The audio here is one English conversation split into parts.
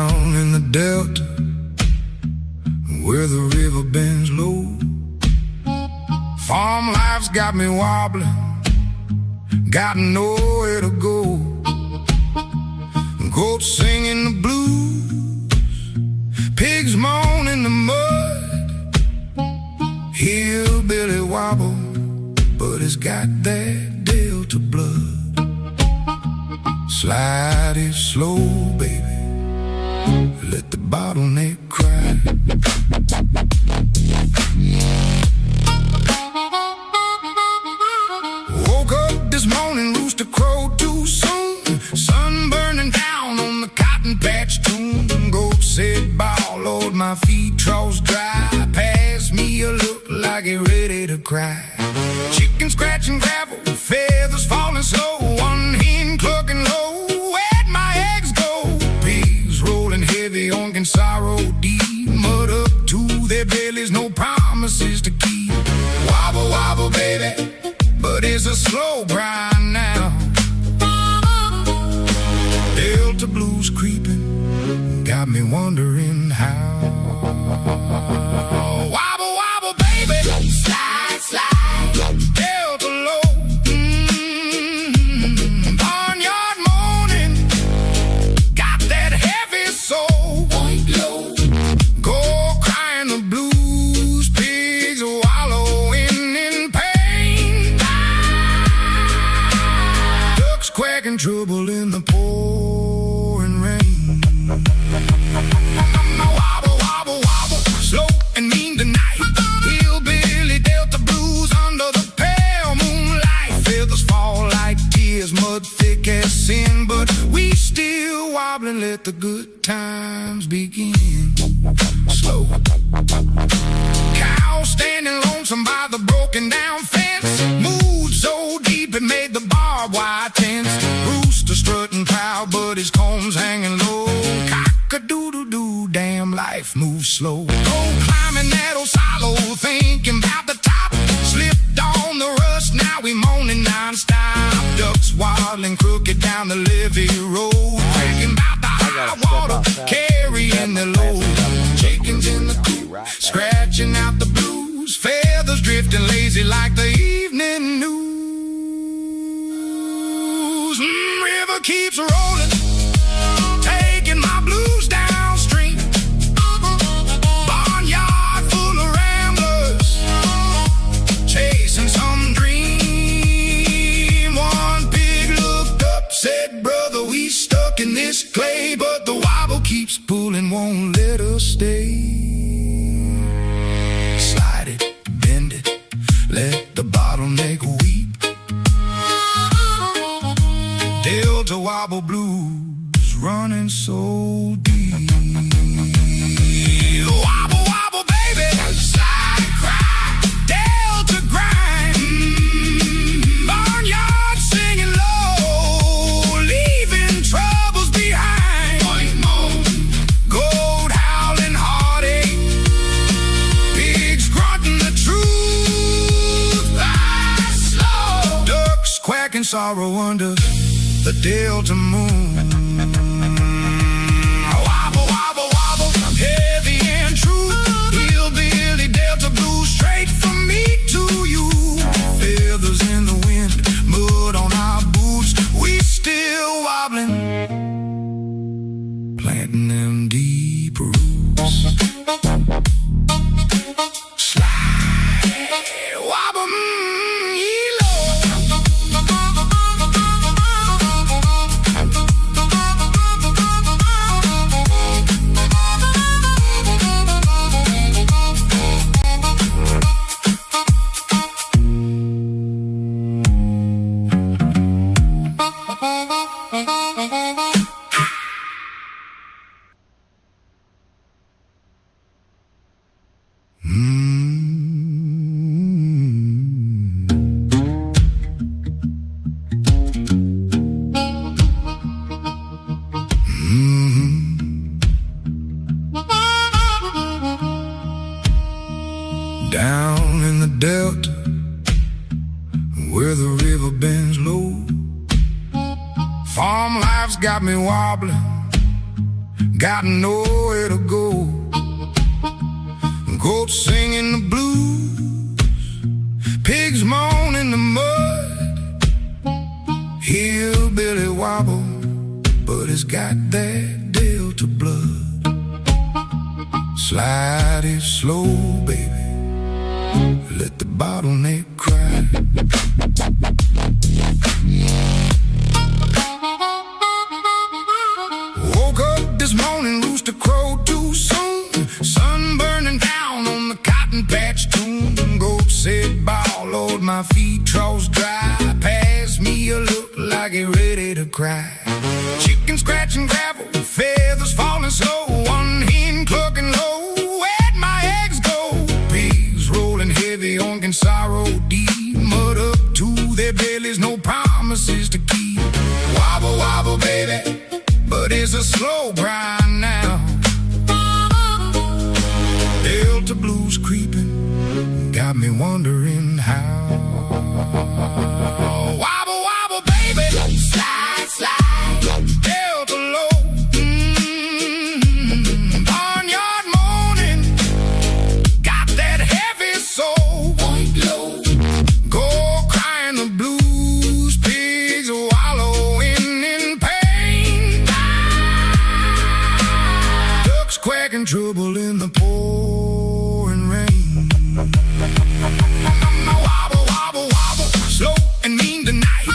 Down in the delta, where the river bends low, farm life's got me wobbling, got nowhere to go. Goats singing the blues, pigs moan in the mud, hillbilly wobble, but it's got that delta blood. Slide it slow, baby, let the bottleneck cry. Woke up this morning, rooster crowed too soon, sun burning down on the cotton patch tune. Goat said, bow, Lord, my feet troughs dry. Pass me a look like it ready to cry. Chicken scratching gravel, feathers falling slow, one hen clucking low, where'd my eggs go? Pigs rolling heavy on sorrow deep, mud up to their bellies, no promises to keep. Wobble, wobble, baby, but it's a slow grind now. Delta blues creeping, got me wondering how. Wobble, wobble, baby, slide, slide, delta low. Barnyard moaning, got that heavy soul. Point low, go crying the blues, pigs wallowing in pain. Ducks quacking trouble in the pouring rain. Wobble, wobble, wobble, slow and mean tonight. Hillbilly delta blues under the pale moonlight. Feathers fall like tears, mud thick as sin, but we still wobbling, let the good times begin. Slow. Cow standing lonesome by the broken down fence, mood so deep it made the barbed wire tense. Rooster strutting proud, but his combs hanging low. Cock-a-doodle-doo, damn life moves slow. Go climbing that old silo, thinking about the top. Slipped on the rust, now we moaning non-stop. Ducks waddling crooked down the levee road, thinking about the high water, carrying the load. Chickens in the coop, scratching out the blues. Feathers drifting lazy like the evening news. River keeps rolling, taking my blues downstream. Barnyard full of ramblers, chasing some dream. One pig looked up, said, brother, we stuck in this clay, but the wobble keeps pulling, won't let us stay. Slide it, bend it, let the bottleneck weep. Delta wobble blues running so deep. Wobble, wobble, baby, slide and cry, delta grind. Barnyard singing low, leaving troubles behind. Goat howling heartache, pigs grunting the truth. Fly slow, ducks quacking sorrow under the delta moon. Wobble, wobble, wobble, heavy and true. Hillbilly delta blues, straight from me to you. Feathers in the wind, mud on our boots, we still wobbling, planting them deep roots. Slide, wobble, Down in the delta, where the river bends low, farm life's got me wobbling, got nowhere to go. Goats singing the blues, pigs moaning the mud. Hillbilly wobble, but it's got that Delta blood. Slide it slow, baby, let the bottleneck cry. Woke up this morning, rooster crowed too soon. Sun burning down on the cotton patch tune. Goat said, bow, Lord, my feet troughs dry. Pass me a look like he ready to cry. Chicken scratching gravel, feathers falling slow. One hen clucking low, where'd my eggs go? Pigs rolling heavy on sorrow deep. Mud up to their bellies, no promises to keep. Wobble, wobble, baby, but it's a slow grind now. Delta blues creeping, got me wondering how. Wobble, wobble, baby, slide, slide, Delta low. Barnyard moaning, got that heavy soul. Point low, go crying the blues. Pigs wallowing in pain. Ducks quacking trouble in the pouring rain. Wobble, wobble, wobble, slow and mean tonight.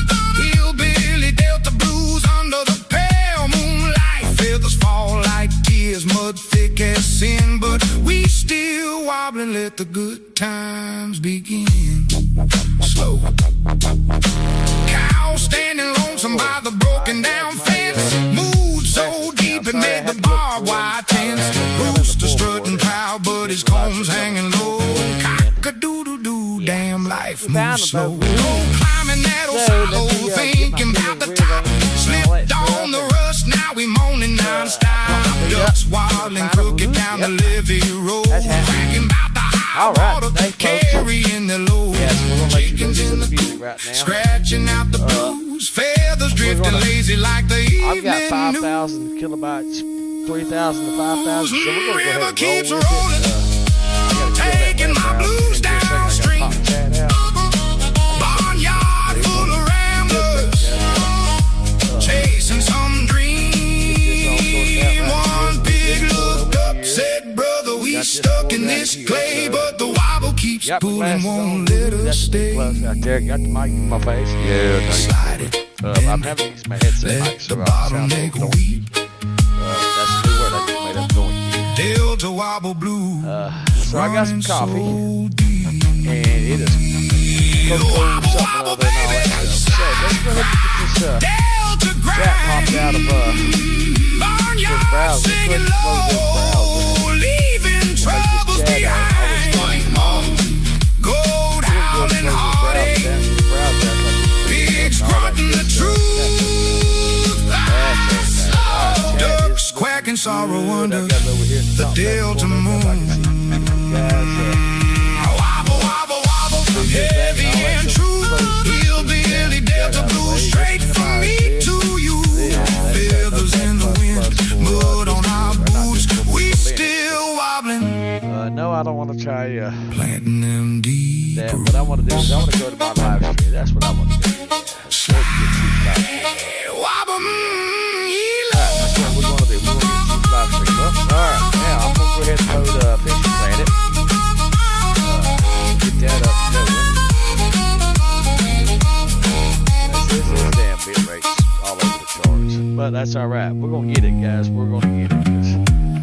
Hillbilly Delta blues under the pale moonlight. Feathers fall like tears, mud thick as sin, but we still wobbling, let the good times begin. Slow. Cow standing lonesome by the broken down fence. Mood so deep it made the barbed wire tense. Rooster strutting proud, but his combs hanging low. Cock-a-doodle-doo, damn life moves slow. Go climbing that old silo, thinking about the top. Slipped on the rust, now we moaning non-stop. Ducks waddling crooked down the levee road. Bragging about the high water, carrying the load. Chickens in the coop, scratching out the blues. Feathers drifting lazy like the evening I've got 5,000 kilobytes, 3,000 to 5,000. So we're gonna go ahead river and keeps roll with rolling, it. taking my blues downstream. Barnyard full of ramblers, chasing some dream. One pig looked up, said, brother, we stuck in this clay, but the wobble keeps pulling, won't let us stay. Right there, got the mic in my face. Yeah, Slide it, I'm having to use my headset mic, let so the I sound bottleneck a little weep. That's a new word I just made up, going. Delta wobble blue. So I got some coffee, so and it is cocoa something other than all that stuff. So let's go ahead and get this Delta jack popped out of Barnyard browser. singing Let's close this browser. low, leaving troubles chat out. behind. Gold howling heartache, pigs grunting the truth. Ducks quacking sorrow under the Delta moon. Wobble, wobble, wobble, heavy and true. Hillbilly Delta blues, straight from me to you. Feathers in the wind, mud on our boots. We still wobbling, No, I don't want to try planting them deep. that. What I want to do is I want to go to my live stream. That's what I want to do. Wobble, That's what we're going to do. We're going to get some live stream up. Alright, now I'm going to go ahead and load Fishing Planet. Get that up and going. This is damn bit rates all over the charts. But that's alright. We're going to get it, guys. We're going to get it.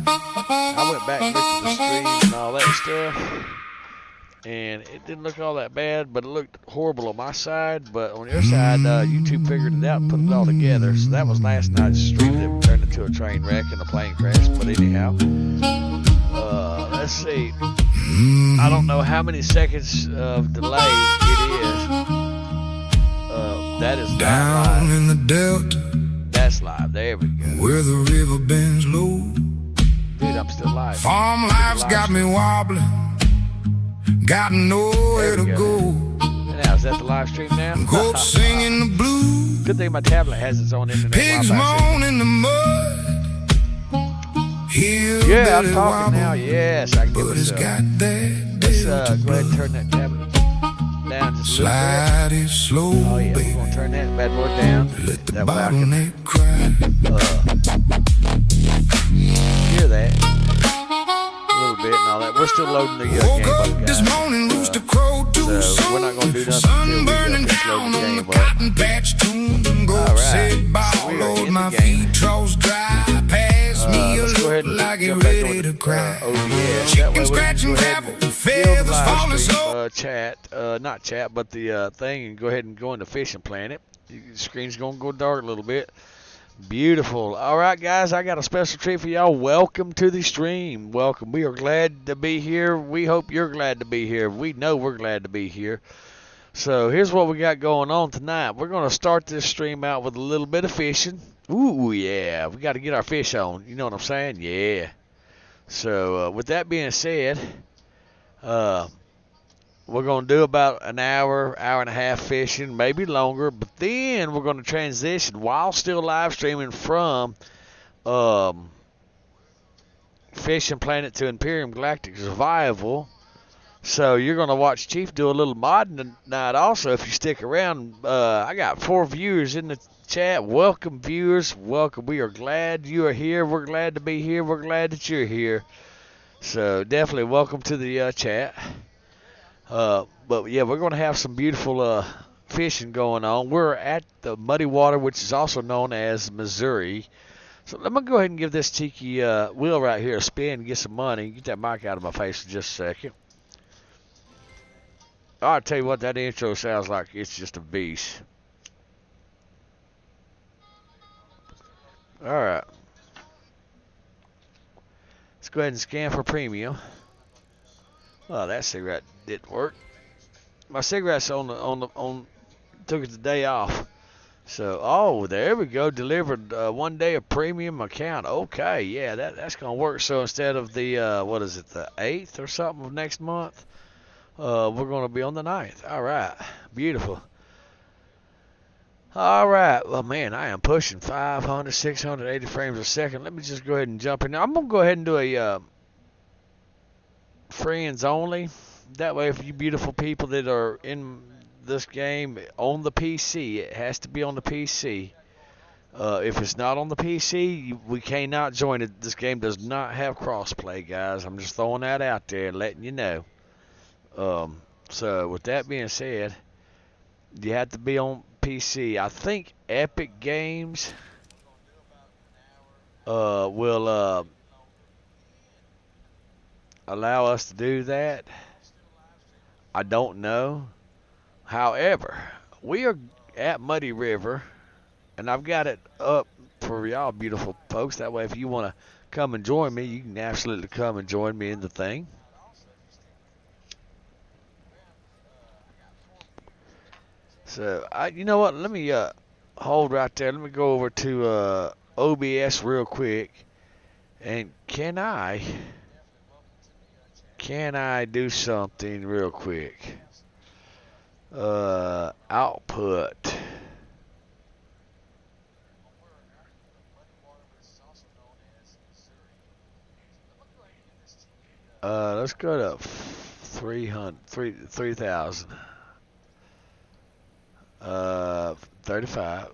I went back and looked at the stream and all that stuff. And it didn't look all that bad, but it looked horrible on my side. But on your side, YouTube figured it out and put it all together. So that was last night's stream that turned into a train wreck and a plane crash. But anyhow, let's see. I don't know how many seconds of delay it is. That is down live. in the Delta, That's live. There we go. where the river bends low. Dude, I'm still live. Farm life's got me wobbling, got nowhere to go. Now, is that the live stream now? Goats singing the blues, Good thing my tablet has its own internet. pigs Wi-Fi signal. moaning the mud. Yeah, I'm talking now. Yes, I can get but it's this got up. that Let's Delta go ahead and blue. turn that tablet down just a little Slide bit. it slow, Oh yeah, baby. we're gonna turn that bad boy down. Let the That way I can bottleneck cry. hear that a little bit and all that. We're still loading the Woke game up up, this guys. morning, rooster crowed too So we're not gonna soon. do nothing Sun until we burning finish down loading the on the game up. cotton patch tune. Go All right. said ball, We are Lord, in my the game. feet troughs dry. Pass me a Let's go ahead look and like you're jump back ready over to to cry. OBS. That Chicken way we scratch can and go ahead gravel, and kill the feathers falling live slow. stream chat, not chat, but the thing, and go ahead and go into Fishing Planet. The screen's gonna go dark a little bit. Beautiful. All right, guys, I got a special treat for y'all. Welcome to the stream. Welcome. We are glad to be here. We hope you're glad to be here. We know we're glad to be here. So here's what we got going on tonight. We're going to start this stream out with a little bit of fishing. Ooh, yeah. We got to get our fish on. You know what I'm saying? Yeah. So with that being said, we're going to do about an hour, hour and a half fishing, maybe longer. But then we're going to transition while still live streaming from Fishing Planet to Imperium Galactic Survival. So you're going to watch Chief do a little modding tonight also if you stick around. I got 4 viewers in the chat. Welcome, viewers. Welcome. We are glad you are here. We're glad to be here. We're glad that you're here. So definitely welcome to the chat. But yeah, we're going to have some beautiful fishing going on. We're at the Muddy Water, which is also known as Missouri. So let me go ahead and give this tiki wheel right here a spin and get some money. Get that mic out of my face for just a second. I'll tell you what, that intro sounds like. It's just a beast. All right. Let's go ahead and scan for premium. Oh, that cigarette didn't work. My cigarette's took it the day off. So, oh, there we go. Delivered 1 day of premium account. Okay, yeah, that's gonna work. So instead of the what is it, the 8th or something of next month, we're gonna be on the 9th. All right, beautiful. All right, well, man, I am pushing 500, 680 frames a second. Let me just go ahead and jump in there. I'm gonna go ahead and do a friends only. That way, if you beautiful people that are in this game on the PC, it has to be on the PC. If it's not on the PC, we cannot join it. This game does not have crossplay, guys. I'm just throwing that out there, letting you know. So with that being said, you have to be on PC. I think Epic Games will allow us to do that. I don't know. However, we are at Muddy River, and I've got it up for y'all beautiful folks. That way, if you want to come and join me, you can absolutely come and join me in the thing. So, you know what? Let me hold right there. Let me go over to OBS real quick. And can I do something real quick? Output. Let's go to 3,000. 35.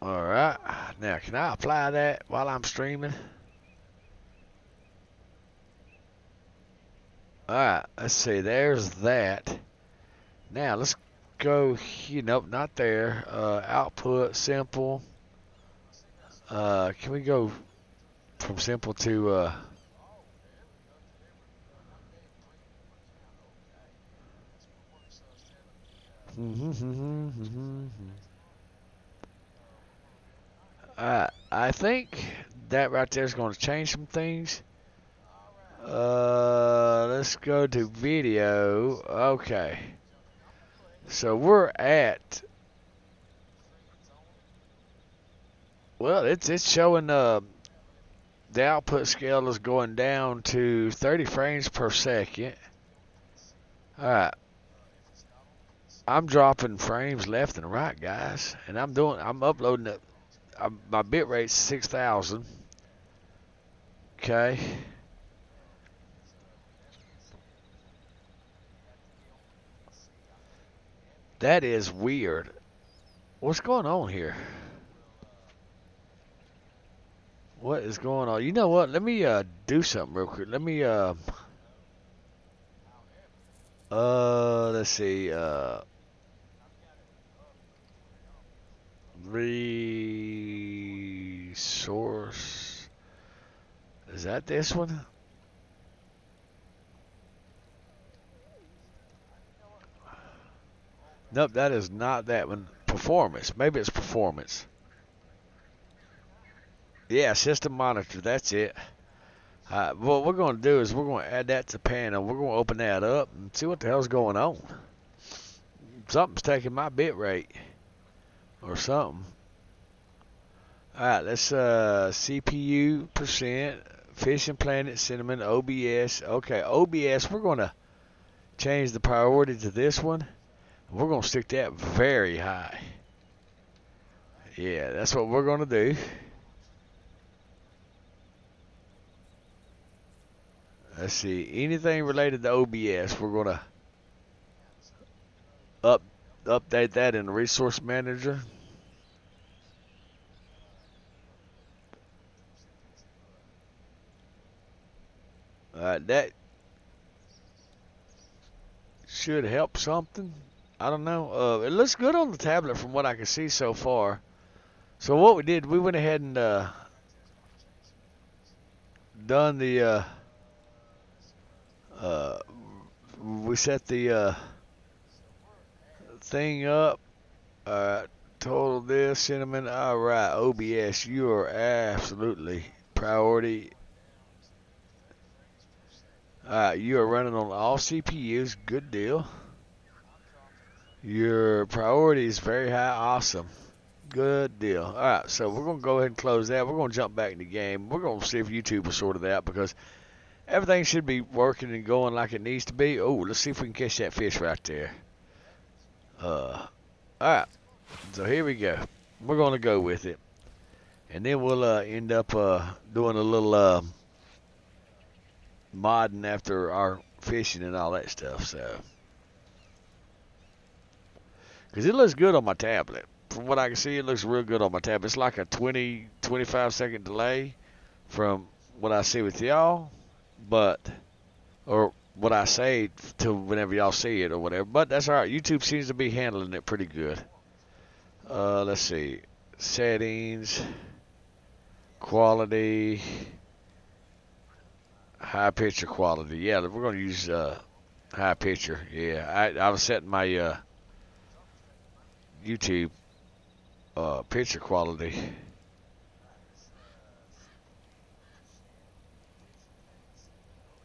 All right. Now, can I apply that while I'm streaming? All right. Let's see. There's that. Now, let's go. Nope, not there. Output, simple. Can we go from simple to I think that right there is going to change some things. Let's go to video. Okay. So we're at, well, it's showing the output scale is going down to 30 frames per second. All right. I'm dropping frames left and right, guys, and I'm uploading it my bit rate's 6,000. Okay. That is weird. What's going on here? What is going on? You know what? Let me do something real quick. Let me let's see, resource. Is that this one? Nope, that is not that one. Performance. Maybe it's performance. Yeah, system monitor. That's it. What we're going to do is we're going to add that to panel. We're going to open that up and see what the hell's going on. Something's taking my bit rate or something. Alright, let's CPU percent, Fishing Planet, Cinnamon, OBS. Okay, OBS, we're going to change the priority to this one. We're going to stick that very high. Yeah, that's what we're going to do. Let's see, anything related to OBS, we're going to update that in the resource manager. That should help something. I don't know. It looks good on the tablet from what I can see so far. So what we did, we went ahead and done the we set the thing up. Total this, Cinnamon. All right, OBS, you are absolutely priority. You are running on all CPUs. Good deal. Your priority is very high. Awesome. Good deal. All right, so we're going to go ahead and close that. We're going to jump back in the game. We're going to see if YouTube will sort it out because everything should be working and going like it needs to be. Oh, let's see if we can catch that fish right there. All right, so here we go. We're going to go with it. And then we'll end up doing a little modding after our fishing and all that stuff. So, because it looks good on my tablet. From what I can see, it looks real good on my tablet. It's like a 20-25 second delay from what I see with y'all, or what I say to whenever y'all see it or whatever. But that's all right. YouTube seems to be handling it pretty good. Let's see, settings, quality, high picture quality. Yeah, we're gonna use high picture. Yeah, I was setting my YouTube picture quality.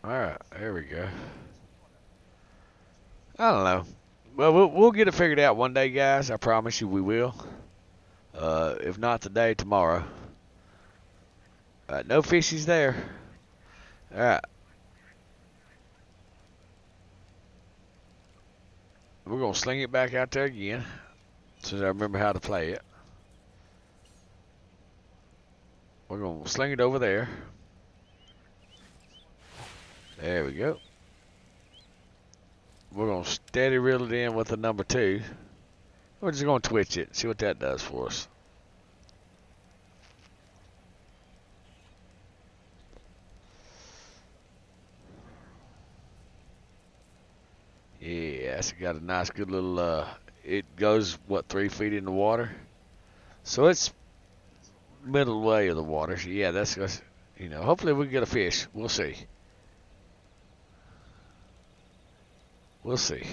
Alright, there we go. I don't know. Well, we'll get it figured out one day, guys. I promise you we will. If not today, tomorrow. No fishies there. Alright. We're going to sling it back out there again. Since I remember how to play it. We're going to sling it over there. There we go. We're going to steady reel it in with the number 2. We're just going to twitch it. See what that does for us. Yeah, it's got a nice good little, it goes, what, 3 feet in the water? So it's middle way of the water. So yeah, that's, you know, hopefully we can get a fish. We'll see. We'll see.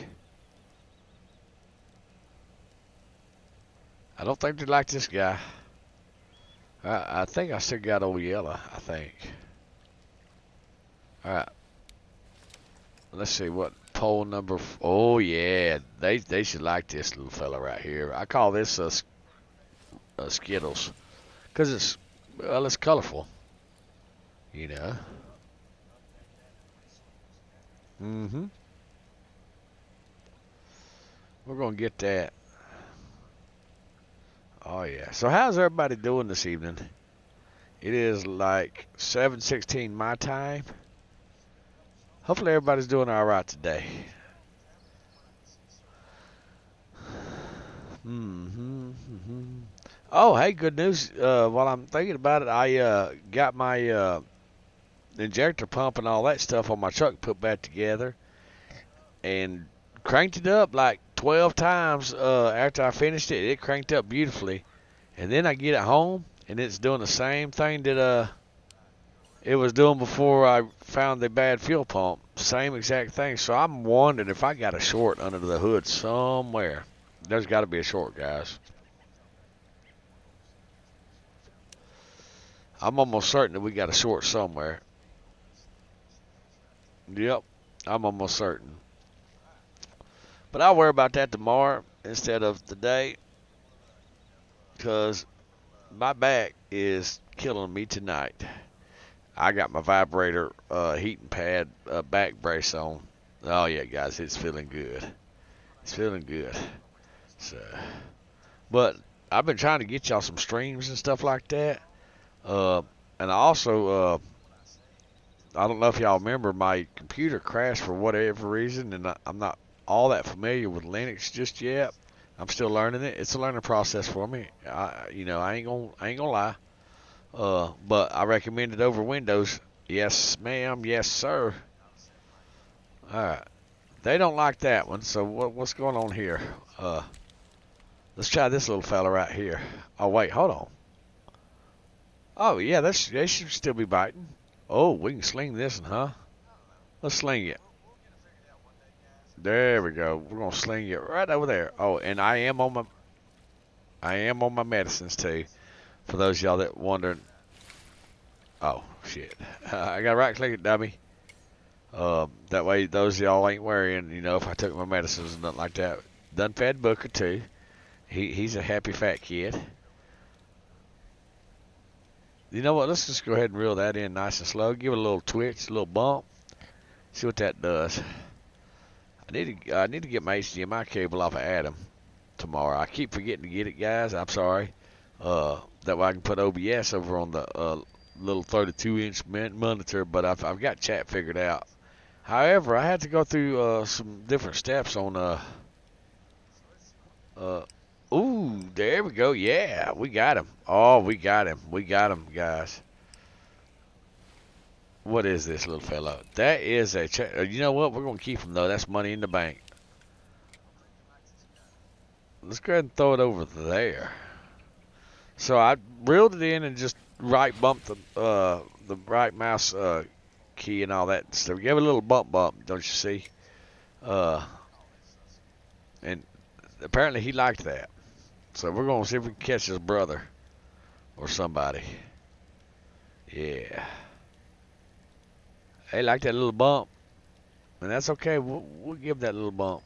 I don't think they like this guy. I think I still got old yellow, I think. Alright. Let's see what pole number. Oh yeah, they should like this little fella right here. I call this a Skittles, cause it's colorful, you know. We're gonna get that. Oh yeah. So how's everybody doing this evening? It is like 7:16 my time. Hopefully everybody's doing all right today. Oh, hey, good news. While I'm thinking about it, I got my injector pump and all that stuff on my truck put back together and cranked it up like 12 times after I finished it. It cranked up beautifully. And then I get it home and it's doing the same thing that it was doing before I found the bad fuel pump. Same exact thing. So I'm wondering if I got a short under the hood somewhere. There's got to be a short, guys. I'm almost certain that we got a short somewhere. Yep, I'm almost certain. But I'll worry about that tomorrow instead of today, because my back is killing me tonight. I got my vibrator heating pad back brace on. Oh yeah, guys, it's feeling good. It's feeling good. So, but I've been trying to get y'all some streams and stuff like that. And I also, I don't know if y'all remember, my computer crashed for whatever reason, and I'm not all that familiar with Linux just yet. I'm still learning it. It's a learning process for me. I ain't gonna lie. But I recommend it over Windows. Yes, ma'am. Yes, sir. All right. They don't like that one. So what's going on here? Let's try this little fella right here. Oh wait, hold on. Oh yeah, they should still be biting. Oh, we can sling this one, huh? Let's sling it. There we go. We're gonna sling it right over there. Oh, and I am on my medicines too. For those of y'all that wondering. Oh shit! I got right click it, dummy. That way those of y'all ain't worrying. If I took my medicines and nothing like that. Done fed Booker too. He's a happy fat kid. You know what? Let's just go ahead and reel that in nice and slow. Give it a little twitch, a little bump. See what that does. I need to get my HDMI cable off of Adam tomorrow. I keep forgetting to get it, guys. I'm sorry. That way I can put OBS over on the little 32-inch monitor, but I've got chat figured out. However, I had to go through some different steps on ooh, there we go. Yeah, we got him. Oh, we got him. We got him, guys. What is this little fellow? That is a check. You know what? We're going to keep him, though. That's money in the bank. Let's go ahead and throw it over there. So I reeled it in and just right bumped the right mouse key and all that stuff. Give it a little bump, don't you see? And apparently he liked that. So we're going to see if we can catch his brother or somebody. Yeah. Hey, like that little bump. And that's okay. We'll give that little bump.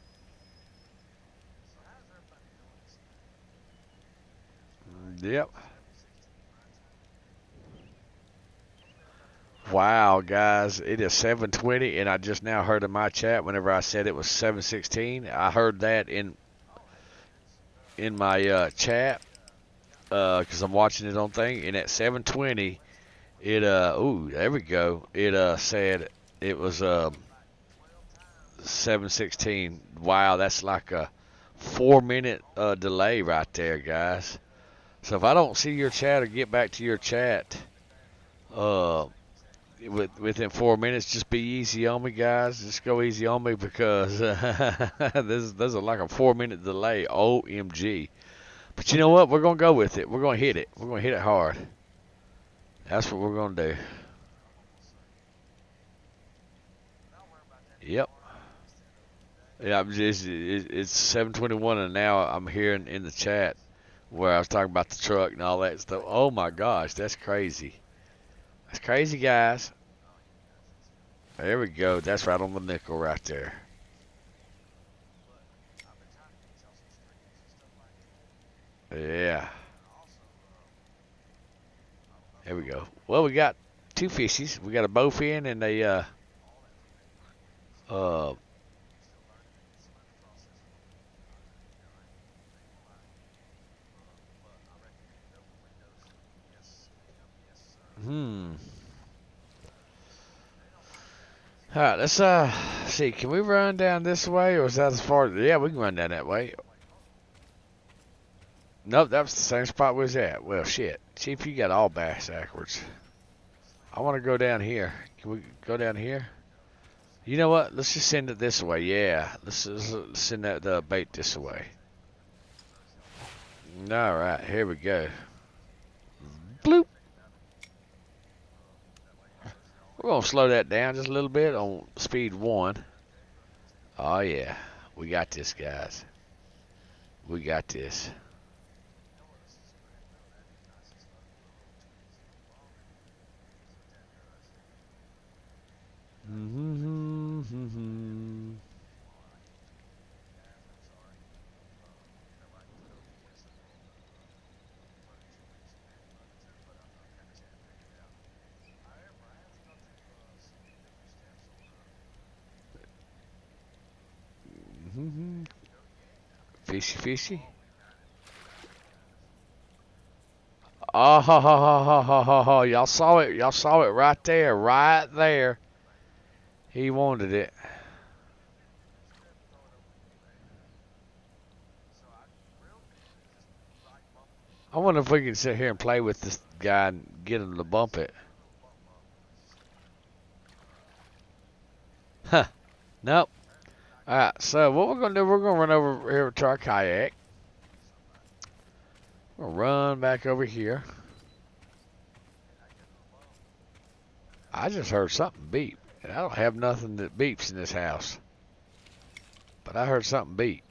Yep. Wow, guys. It is 7:20, and I just now heard in my chat whenever I said it was 7:16. I heard that in my chat because I'm watching it on thing, and at 7:20 it ooh, there we go, it said it was 7:16. Wow, that's like a 4-minute delay right there, guys. So if I don't see your chat or get back to your chat within 4 minutes, just be easy on me, guys. Just go easy on me because there's like a 4-minute delay. OMG. But you know what? We're going to go with it. We're going to hit it. We're going to hit it hard. That's what we're going to do. Yep. Yeah, it's 7:21, and now I'm hearing in the chat where I was talking about the truck and all that stuff. Oh my gosh, that's crazy. That's crazy, guys. There we go. That's right on the nickel right there. Yeah. There we go. Well, we got two fishies. We got a bowfin and a All right, let's see. Can we run down this way, or is that as far? Yeah, we can run down that way. Nope, that was the same spot we was at. Well, shit. Chief, you got all backwards. I want to go down here. Can we go down here? You know what? Let's just send it this way. Yeah, let's send the bait this way. All right, here we go. Bloop. We're gonna slow that down just a little bit on speed 1. Oh yeah, we got this, guys. We got this. Fishy, fishy. Oh, ho, ho, ho, ho, ho, ho, ho. Y'all saw it. Y'all saw it right there. Right there. He wanted it. I wonder if we can sit here and play with this guy and get him to bump it. Huh. Nope. Alright, so what we're going to do, we're going to run over here to our kayak. We're going to run back over here. I just heard something beep. And I don't have nothing that beeps in this house. But I heard something beep.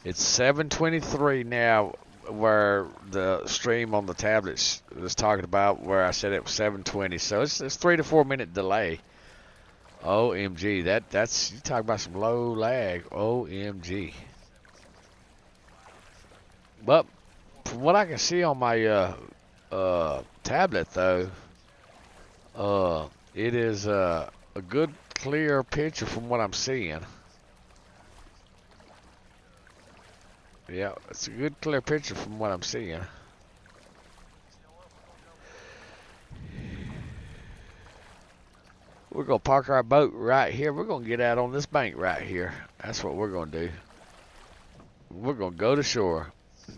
It's 7:23 now, where the stream on the tablets was talking about, where I said it was 7:20. So it's 3 to 4 minute delay. OMG, that's you talk about some low lag. OMG. But from what I can see on my tablet though, it is a good clear picture from what I'm seeing. Yeah, it's a good clear picture from what I'm seeing. We're going to park our boat right here. We're going to get out on this bank right here. That's what we're going to do. We're going to go to shore.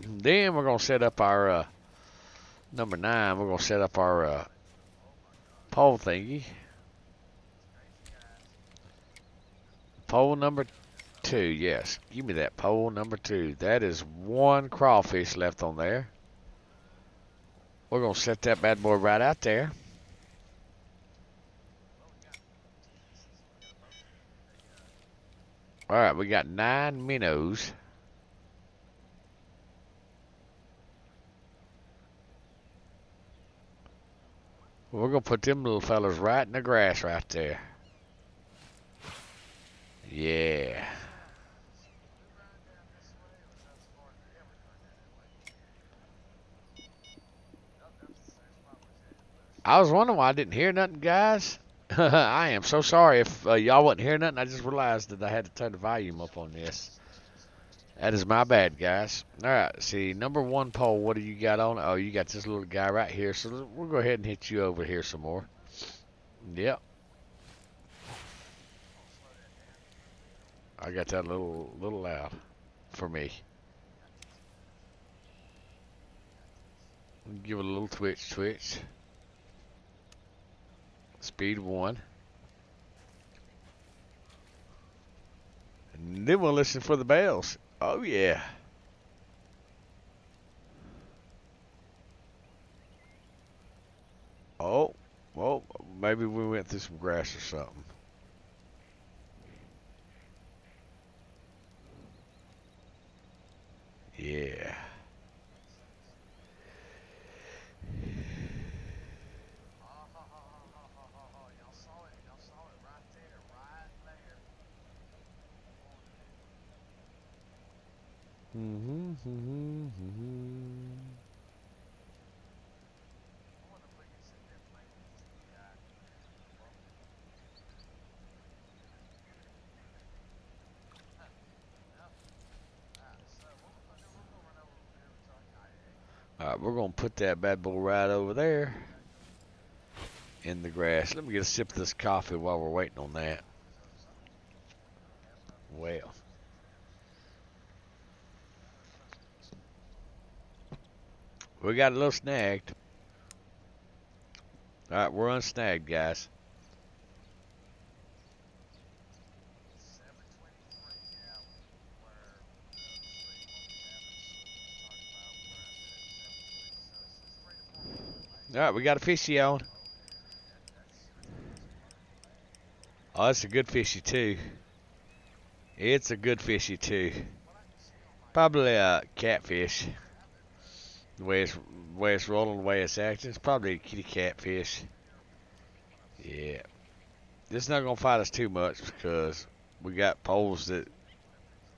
Then we're going to set up our, number 9, we're going to set up our pole thingy. Pole number 2, yes. Give me that pole number 2. That is 1 crawfish left on there. We're going to set that bad boy right out there. All right, we got 9 minnows. We're going to put them little fellas right in the grass right there. Yeah. I was wondering why I didn't hear nothing, guys. I am so sorry if y'all wasn't hearing nothing. I just realized that I had to turn the volume up on this. That is my bad, guys. All right, see, number 1 pole, what do you got on? Oh, you got this little guy right here. So we'll go ahead and hit you over here some more. Yep. I got that little loud for me. Give it a little twitch. Speed 1. And then we'll listen for the bells. Oh, yeah. Oh, well, maybe we went through some grass or something. Yeah. Alright, we're going to put that bad boy right over there in the grass. Let me get a sip of this coffee while we're waiting on that. Well. We got a little snagged. Alright, we're unsnagged, guys. Alright, we got a fishy on. Oh, it's a good fishy too. It's a good fishy too. Probably a catfish. The way it's rolling, the way it's acting, it's probably a kitty catfish. Yeah. This is not gonna fight us too much because we got poles that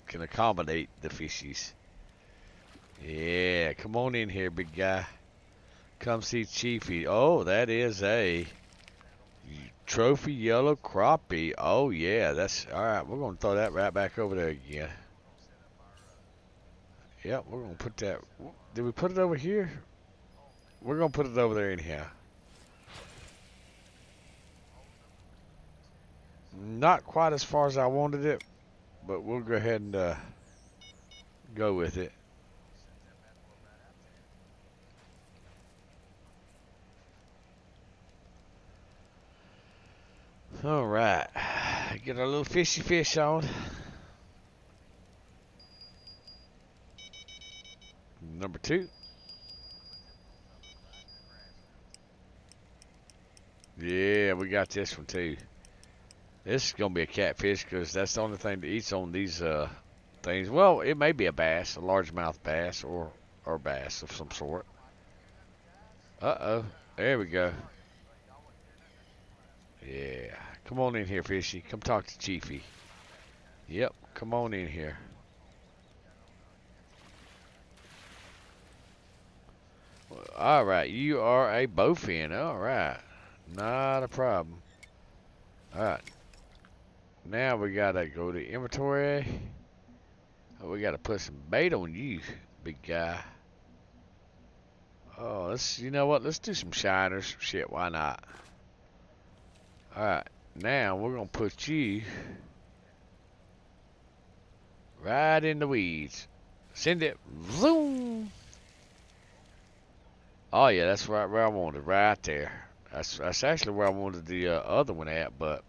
can accommodate the fishies. Yeah, come on in here, big guy. Come see Chiefy. Oh, that is a trophy yellow crappie. Oh yeah, that's alright. We're gonna throw that right back over there again. Yep, we're gonna put that. Did we put it over here? We're gonna put it over there anyhow. Not quite as far as I wanted it, but we'll go ahead and go with it. All right, get our little fishy fish on. Number 2. Yeah, we got this one too. This is gonna be a catfish because that's the only thing that eats on these things. Well, it may be a bass, a largemouth bass, or bass of some sort. Uh-oh, there we go. Yeah, come on in here, fishy. Come talk to Chiefy. Yep, come on in here. All right, you are a bowfin. All right, not a problem. All right, now we gotta go to inventory. Oh, we gotta put some bait on you, big guy. Oh, you know what? Let's do some shiners. Shit, why not? All right, now we're gonna put you right in the weeds. Send it, zoom. Oh yeah, that's right where I wanted, right there. That's actually where I wanted the other one at, but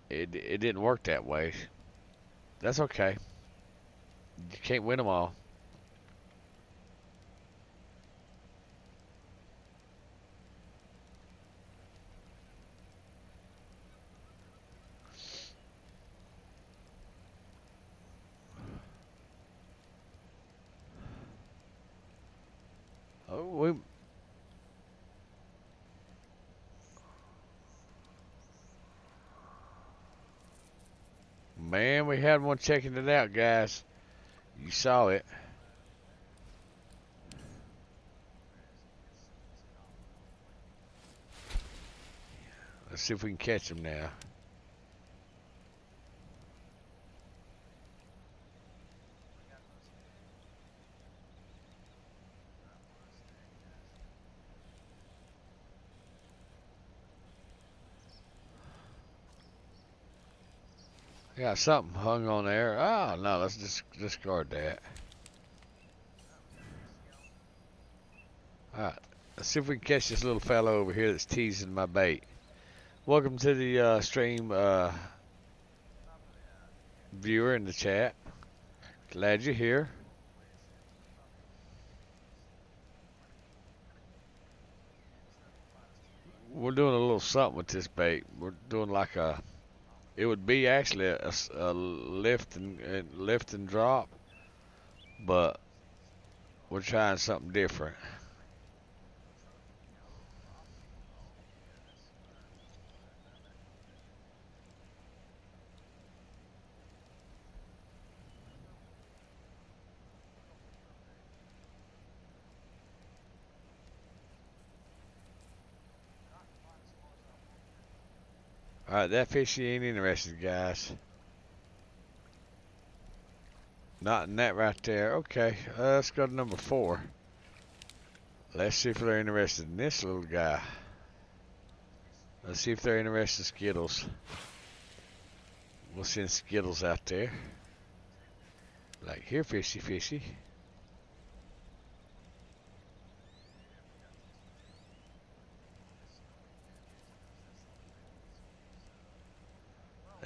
it didn't work that way. That's okay. You can't win them all. Oh, man, we had one checking it out, guys. You saw it. Let's see if we can catch him now. Got something hung on there. Oh, no, let's just discard that. Alright, let's see if we can catch this little fellow over here that's teasing my bait. Welcome to the stream, viewer in the chat. Glad you're here. We're doing a little something with this bait. We're doing like a... It would be actually a lift and drop, but we're trying something different. Alright, that fishy ain't interested, guys. Not in that right there. Okay, let's go to number 4. Let's see if they're interested in this little guy. Let's see if they're interested in Skittles. We'll send Skittles out there. Like, here, fishy, fishy.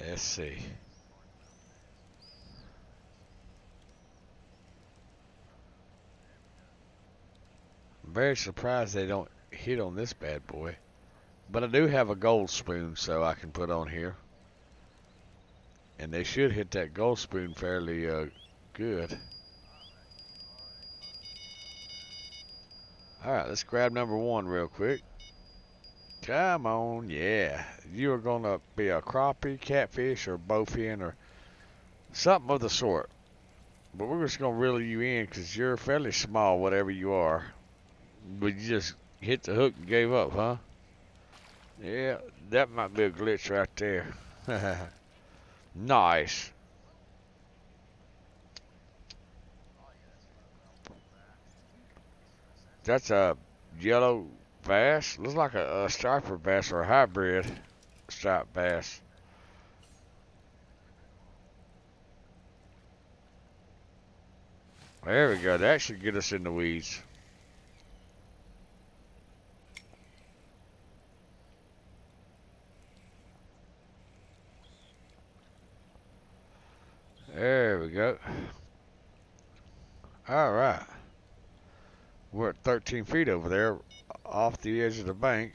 Let's see. I'm very surprised they don't hit on this bad boy. But I do have a gold spoon, so I can put on here. And they should hit that gold spoon fairly good. Alright, let's grab number 1 real quick. Come on, yeah. You are going to be a crappie, catfish, or bowfin, or something of the sort. But we're just going to reel you in because you're fairly small, whatever you are. But you just hit the hook and gave up, huh? Yeah, that might be a glitch right there. Nice. That's a yellow bass. Looks like a striper bass or a hybrid striped bass. There we go. That should get us in the weeds. There we go. All right. We're at 13 feet over there off the edge of the bank.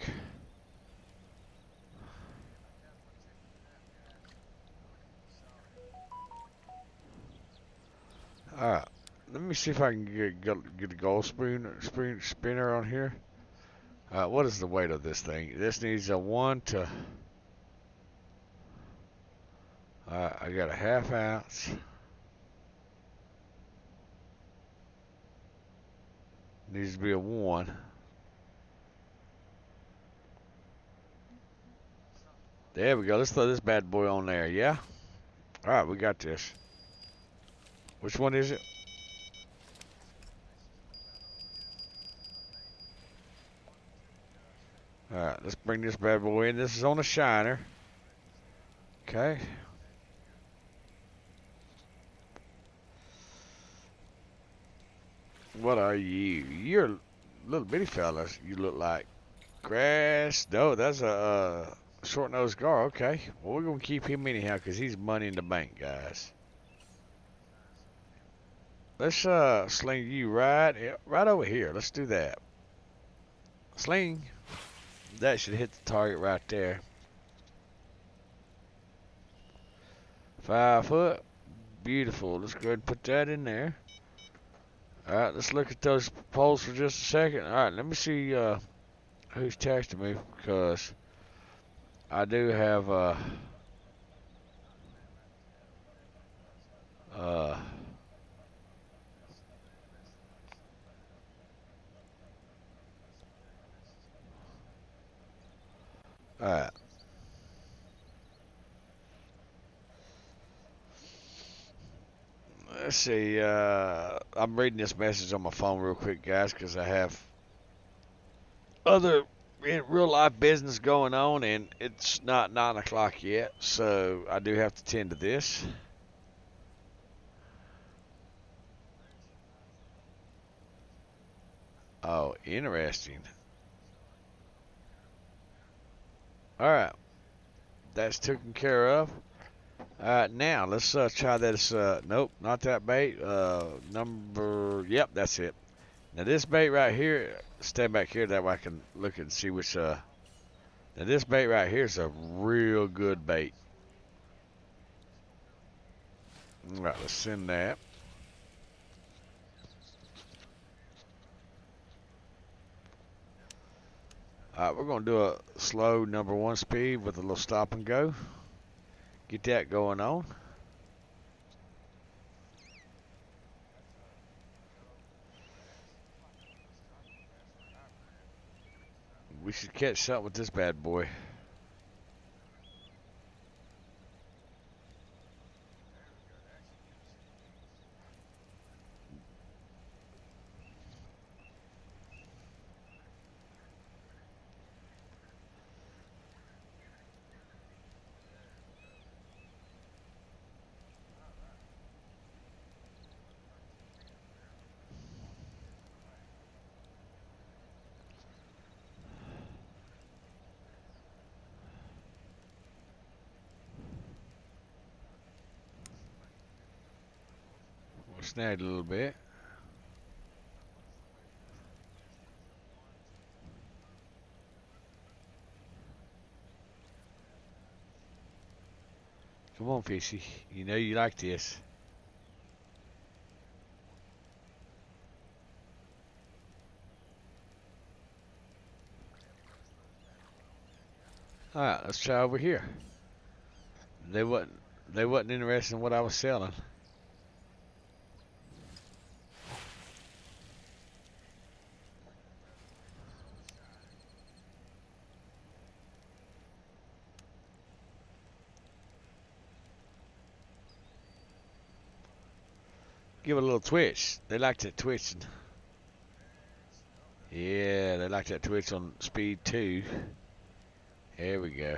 All right. Let me see if I can get a gold spinner on here. What is the weight of this thing? This needs a 1 to... I got a 1/2 ounce. Needs to be a 1. There we go. Let's throw this bad boy on there, yeah? Alright, we got this. Which one is it? Alright, let's bring this bad boy in. This is on a shiner. Okay. What are you? You're a little bitty fella, you look like. Grass. No, that's a short-nosed gar. Okay. Well, we're going to keep him anyhow because he's money in the bank, guys. Let's sling you right over here. Let's do that. Sling. That should hit the target right there. 5 foot. Beautiful. Let's go ahead and put that in there. Alright, let's look at those poles for just a second. Alright, let me see who's texting me because I do have alright. Let's see, I'm reading this message on my phone real quick, guys, because I have other real life business going on, and it's not 9 o'clock yet, so I do have to tend to this. Oh, interesting. Alright, that's taken care of. Alright, now let's try this. Nope, not that bait. Yep, that's it. Now this bait right here, stand back here that way I can look and see which. Now this bait right here is a real good bait. Alright, let's send that. Alright, we're gonna do a slow number 1 speed with a little stop and go. Get that going on. We should catch something with this bad boy. Snagged a little bit. Come on, fishy. You know you like this. Alright, let's try over here. They wasn't interested in what I was selling. Give it a little twitch. They like that twitching. Yeah, they like that twitch on speed 2. There we go.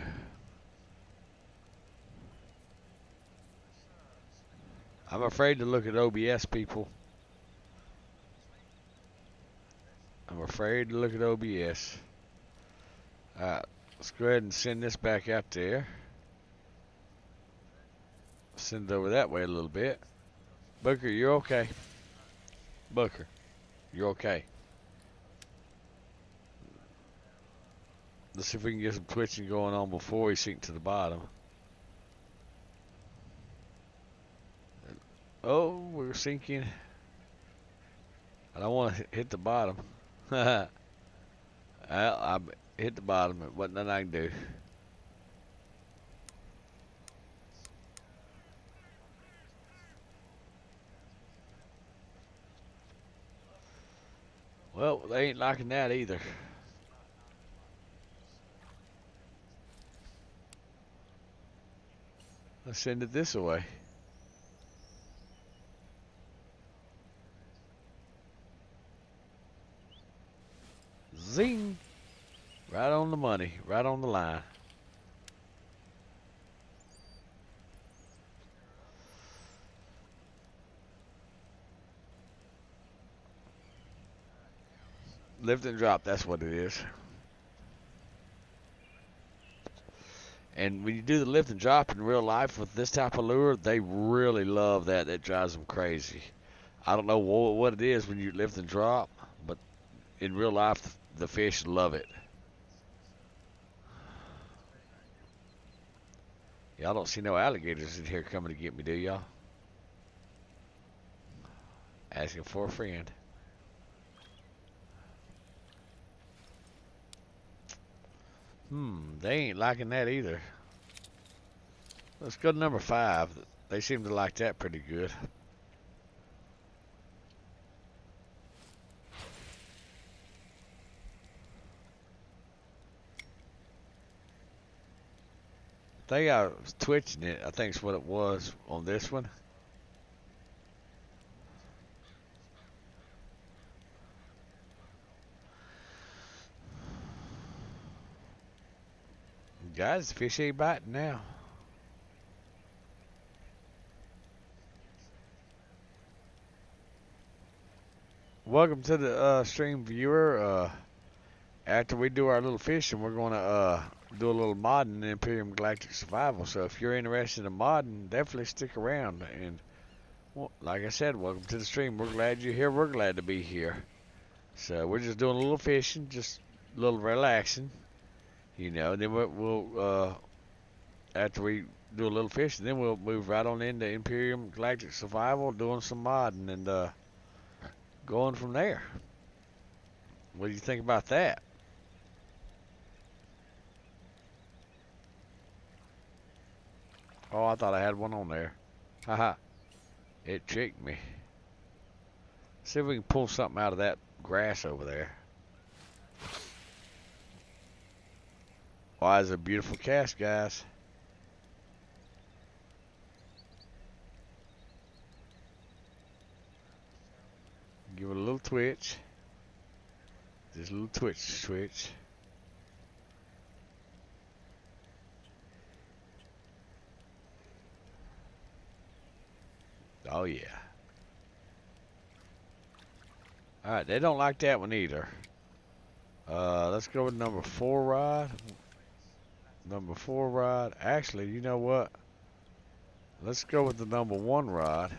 I'm afraid to look at OBS, people. I'm afraid to look at OBS. Alright, let's go ahead and send this back out there. Send it over that way a little bit. Booker, you're okay. Booker, you're okay. Let's see if we can get some twitching going on before we sink to the bottom. Oh, we're sinking. I don't want to hit the bottom. I hit the bottom. It wasn't nothing I can do. Well, they ain't liking that either. Let's send it this way. Zing! Right on the money, right on the line. Lift and drop, that's what it is. And when you do the lift and drop in real life with this type of lure, they really love that. It drives them crazy. I don't know what it is when you lift and drop, but in real life, the fish love it. Y'all don't see no alligators in here coming to get me, do y'all? Asking for a friend. They ain't liking that either. Let's go to number 5. They seem to like that pretty good. I think I was twitching it. I think it's what it was on this one. Guys, the fish ain't biting now. Welcome to the stream, viewer. After we do our little fishing, we're going to do a little modding in Imperium Galactic Survival. So if you're interested in modding, definitely stick around. And well, like I said, welcome to the stream. We're glad you're here. We're glad to be here. So we're just doing a little fishing, just a little relaxing. You know, then we'll after we do a little fishing, then we'll move right on into Imperium Galactic Survival, doing some modding and going from there. What do you think about that? Oh, I thought I had one on there. Haha. It tricked me. See if we can pull something out of that grass over there. Why, it's a beautiful cast, guys. Give it a little twitch. Just a little twitch. Oh yeah. Alright, they don't like that one either. Let's go with number 4 rod. Number 4 rod. Actually, you know what? Let's go with the number 1 rod.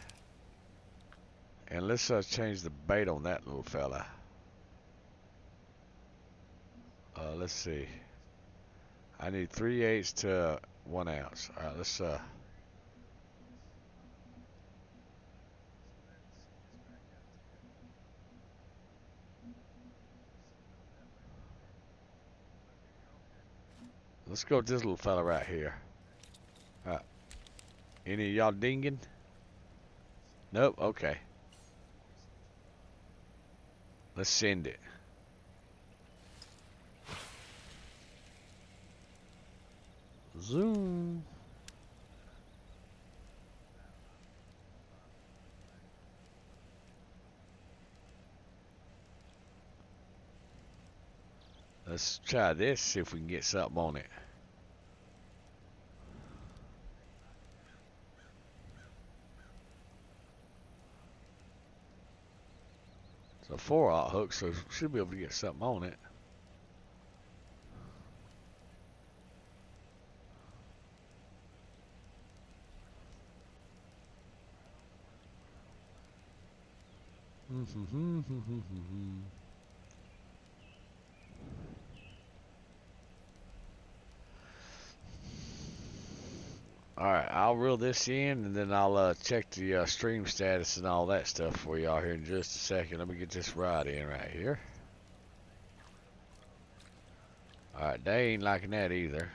And let's change the bait on that little fella. Let's see. I need 3/8 to 1 ounce. All right, let's go with this little fella right here. All right. Any of y'all dinging? Nope. Okay. Let's send it. Zoom. Let's try this, see if we can get something on it. It's a 4/0 hook, so should be able to get something on it. Alright, I'll reel this in and then I'll check the stream status and all that stuff for y'all here in just a second. Let me get this rod in right here. Alright, they ain't liking that either.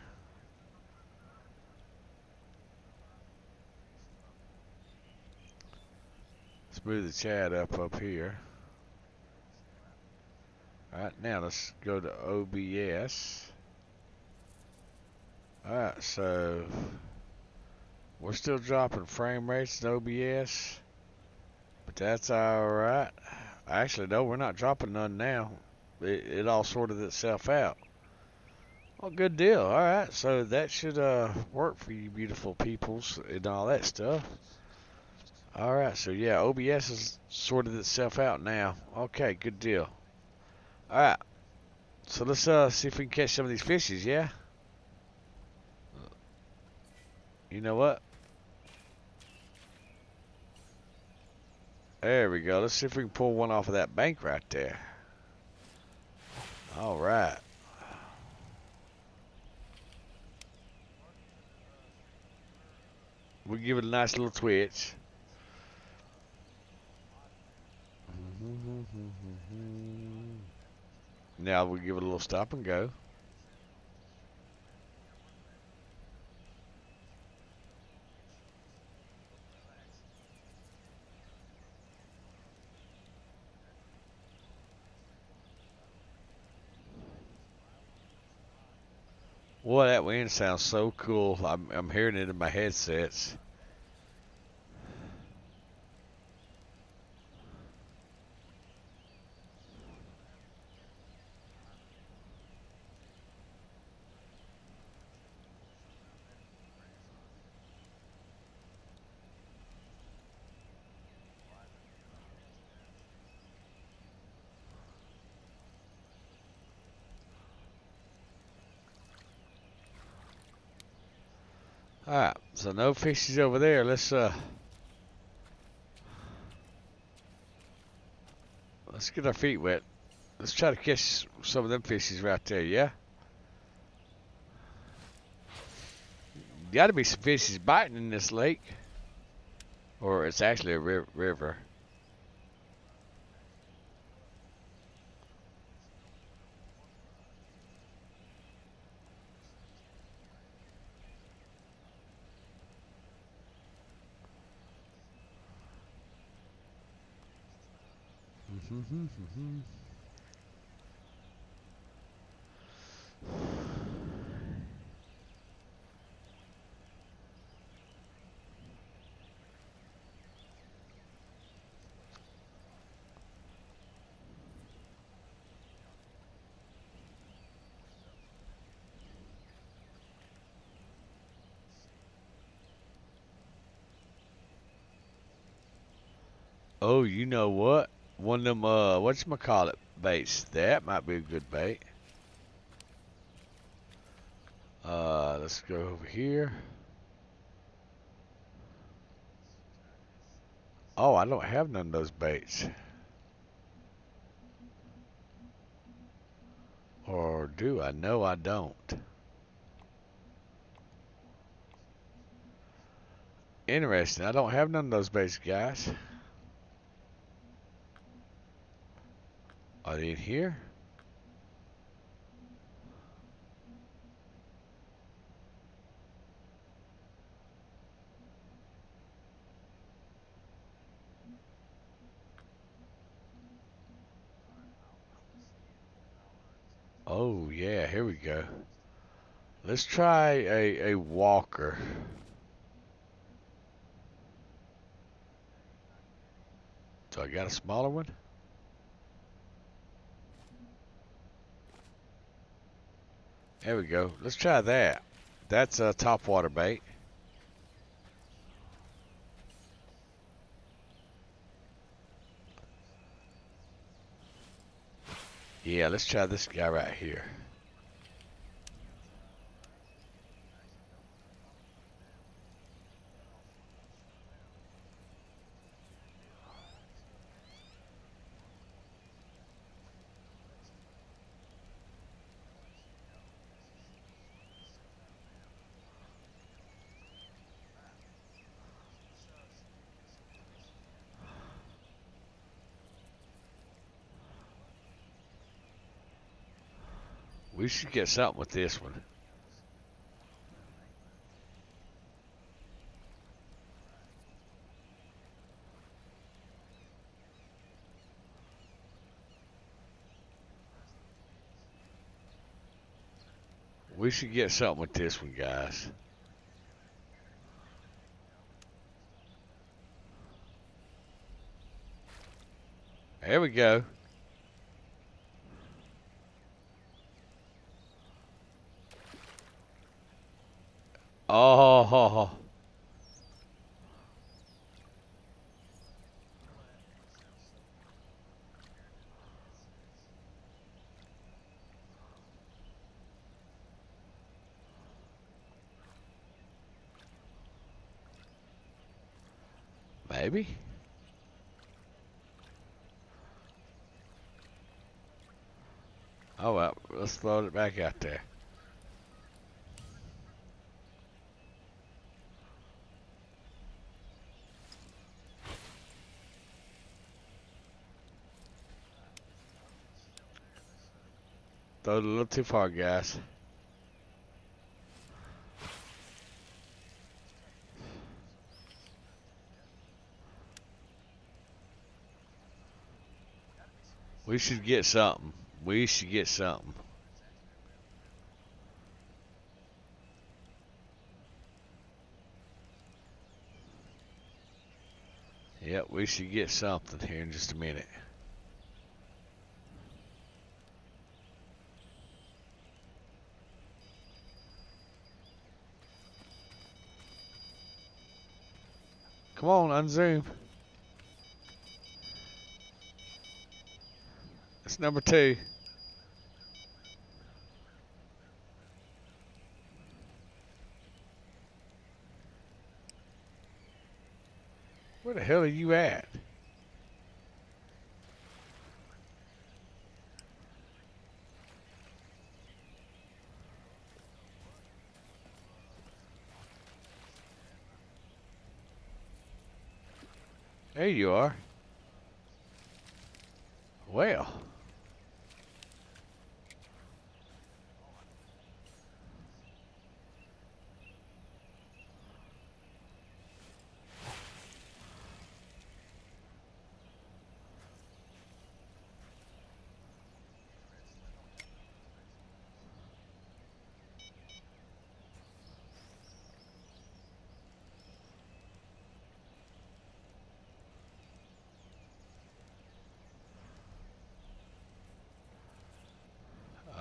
Let's move the chat up here. Alright, now let's go to OBS. Alright, so we're still dropping frame rates in OBS, but that's alright. Actually, no, we're not dropping none now. It all sorted itself out. Well, good deal. Alright, so that should work for you beautiful peoples and all that stuff. Alright, so yeah, OBS has sorted itself out now. Okay, good deal. Alright, so let's see if we can catch some of these fishes, yeah? You know what? There we go. Let's see if we can pull one off of that bank right there. Alright. We'll give it a nice little twitch. Now we'll give it a little stop and go. Boy, that wind sounds so cool. I'm hearing it in my headsets. Alright, so no fishes over there. Let's get our feet wet. Let's try to catch some of them fishes right there, yeah? Gotta be some fishes biting in this lake. Or it's actually a river. Oh, you know what? One of them, whatchamacallit baits. That might be a good bait. Let's go over here. Oh, I don't have none of those baits. Or do I? No, I don't. Interesting. I don't have none of those baits, guys. Are they in here? Oh, yeah, here we go. Let's try a walker. So I got a smaller one? There we go. Let's try that. That's a topwater bait. Yeah, let's try this guy right here. We should get something with this one. We should get something with this one, guys. There we go. Oh, maybe. Oh well, let's float it back out there. Throw it a little too far, guys. We should get something. We should get something. Yep, we should get something here in just a minute. Come on, unzoom. That's number 2. Where the hell are you at? There you are. Well.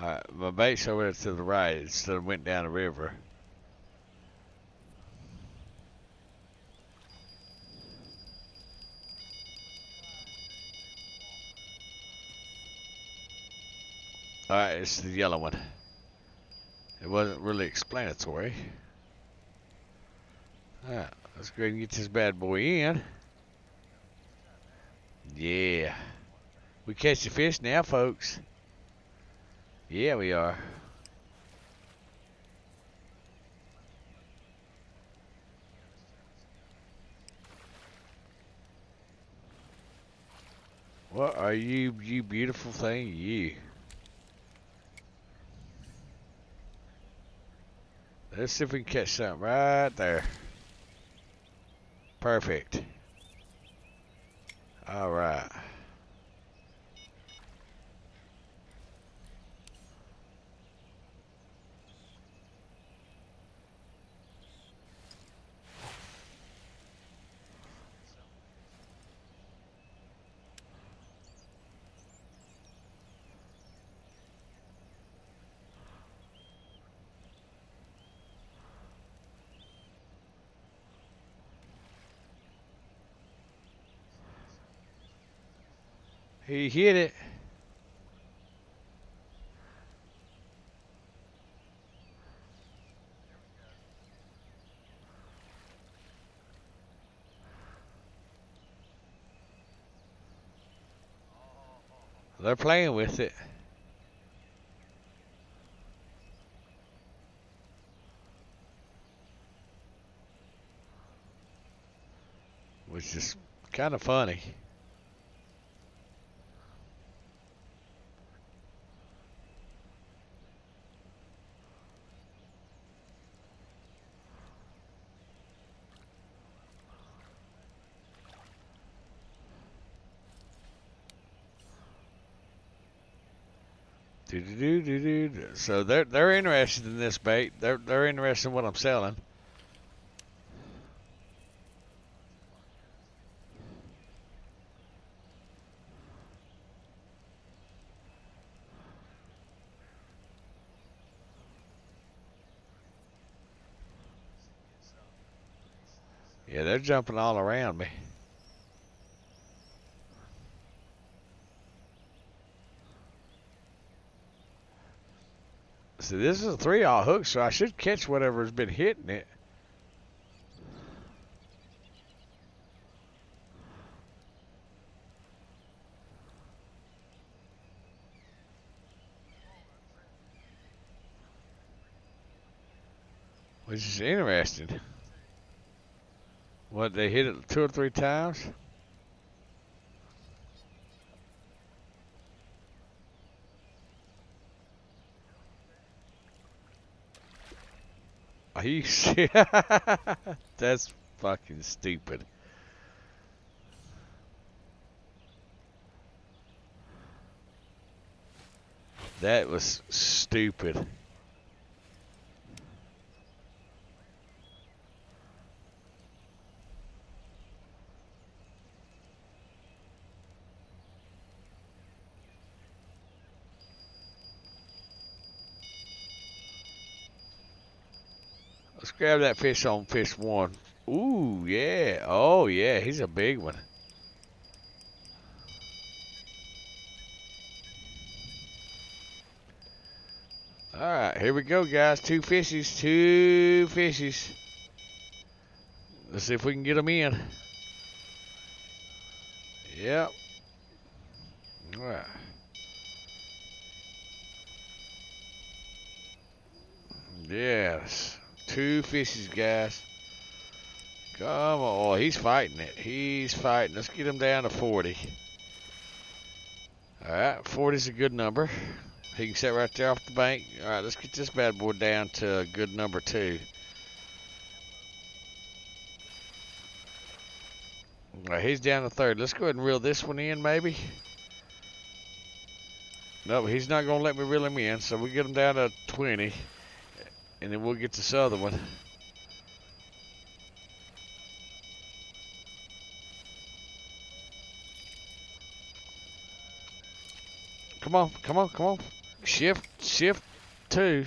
Alright, my bait's over there to the right instead of went down the river. Alright, it's the yellow one. It wasn't really explanatory. Alright, let's go ahead and get this bad boy in. Yeah. We catch the fish now, folks. Yeah, we are. What are you, you beautiful thing, you? Let's see if we can catch something right there. Perfect. All right. He hit it. They're playing with it. Which is kind of funny. So they're interested in this bait. They're interested in what I'm selling. Yeah, they're jumping all around me. See, this is a 3-aught hook, so I should catch whatever's been hitting it. Which is interesting. What, they hit it 2 or 3 times? Are you serious? That's fucking stupid. That was stupid. Let's grab that fish on fish 1. Ooh, yeah. Oh, yeah. He's a big one. All right. Here we go, guys. 2 fishies. 2 fishies. Let's see if we can get them in. Yep. All right. Yes. 2 fishes, guys. Come on. Oh, he's fighting it. He's fighting. Let's get him down to 40. All right. 40 is a good number. He can sit right there off the bank. All right. Let's get this bad boy down to a good number 2. All right. He's down to 30. Let's go ahead and reel this one in, maybe. No, he's not going to let me reel him in. So we get him down to 20. And then we'll get this other one. Come on, come on, come on. Shift 2.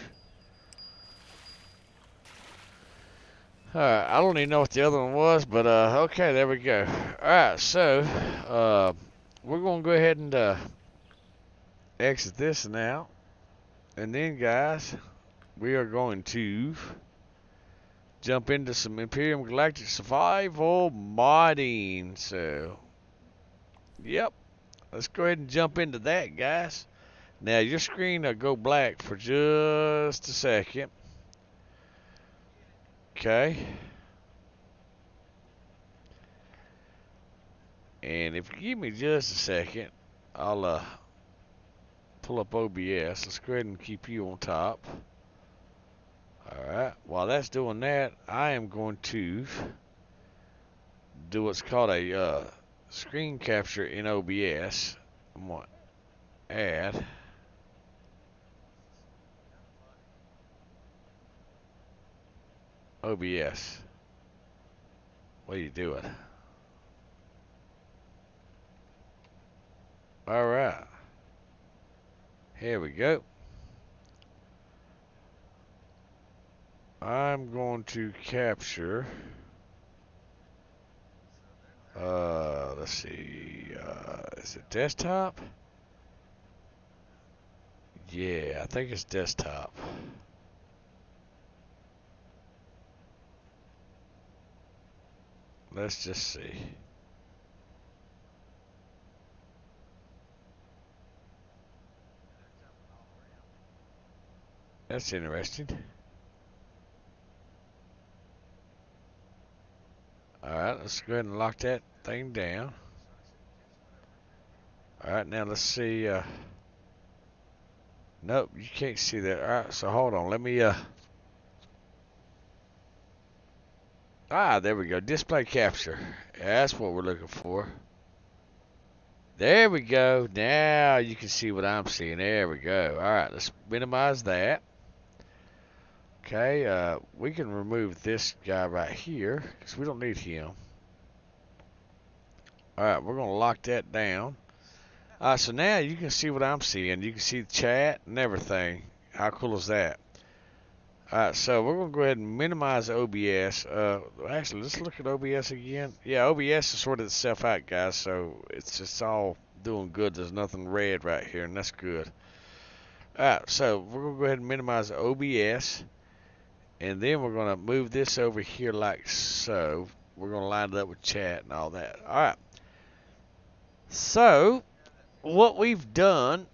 Alright, I don't even know what the other one was, but okay, there we go. Alright, so we're gonna go ahead and exit this now. And then guys, we are going to jump into some Imperium Galactic Survival modding. So Yep. Let's go ahead and jump into that, guys. Now, your screen will go black for just a second. Okay. And if you give me just a second, I'll pull up OBS. Let's go ahead and keep you on top. Alright. While that's doing that, I am going to do what's called a screen capture in OBS. I'm going to add OBS. What are you doing? Alright. Here we go. I'm going to capture, let's see, is it desktop? Yeah, I think it's desktop. Let's just see. That's interesting. Alright, let's go ahead and lock that thing down. Alright, now let's see. Nope, you can't see that. Alright, so hold on. Let me, there we go. Display capture. That's what we're looking for. There we go. Now you can see what I'm seeing. There we go. Alright, let's minimize that. Okay, we can remove this guy right here because we don't need him. Alright, we're going to lock that down. Alright, so now you can see what I'm seeing. You can see the chat and everything. How cool is that? Alright, so we're going to go ahead and minimize OBS. Actually, let's look at OBS again. Yeah, OBS has sorted itself out, guys, so it's all doing good. There's nothing red right here, and that's good. Alright, so we're going to go ahead and minimize OBS. And then we're going to move this over here like so. We're going to line it up with chat and all that. Alright. So, what we've done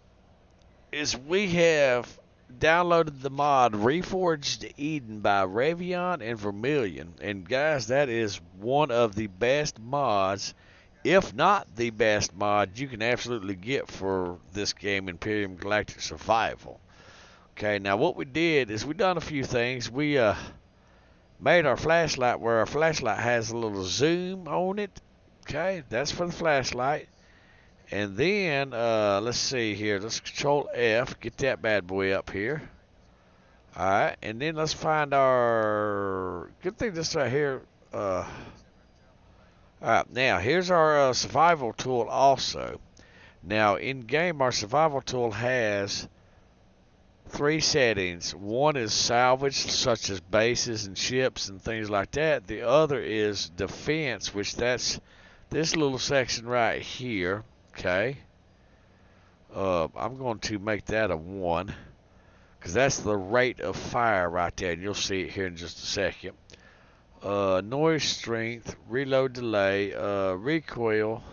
is we have downloaded the mod Reforged Eden by Ravion and Vermilion. And guys, that is one of the best mods, if not the best mod, you can absolutely get for this game, Imperium Galactic Survival. Okay, now what we did is we done a few things. We made our flashlight where our flashlight has a little zoom on it. Okay, that's for the flashlight. And then, let's see here. Let's Control F, get that bad boy up here. Alright, and then let's find our, good thing this right here. Alright, now here's our survival tool also. Now in game, our survival tool has 3 settings. One is salvage, such as bases and ships and things like that. The other is defense, which that's this little section right here. Okay. I'm going to make that a 1, because that's the rate of fire right there, and you'll see it here in just a second. Noise strength, reload delay, recoil.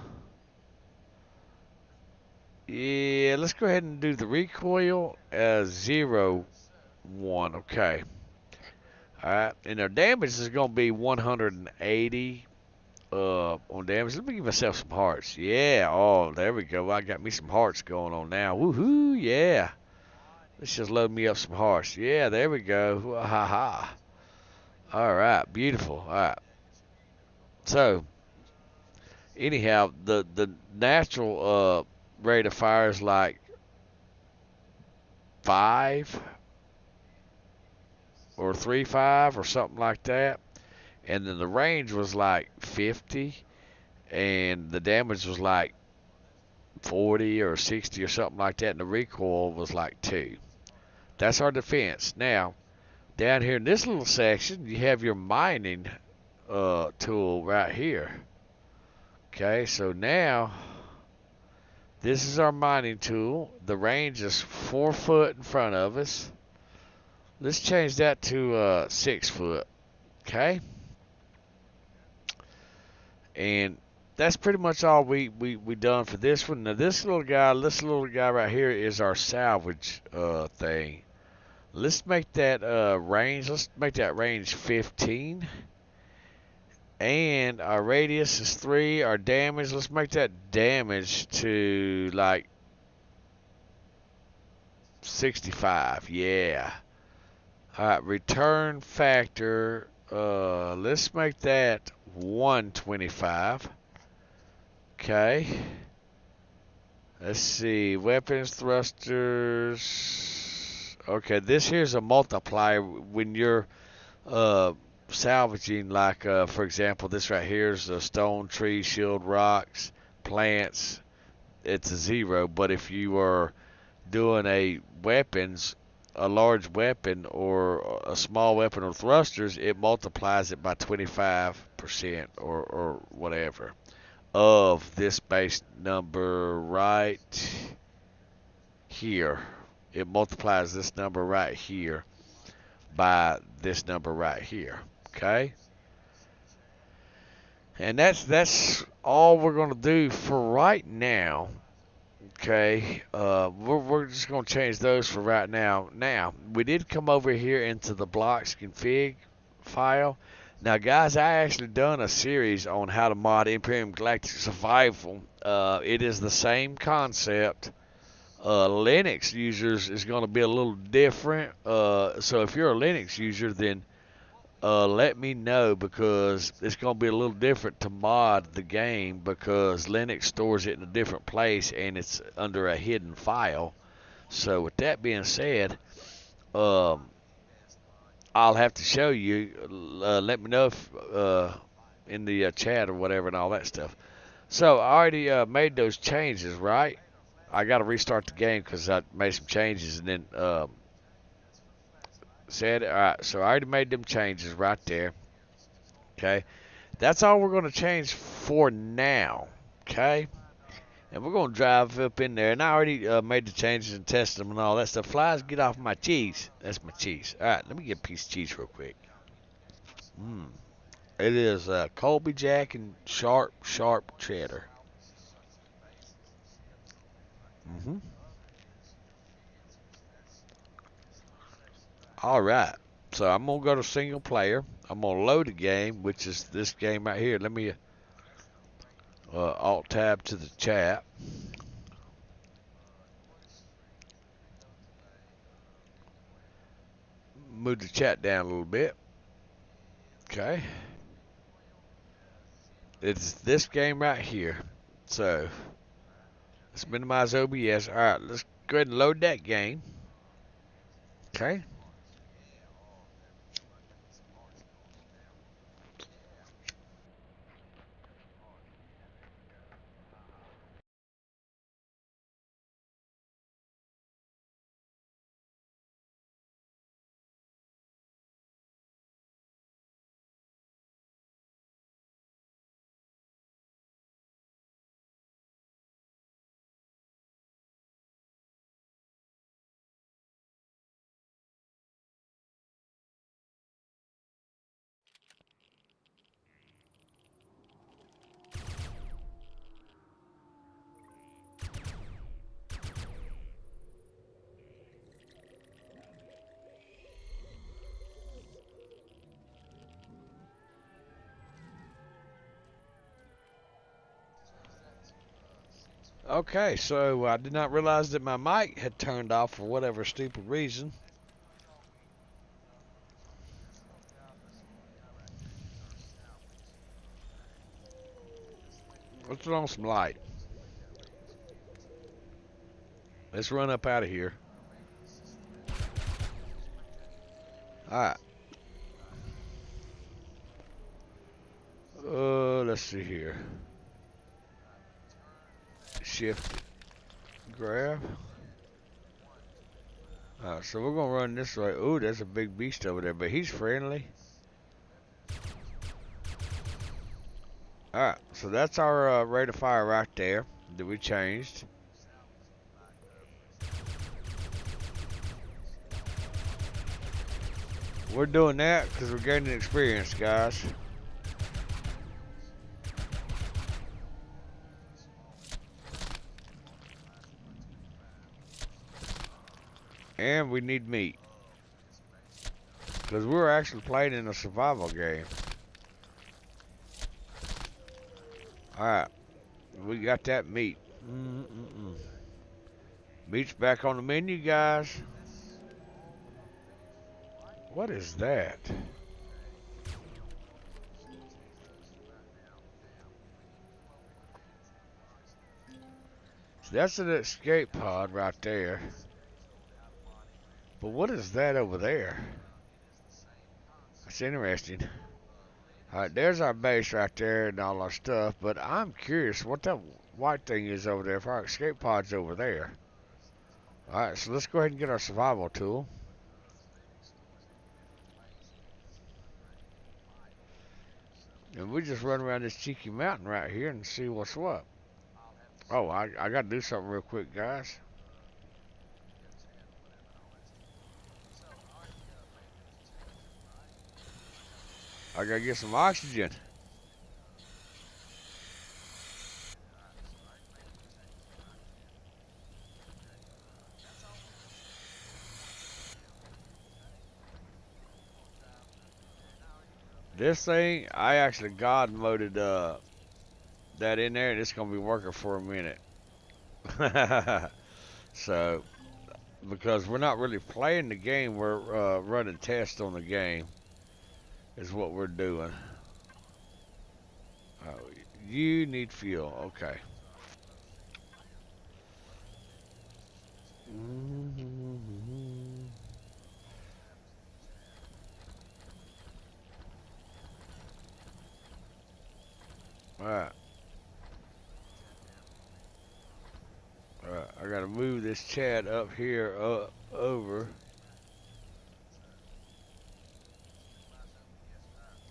Yeah, let's go ahead and do the recoil as 0, 1. Okay. Alright, and our damage is going to be 180 on damage. Let me give myself some hearts. Yeah, oh, there we go. I got me some hearts going on now. Woohoo, yeah. Let's just load me up some hearts. Yeah, there we go. Ha ha. Alright, beautiful. Alright. So, anyhow, the natural rate of fire is like 5 or 3.5 or something like that, and then the range was like 50, and the damage was like 40 or 60 or something like that, and the recoil was like 2. That's our defense. Now, down here in this little section, you have your mining tool right here. Okay, so now this is our mining tool. The range is 4 foot in front of us. Let's change that to 6 foot. Okay. And that's pretty much all we done for this one. Now this little guy right here is our salvage thing. Let's make that range. Let's make that range 15. And our radius is 3. Our damage, let's make that damage to like 65. Yeah. Alright, return factor. Let's make that 125. Okay. Let's see. Weapons, thrusters. Okay, this here's a multiplier when you're salvaging, like for example, this right here is a stone, tree, shield, rocks, plants. It's a 0, but if you are doing a large weapon or a small weapon or thrusters, it multiplies it by 25% or whatever of this base number right here. It multiplies this number right here by this number right here. Okay, and that's all we're going to do for right now. Okay, we're just going to change those for right now. Now, we did come over here into the blocks config file. Now, guys, I actually done a series on how to mod Imperium Galactic Survival. It is the same concept. Linux users is going to be a little different. So if you're a Linux user, then let me know, because it's going to be a little different to mod the game, because Linux stores it in a different place and it's under a hidden file. So with that being said, I'll have to show you. Let me know if in the chat or whatever and all that stuff. So I already made those changes, right? I got to restart the game because I made some changes and then said, all right, so I already made them changes right there. Okay, that's all we're going to change for now. Okay, and we're going to drive up in there, and I already made the changes and tested them and all that stuff. Flies, get off my cheese. That's my cheese. All right, let me get a piece of cheese real quick. It is Colby Jack and sharp cheddar. All right, so I'm gonna go to single player. I'm gonna load the game, which is this game right here. Let me alt tab to the chat. Move the chat down a little bit. Okay, it's this game right here. So let's minimize OBS. All right, let's go ahead and load that game. Okay. Okay, so I did not realize that my mic had turned off for whatever stupid reason. Let's put on some light. Let's run up out of here. Alright. Let's see here. Shift, grab. Alright, so we're gonna run this way. Ooh, there's a big beast over there, but he's friendly. Alright, so that's our rate of fire right there that we changed. We're doing that because we're gaining experience, guys. And we need meat. Because we're actually playing in a survival game. Alright. We got that meat. Meat's back on the menu, guys. What is that? So that's an escape pod right there. But what is that over there? That's interesting. Alright, there's our base right there and all our stuff. But I'm curious what that white thing is over there. If our escape pod's over there. Alright, so let's go ahead and get our survival tool. And we just run around this cheeky mountain right here and see what's what. Oh, I gotta do something real quick, guys. I gotta get some oxygen. This thing, I actually God moded that in there, and it's gonna be working for a minute. So, because we're not really playing the game, we're running tests on the game, is what we're doing. You need fuel, okay. Alright. Alright, I gotta move this chat up here, over.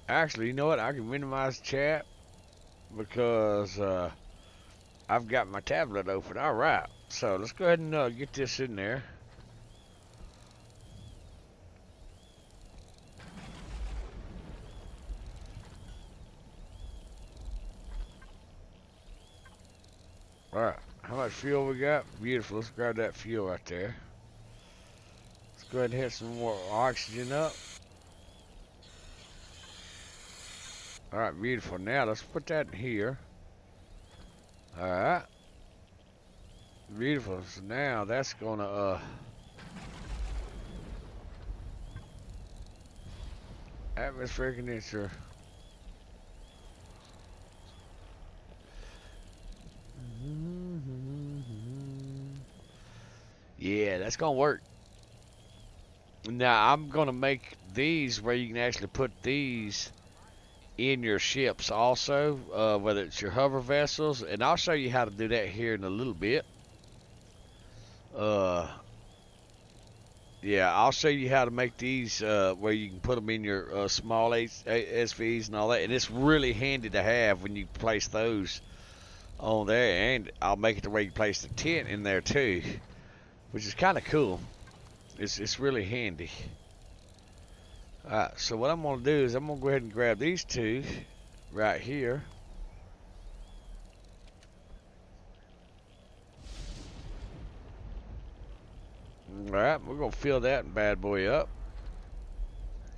Actually, you know what? I can minimize chat because I've got my tablet open. Alright, so let's go ahead and get this in there. Alright, how much fuel we got? Beautiful, let's grab that fuel right there. Let's go ahead and hit some more oxygen up. Alright, beautiful. Now let's put that in here. Alright. Beautiful. So now that's gonna atmospheric condenser. Yeah, that's gonna work. Now I'm gonna make these where you can actually put these in your ships also, whether it's your hover vessels, and I'll show you how to do that here in a little bit. Yeah, I'll show you how to make these where you can put them in your small SVs and all that, and it's really handy to have when you place those on there, and I'll make it the way you place the tent in there too, which is kind of cool. It's really handy. Alright, so what I'm going to do is I'm going to go ahead and grab these two right here. Alright, we're going to fill that bad boy up.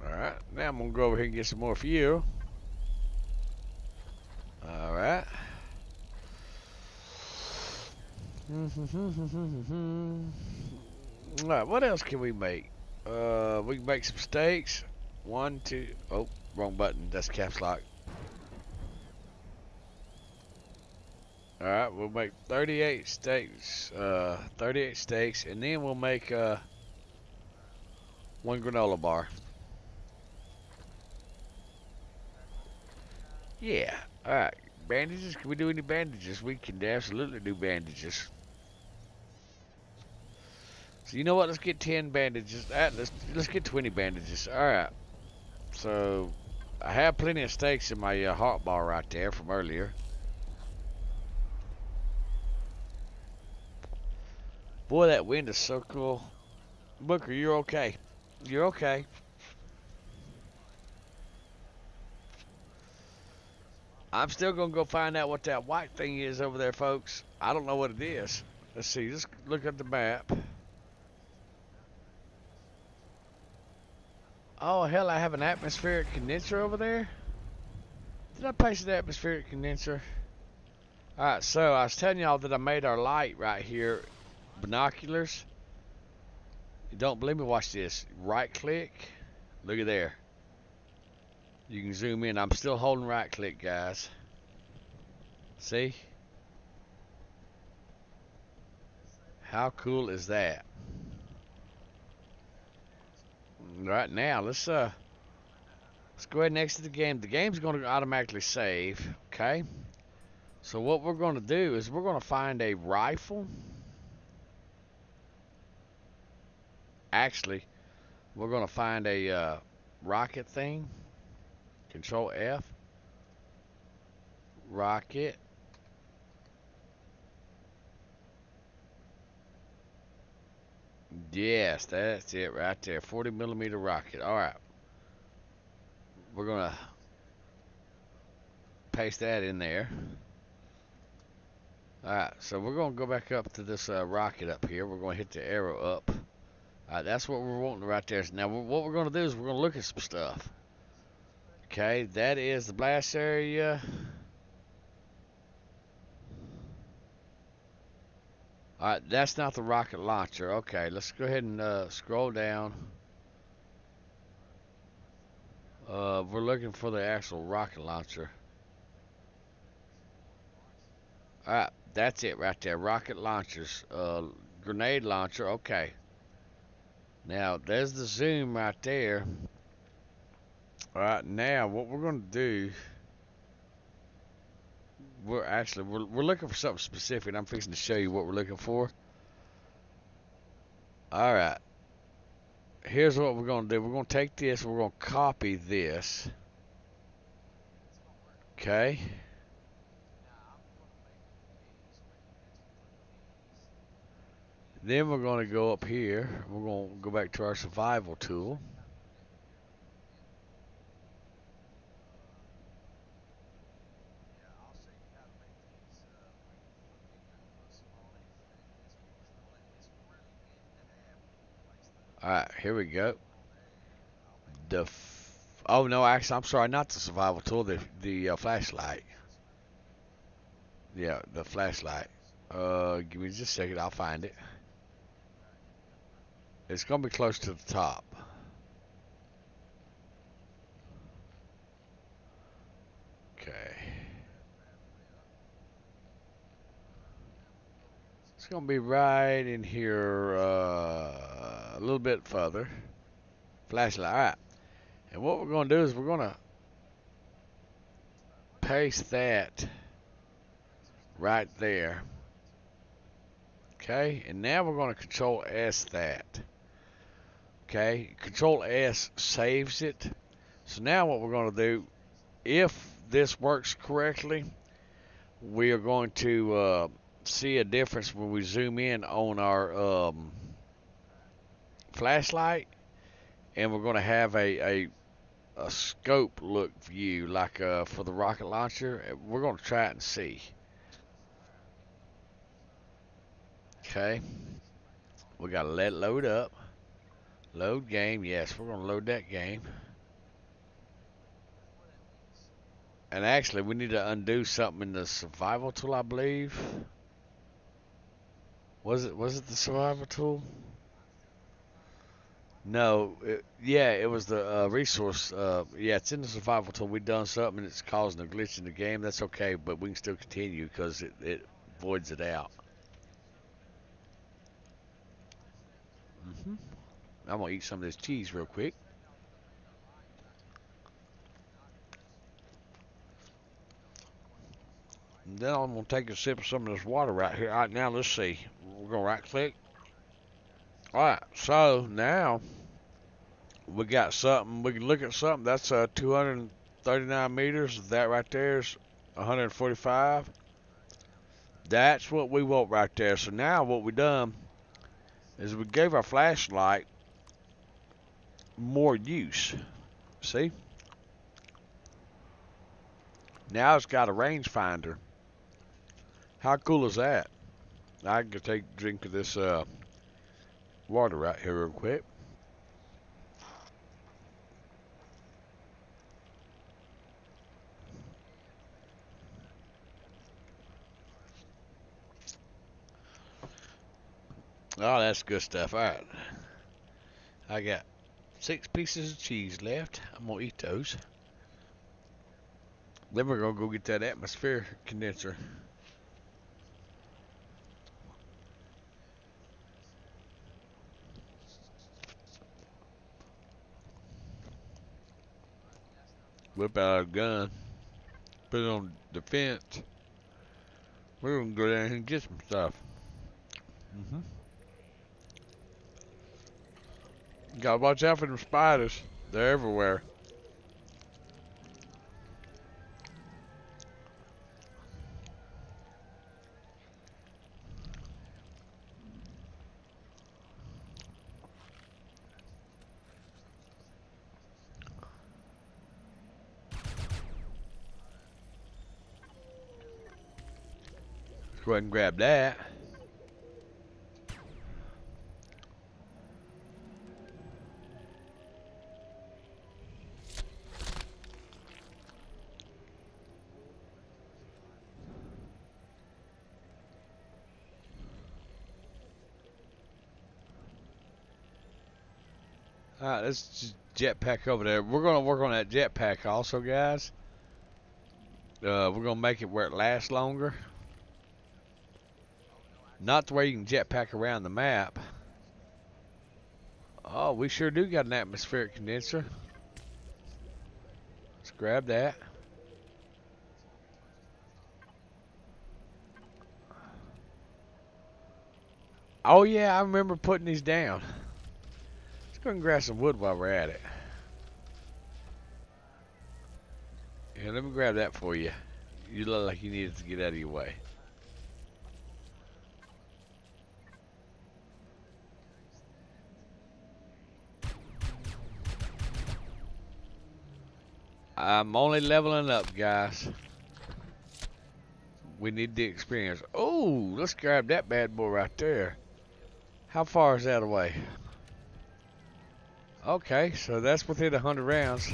Alright, now I'm going to go over here and get some more fuel. Alright. Alright, what else can we make? We can make some steaks. 1, 2, oh, wrong button. That's caps lock. Alright, we'll make 38 steaks. 38 steaks, and then we'll make 1 granola bar. Yeah. Alright. Bandages? Can we do any bandages? We can absolutely do bandages. So you know what? Let's get 10 bandages. Let's get 20 bandages. Alright. So I have plenty of steaks in my hot bar right there from earlier. Boy, that wind is so cool. Booker, you're okay. You're okay. I'm still gonna go find out what that white thing is over there, folks. I don't know what it is. Let's see. Just look at the map. Oh, hell, I have an atmospheric condenser over there? Did I place an atmospheric condenser? Alright, so I was telling y'all that I made our light right here. Binoculars. You don't believe me? Watch this. Right click. Look at there. You can zoom in. I'm still holding right click, guys. See? How cool is that? Right now, let's go ahead next to the game. The game's going to automatically save, okay? So what we're going to do is we're going to find a rifle. Actually, we're going to find a rocket thing. Control F. Rocket. Yes, that's it right there. 40 millimeter rocket. All right. We're going to paste that in there. Alright, so we're going to go back up to this rocket up here. We're going to hit the arrow up. Alright, that's what we're wanting right there. Now, what we're going to do is we're going to look at some stuff. Okay, that is the blast area. Alright, that's not the rocket launcher. Okay, let's go ahead and scroll down. We're looking for the actual rocket launcher. Alright, that's it right there. Rocket launchers. Grenade launcher. Okay. Now, there's the zoom right there. Alright, now what we're going to do, we're looking for something specific. I'm fixing to show you what we're looking for. Alright. Here's what we're going to do. We're going to take this, we're going to copy this. Okay. Then we're going to go up here. We're going to go back to our survival tool. Alright, here we go. Oh no, actually, I'm sorry, not the survival tool, the flashlight. Yeah, the flashlight. Give me just a second, I'll find it. It's gonna be close to the top. Okay. It's gonna be right in here, a little bit further. Flashlight, alright. And what we're gonna do is we're gonna paste that right there. Okay, and now we're gonna Control S that. Okay, Control S saves it. So now what we're gonna do, if this works correctly, we are going to see a difference when we zoom in on our flashlight, and we're going to have a scope look view like for the rocket launcher. We're going to try it and see. Okay, we got to let it load up. Load game. Yes, we're going to load that game. And actually, we need to undo something in the survival tool, I believe. Was it the survival tool? No, it was the resource. Yeah, it's in the survival tool. We done something and it's causing a glitch in the game. That's okay, but we can still continue because it voids it out. I'm gonna eat some of this cheese real quick. And then I'm gonna take a sip of some of this water right here. All right, now let's see. We're gonna right click. All right, so now we got something. We can look at something. That's 239 meters. That right there is 145. That's what we want right there. So now what we done is we gave our flashlight more use. See? Now it's got a rangefinder. How cool is that? I can take a drink of this water right here real quick. Oh, that's good stuff. All right. I got 6 pieces of cheese left. I'm going to eat those. Then we're going to go get that atmosphere condenser. Whip out a gun. Put it on defense. We're going to go down here and get some stuff. You gotta watch out for them spiders. They're everywhere. Let's go ahead and grab that. Alright, let's just jetpack over there. We're gonna work on that jetpack also, guys. We're gonna make it where it lasts longer. Not the way you can jetpack around the map. Oh, we sure do got an atmospheric condenser. Let's grab that. Oh yeah, I remember putting these down. Let's go and grab some wood while we're at it. Yeah, let me grab that for you. You look like you needed to get out of your way. I'm only leveling up, guys. We need the experience. Oh, let's grab that bad boy right there. How far is that away? Okay, so that's within 100 rounds.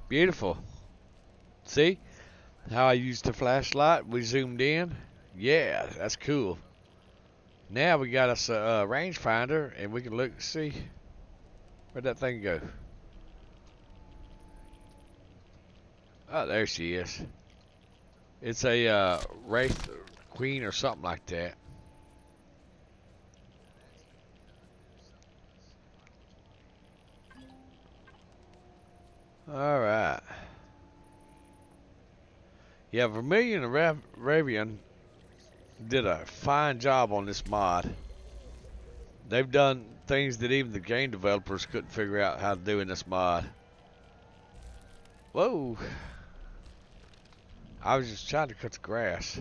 Beautiful. See how I used the flashlight? We zoomed in. Yeah, that's cool. Now we got us a rangefinder, and we can look and see where'd that thing go. Oh, there she is. It's a Wraith Queen or something like that. Alright. Yeah, Vermilion and Ravian did a fine job on this mod. They've done things that even the game developers couldn't figure out how to do in this mod. Whoa. I was just trying to cut the grass.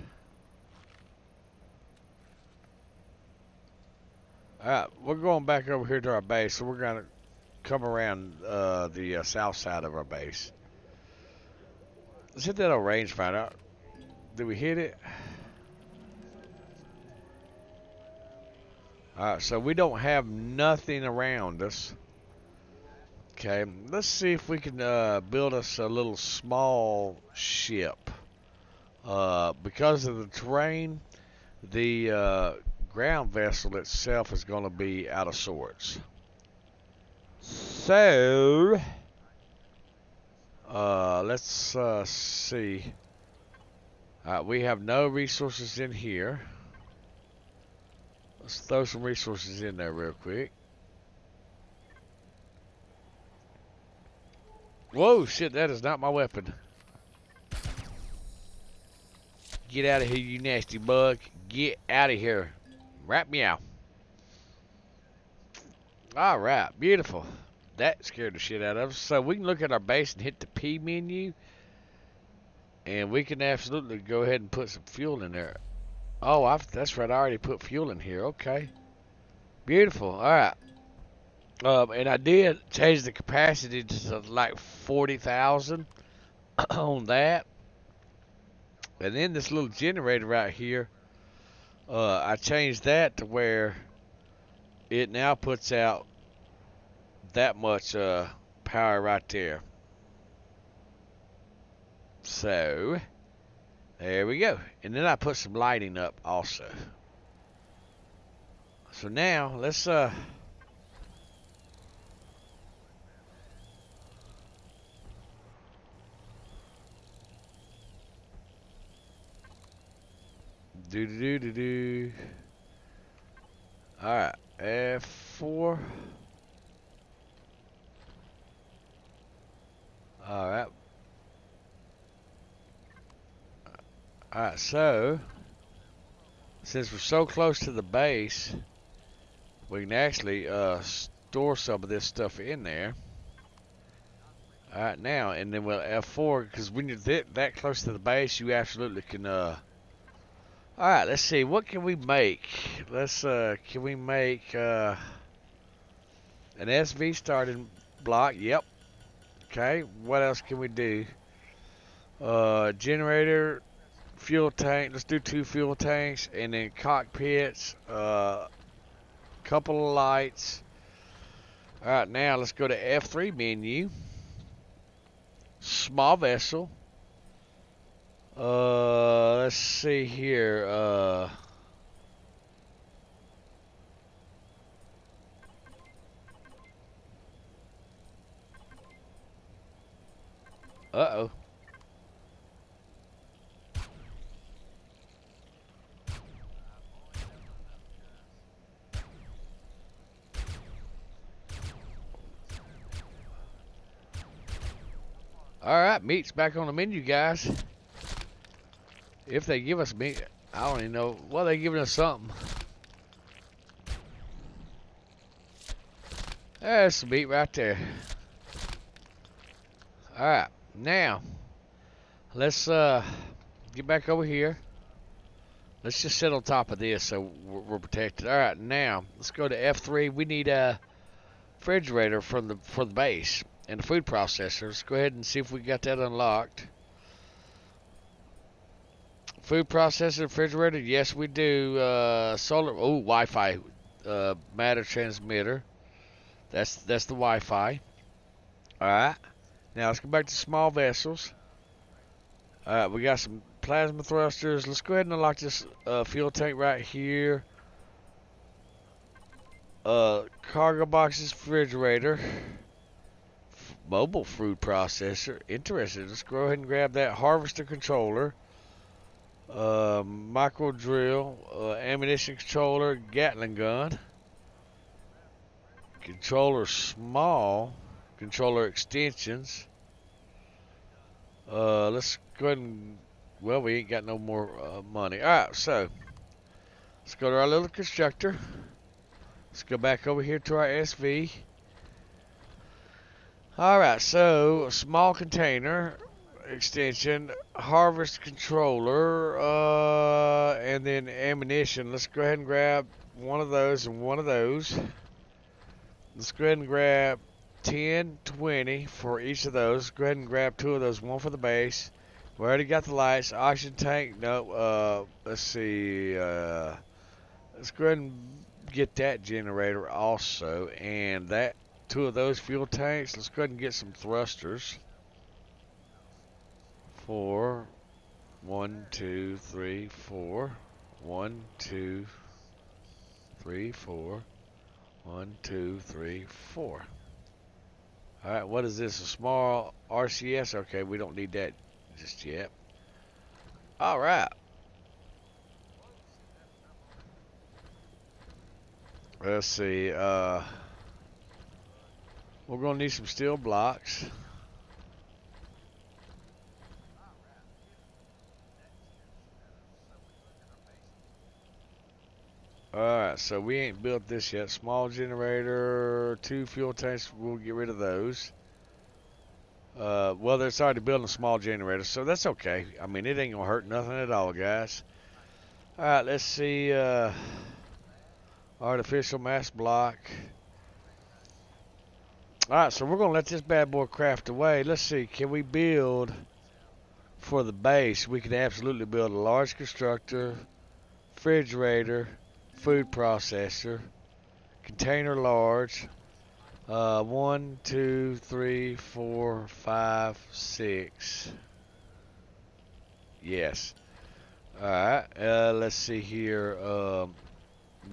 Alright, we're going back over here to our base, so we're going to come around the south side of our base. Let's hit that old rangefinder. Did we hit it? Alright, so we don't have nothing around us. Okay, let's see if we can build us a little small ship. Because of the terrain, the ground vessel itself is going to be out of sorts. So, let's see. We have no resources in here. Let's throw some resources in there real quick. Whoa, shit, that is not my weapon. Get out of here, you nasty bug. Get out of here. Rat meow. Alright, beautiful. That scared the shit out of us. So we can look at our base and hit the P menu. And we can absolutely go ahead and put some fuel in there. Oh, that's right. I already put fuel in here. Okay. Beautiful. Alright. And I did change the capacity to like 40,000 on that. And then this little generator right here, I changed that to where it now puts out that much power right there. So, there we go. And then I put some lighting up also. So now let's do. All right, F4. All right. All right. So since we're so close to the base, we can actually store some of this stuff in there. All right, now and then we'll F4 because when you're that close to the base, you absolutely can. All right, let's see. What can we make? Let's can we make an SV starting block? Yep. Okay. What else can we do? Generator, fuel tank. Let's do 2 fuel tanks, and then cockpits. Couple of lights. All right, now let's go to F3 menu. Small vessel. Let's see here. Uh-oh. Alright, meat's back on the menu, guys. If they give us meat, I don't even know. Well, they're giving us something. There's some meat right there. Alright, now, let's get back over here. Let's just sit on top of this so we're protected. Alright, now, let's go to F3. We need a refrigerator for the base. And the food processor. Let's go ahead and see if we got that unlocked. Food processor, refrigerator. Yes, we do. Solar. Oh, Wi-Fi. Matter transmitter. That's the Wi-Fi. All right. Now let's go back to small vessels. All right, we got some plasma thrusters. Let's go ahead and unlock this fuel tank right here. Cargo boxes, refrigerator. Mobile food processor. Interesting. Let's go ahead and grab that harvester controller. Micro drill. Ammunition controller. Gatling gun. Controller small. Controller extensions. Let's go ahead and... Well, we ain't got no more money. Alright, so. Let's go to our little constructor. Let's go back over here to our SV. Alright, so small container extension, harvest controller, and then ammunition. Let's go ahead and grab one of those and one of those. Let's go ahead and grab 10, 20 for each of those. Go ahead and grab 2 of those, one for the base. We already got the lights. Oxygen tank, no, let's see, let's go ahead and get that generator also, and that 2 of those fuel tanks. Let's go ahead and get some thrusters. 4, 1, 2, 3, 4. 1, 2, 3, 4. 1, 2, 3, 4. All right, what is this? A small RCS? Okay, we don't need that just yet. All right. Let's see. We're going to need some steel blocks. Alright, so we ain't built this yet. Small generator, 2 fuel tanks, we'll get rid of those. Well, there's already building a small generator, so that's okay. I mean, it ain't going to hurt nothing at all, guys. Alright, let's see. Artificial mass block. Alright, so we're going to let this bad boy craft away. Let's see, can we build for the base? We can absolutely build a large constructor, refrigerator, food processor, container large. 1, 2, 3, 4, 5, 6. Yes. Alright, let's see here.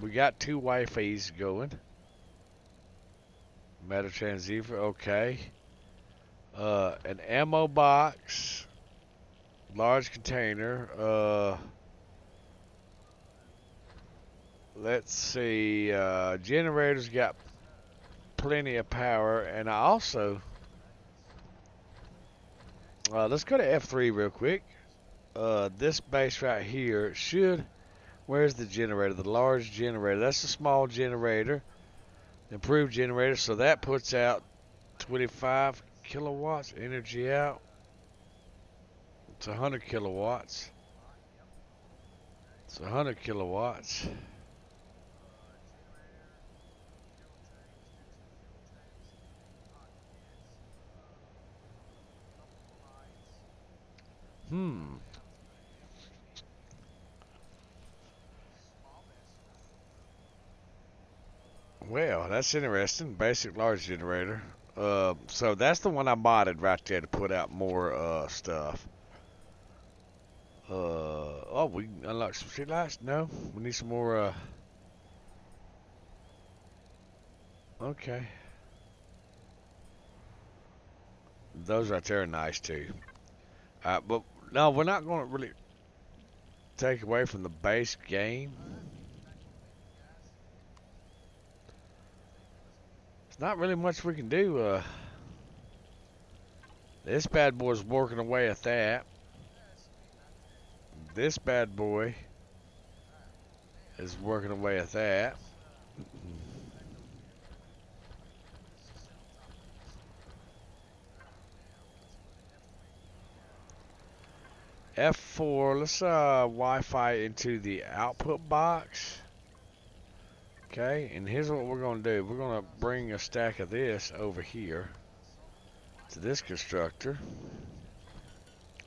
We got 2 Wi-Fi's going. Metal transceiver, okay. An ammo box. Large container. Let's see. Generators got plenty of power. And I also... let's go to F3 real quick. This base right here should... Where's the generator? The large generator. That's a small generator. Improved generator. So that puts out 25 kilowatts energy out. It's 100 kilowatts. It's 100 kilowatts. Well, that's interesting. Basic large generator. So that's the one I modded right there to put out more stuff. Oh, we can unlock some street lights? No, we need some more. Okay. Those right there are nice too. But no, we're not going to really take away from the base game. There's not really much we can do. This bad boy's working away at that. This bad boy is working away at that. F4, let's Wi-Fi into the output box. Okay, and here's what we're going to do. We're going to bring a stack of this over here to this constructor.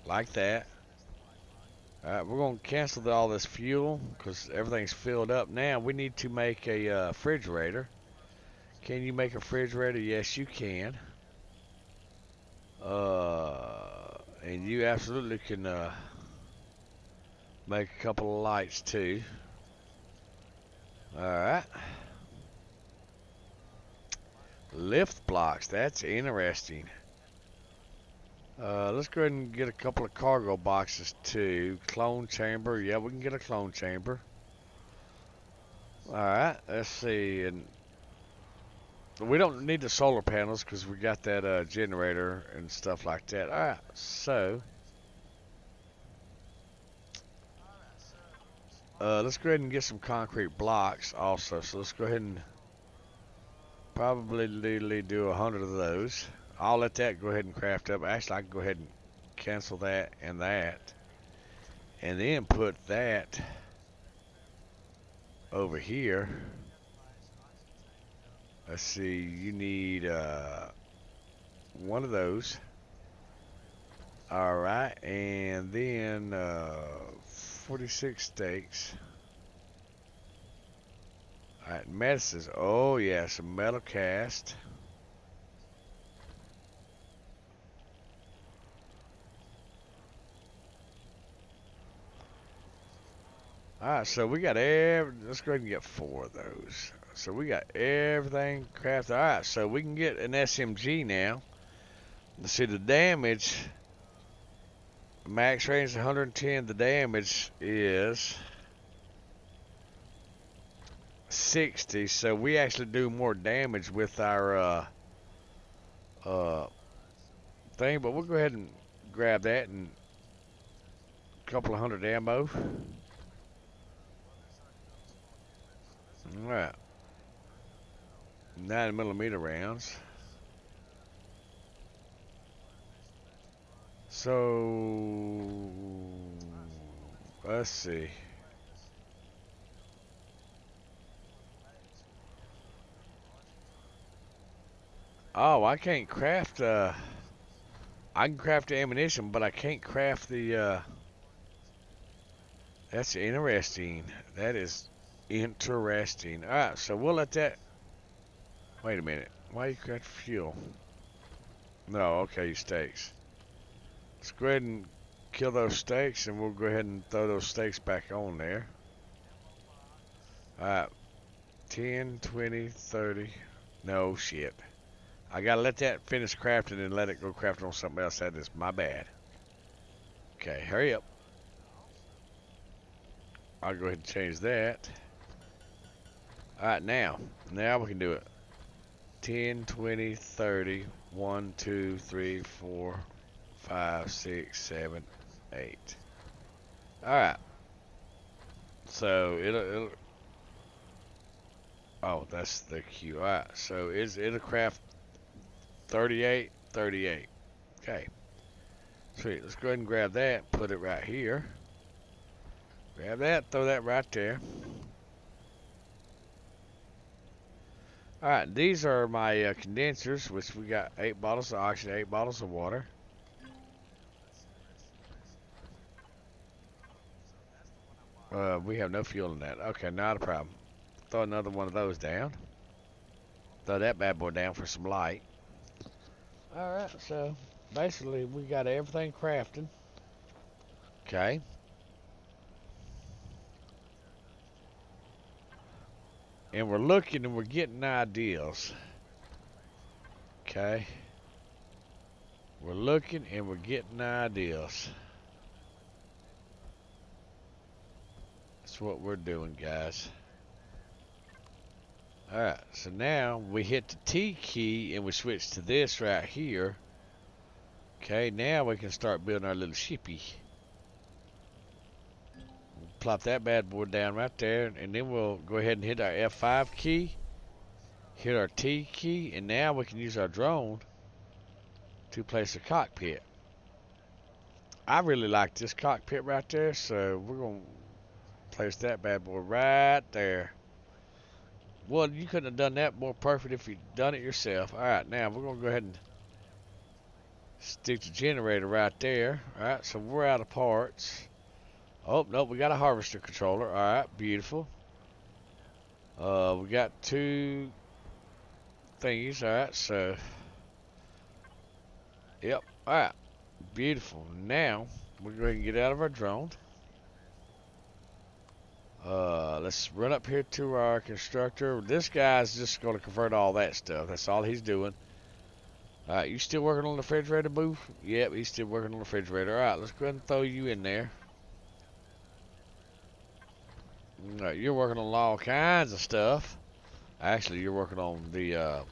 Like that. Alright, we're going to cancel all this fuel because everything's filled up. Now we need to make a refrigerator. Can you make a refrigerator? Yes, you can. And you absolutely can make a couple of lights too. Alright. Lift blocks, that's interesting. Let's go ahead and get a couple of cargo boxes too. Clone chamber, yeah, we can get a clone chamber. Alright, let's see. And we don't need the solar panels because we got that generator and stuff like that. Alright, so let's go ahead and get some concrete blocks also. So let's go ahead and probably do 100 of those. I'll let that go ahead and craft up. Actually, I can go ahead and cancel that and that. And then put that over here. Let's see, you need one of those. Alright, and then 46 steaks. Alright, medicines. Oh yeah, some metal cast. Alright, so we got let's go ahead and get 4 of those. So we got everything crafted. Alright, so we can get an SMG now. Let's see the damage. Max range 110. The damage is 60. So we actually do more damage with our thing. But we'll go ahead and grab that and a couple of hundred ammo. Alright. 9mm rounds. So let's see. Oh, I can't craft I can craft the ammunition, but I can't craft the that's interesting. That is interesting. Alright, so we'll let that. Wait a minute. Why you craft fuel? No, okay, steaks. Let's go ahead and kill those steaks and we'll go ahead and throw those steaks back on there. Alright. 10, 20, 30. No shit. I gotta let that finish crafting and let it go crafting on something else. That is my bad. Okay, hurry up. I'll go ahead and change that. Alright, now we can do it. 10, 20, 30. 1, 2, 3, 4, 5, 6, 7, 8. Alright. So it'll oh, that's the queue. Alright, so it'll craft 38, 38. Okay. Sweet. Let's go ahead and grab that, put it right here. Grab that, throw that right there. Alright, these are my condensers, which we got 8 bottles of oxygen, 8 bottles of water. We have no fuel in that. Okay, not a problem. Throw another one of those down. Throw that bad boy down for some light. Alright, so basically we got everything crafted. Okay. And we're looking and we're getting ideas. Okay. We're looking and we're getting ideas. That's what we're doing, guys. Alright, so now we hit the T key and we switch to this right here. Okay, now we can start building our little shippy. Plop that bad boy down right there, and then we'll go ahead and hit our F5 key, hit our T key, and now we can use our drone to place a cockpit. I really like this cockpit right there, so we're going to place that bad boy right there. Well, you couldn't have done that more perfect if you'd done it yourself. Alright, now we're going to go ahead and stick the generator right there. Alright, so we're out of parts. Oh, nope, we got a harvester controller. Alright, beautiful. We got 2 thingies. Alright, so. Yep, alright. Beautiful. Now, we'll go ahead and get out of our drone. Let's run up here to our constructor. This guy's just going to convert all that stuff. That's all he's doing. Alright, you still working on the refrigerator, boo? Yep, he's still working on the refrigerator. Alright, let's go ahead and throw you in there. Alright, you're working on all kinds of stuff. Actually, you're working on the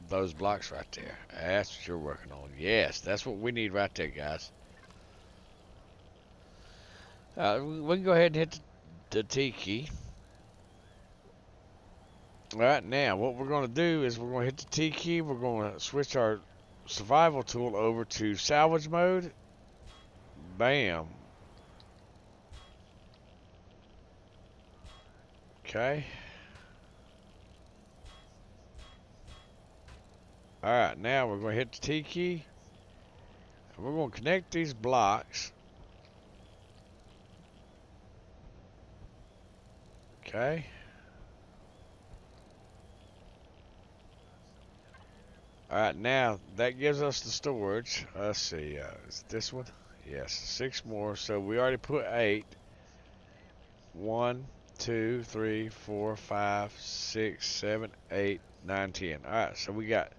those blocks right there. That's what you're working on. Yes, that's what we need right there, guys. We can go ahead and hit the T key. Alright, now what we're going to do is we're going to hit the T key. We're going to switch our survival tool over to salvage mode. Bam. Okay. Alright, now we're going to hit the T key. And we're going to connect these blocks. Okay. Alright, now that gives us the storage. Let's see, is it this one? Yes, 6 more. So we already put 8. 1, 2, 3, 4, 5, 6, 7, 8, 9, 10. Alright, so we got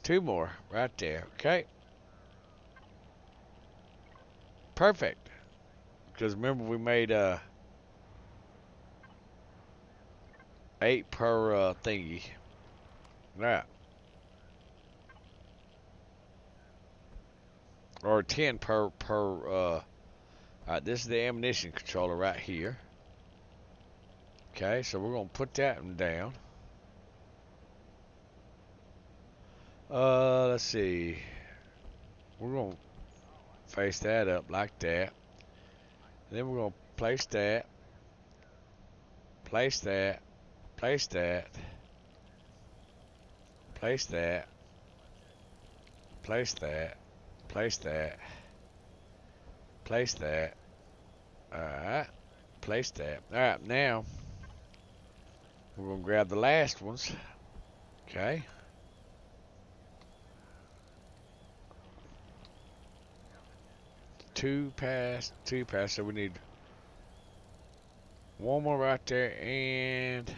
2 more right there. Okay. Perfect. Because remember we made 8 per thingy. Alright. Or 10 per alright, this is the ammunition controller right here. Okay, so we're gonna put that one down. Let's see. We're gonna face that up like that. And then we're gonna place that. Place that. Place that. Place that. Place that. Place that. Place that. Alright. Place that. Alright, now we're going to grab the last ones. Okay. Two pass. So we need One more right there, and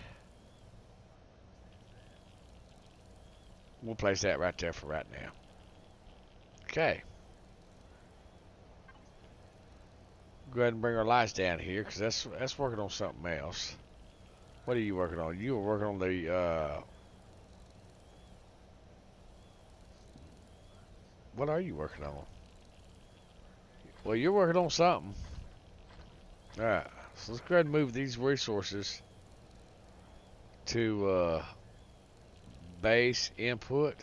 we'll place that right there for right now. Okay. Go ahead and bring our lights down here, because that's working on something else. What are you working on? You were working on the, what are you working on? Well, you're working on something. Alright, so let's go ahead and move these resources to, base input.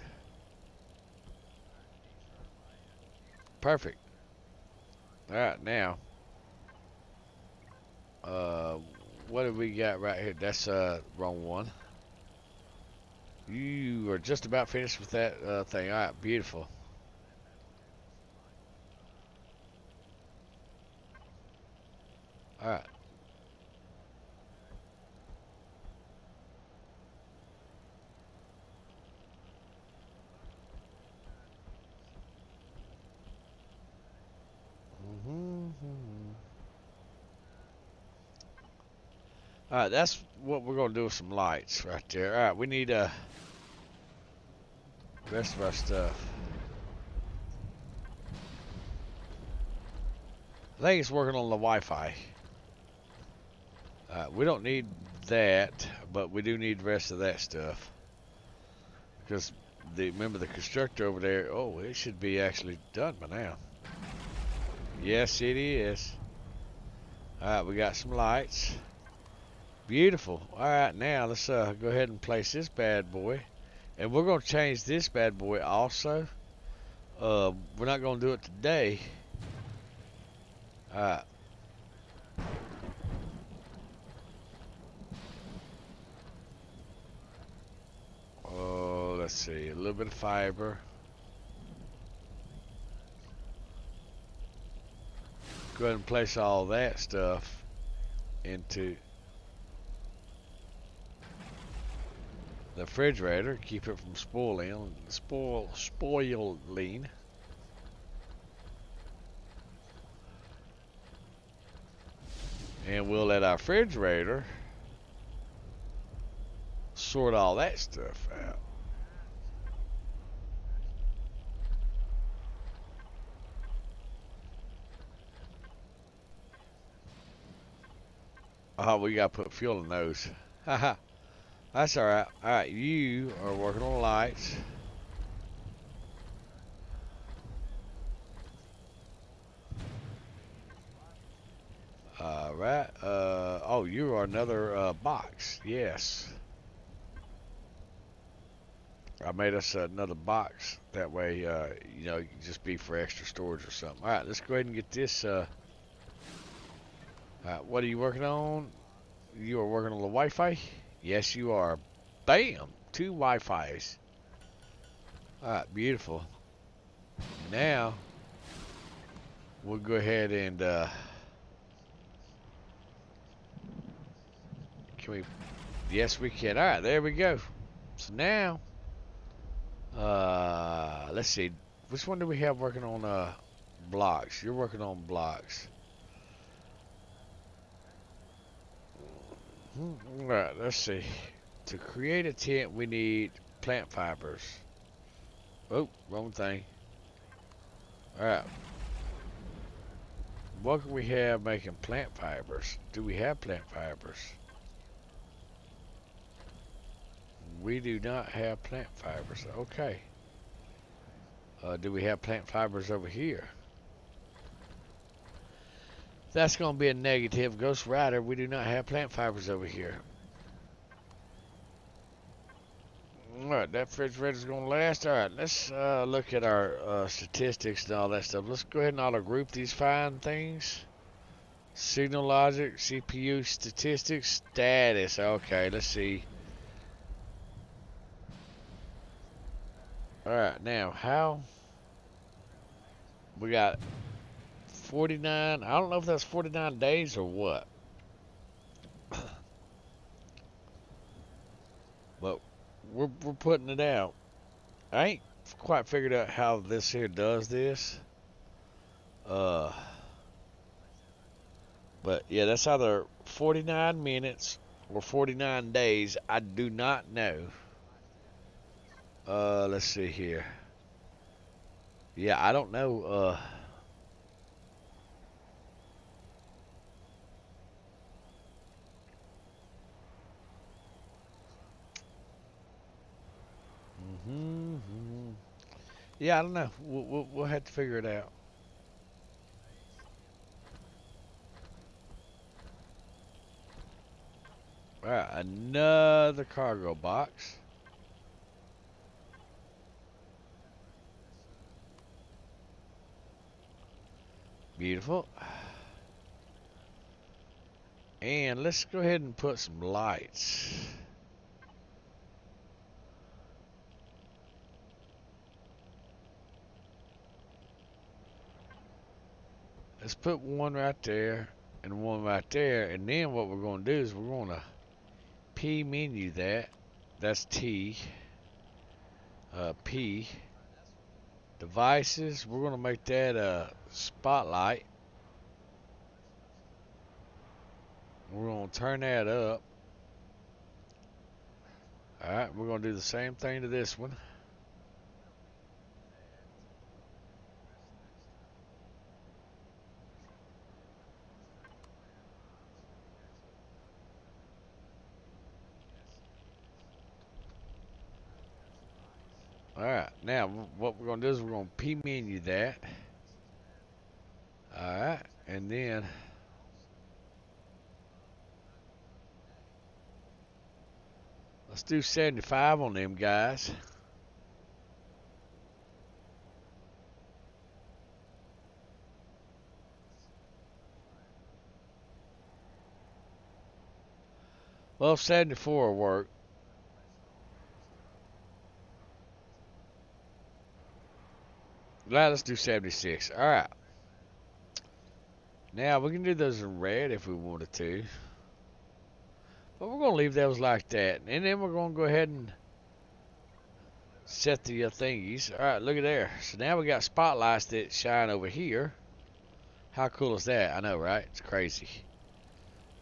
Perfect. Alright, now, what have we got right here? That's wrong one. You are just about finished with that thing. Alright, beautiful. Alright. Alright, that's what we're going to do with some lights right there. Alright, we need the rest of our stuff. I think it's working on the Wi-Fi. We don't need that, but we do need the rest of that stuff. Because, remember the constructor over there, oh, it should be actually done by now. Yes, it is. Alright, we got some lights. Beautiful. Alright, now let's go ahead and place this bad boy. And we're going to change this bad boy also. We're not going to do it today. Alright. Oh, let's see. A little bit of fiber. Go ahead and place all that stuff into the refrigerator. Keep it from spoiling. Spoiling. And we'll let our refrigerator sort all that stuff out. Oh, we gotta put fuel in those. Haha. That's alright. Alright, you are working on lights. Alright. Oh, you are another box. Yes. I made us another box. That way, you know, you can just be for extra storage or something. Alright, let's go ahead and get this. What are you working on? You are working on the Wi-Fi? Yes, you are. Bam! 2 Wi-Fis. Alright, beautiful. Now, we'll go ahead and, can we? Yes, we can. Alright, there we go. So now, let's see. Which one do we have working on, blocks? You're working on blocks. Alright, let's see. To create a tent, we need plant fibers. Oh, wrong thing. Alright. What can we have making plant fibers? Do we have plant fibers? We do not have plant fibers. Okay. Do we have plant fibers over here? That's going to be a negative. Ghost Rider, we do not have plant fibers over here. Alright, that refrigerator's going to last. Alright, let's look at our statistics and all that stuff. Let's go ahead and auto group these fine things. Signal logic, CPU statistics, status. Okay, let's see. Alright, now, how? We got 49, I don't know if that's 49 days or what. But we're putting it out. I ain't quite figured out how this here does this. But yeah, that's either 49 minutes or 49 days. I do not know. Let's see here. Yeah, I don't know. Mm-hmm. Yeah, I don't know. We'll have to figure it out. All right, another cargo box. Beautiful. And let's go ahead and put some lights. Let's put one right there and one right there. And then what we're going to do is we're going to P menu that. That's T. P. Devices. We're going to make that a spotlight. We're going to turn that up. Alright, we're going to do the same thing to this one. Alright, now what we're going to do is we're going to P menu that. Alright, and then let's do 75 on them guys. Well, 74 will work. Let's do 76. Alright. Now, we can do those in red if we wanted to. But we're going to leave those like that. And then we're going to go ahead and set the thingies. Alright, look at there. So now we got spotlights that shine over here. How cool is that? I know, right? It's crazy.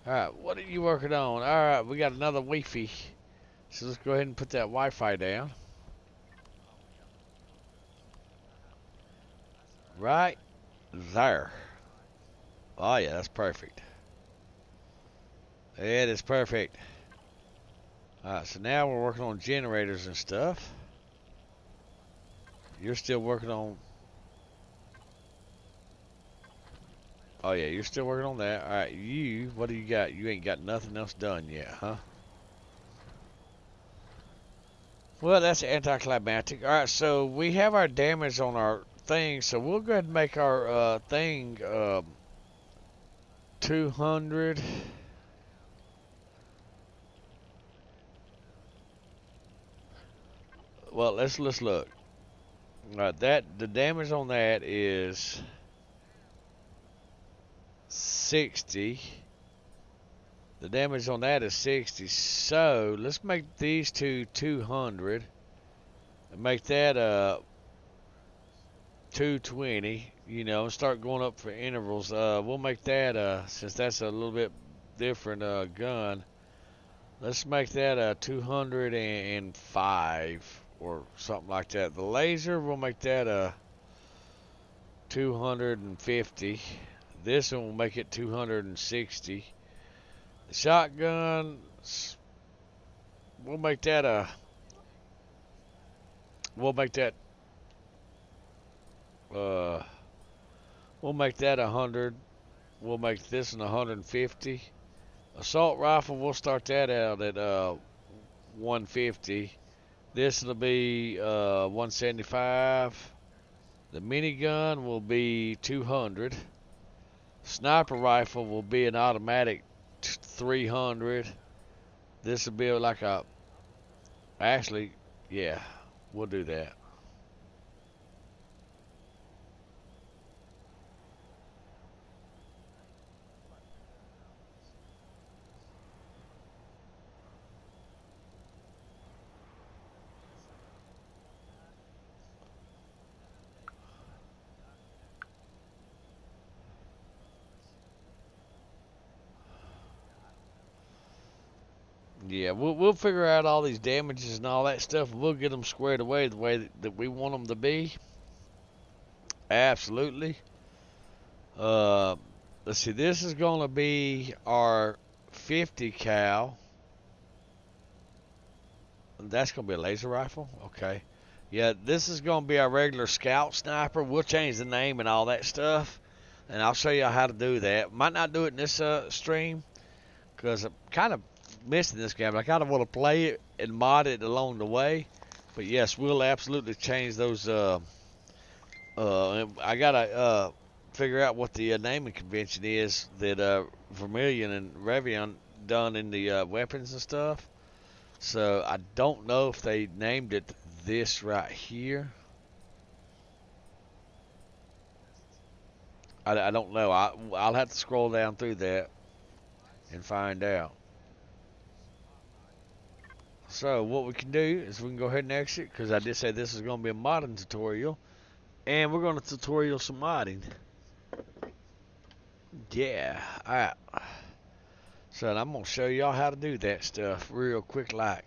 Alright, what are you working on? Alright, we got another Wi-Fi. So let's go ahead and put that Wi-Fi down. Right there. Oh yeah, that's perfect. It is perfect. Alright, so now we're working on generators and stuff. You're still working on... Oh yeah, you're still working on that. Alright, you, what do you got? You ain't got nothing else done yet, huh? Well, that's anticlimactic. Alright, so we have our damage on our thing, so we'll go ahead and make our thing 200. Well, let's look. Alright, the damage on that is 60. The damage on that is 60. So let's make these two 200 and make that 220. You know, start going up for intervals. We'll make that since that's a little bit different gun. Let's make that 205 or something like that. The laser, we'll make that 250. This one will make it 260. The shotgun, we'll make that we'll make that we'll make that 100. We'll make this one 150. Assault rifle, we'll start that out at 150. This will be 175. The minigun will be 200. Sniper rifle will be an automatic 300. This will be like a... Actually, yeah, we'll do that. Yeah, we'll figure out all these damages and all that stuff, and we'll get them squared away the way that we want them to be. Absolutely. Uh, let's see. This is going to be our 50 cal. That's going to be a laser rifle. Okay. Yeah, this is going to be our regular scout sniper. We'll change the name and all that stuff, and I'll show you how to do that. Might not do it in this stream because I'm kind of missing this game. I kind of want to play it and mod it along the way. But yes, we'll absolutely change those. I gotta figure out what the naming convention is that Vermilion and Revion done in the weapons and stuff. So I don't know if they named it this right here. I don't know. I'll have to scroll down through that and find out. So what we can do is we can go ahead and exit, because I did say this is going to be a modding tutorial, and we're going to tutorial some modding. Yeah, alright. So I'm going to show y'all how to do that stuff real quick like.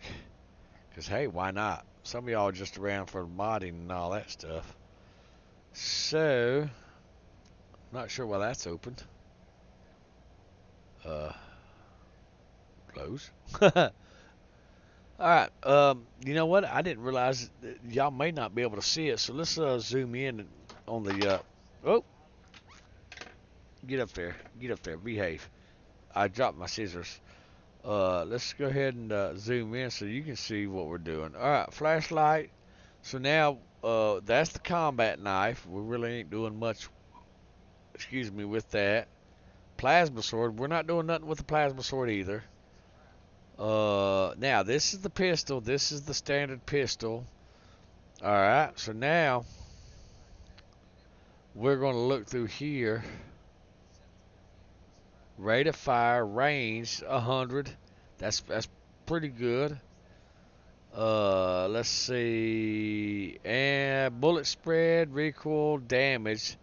Because hey, why not? Some of y'all are just around for modding and all that stuff. So, not sure why that's opened. Close. Alright, you know what? I didn't realize y'all may not be able to see it, so let's zoom in on the, oh! Get up there, behave. I dropped my scissors. Let's go ahead and zoom in so you can see what we're doing. Alright, flashlight. So now, that's the combat knife. We really ain't doing much, excuse me, with that. Plasma sword. We're not doing nothing with the plasma sword either. Now this is the pistol. This is the standard pistol. Alright, so now we're going to look through here. Rate of fire, range 100. That's pretty good. Let's see. And bullet spread, recoil, damage.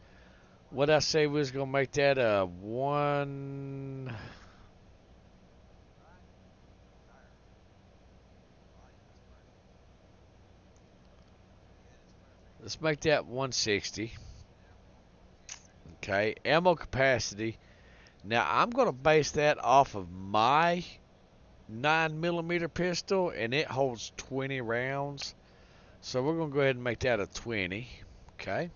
What I say we was gonna make that a 1. Let's make that 160. Okay, ammo capacity. Now I'm gonna base that off of my 9mm pistol, and it holds 20 rounds. So we're gonna go ahead and make that a 20. Okay.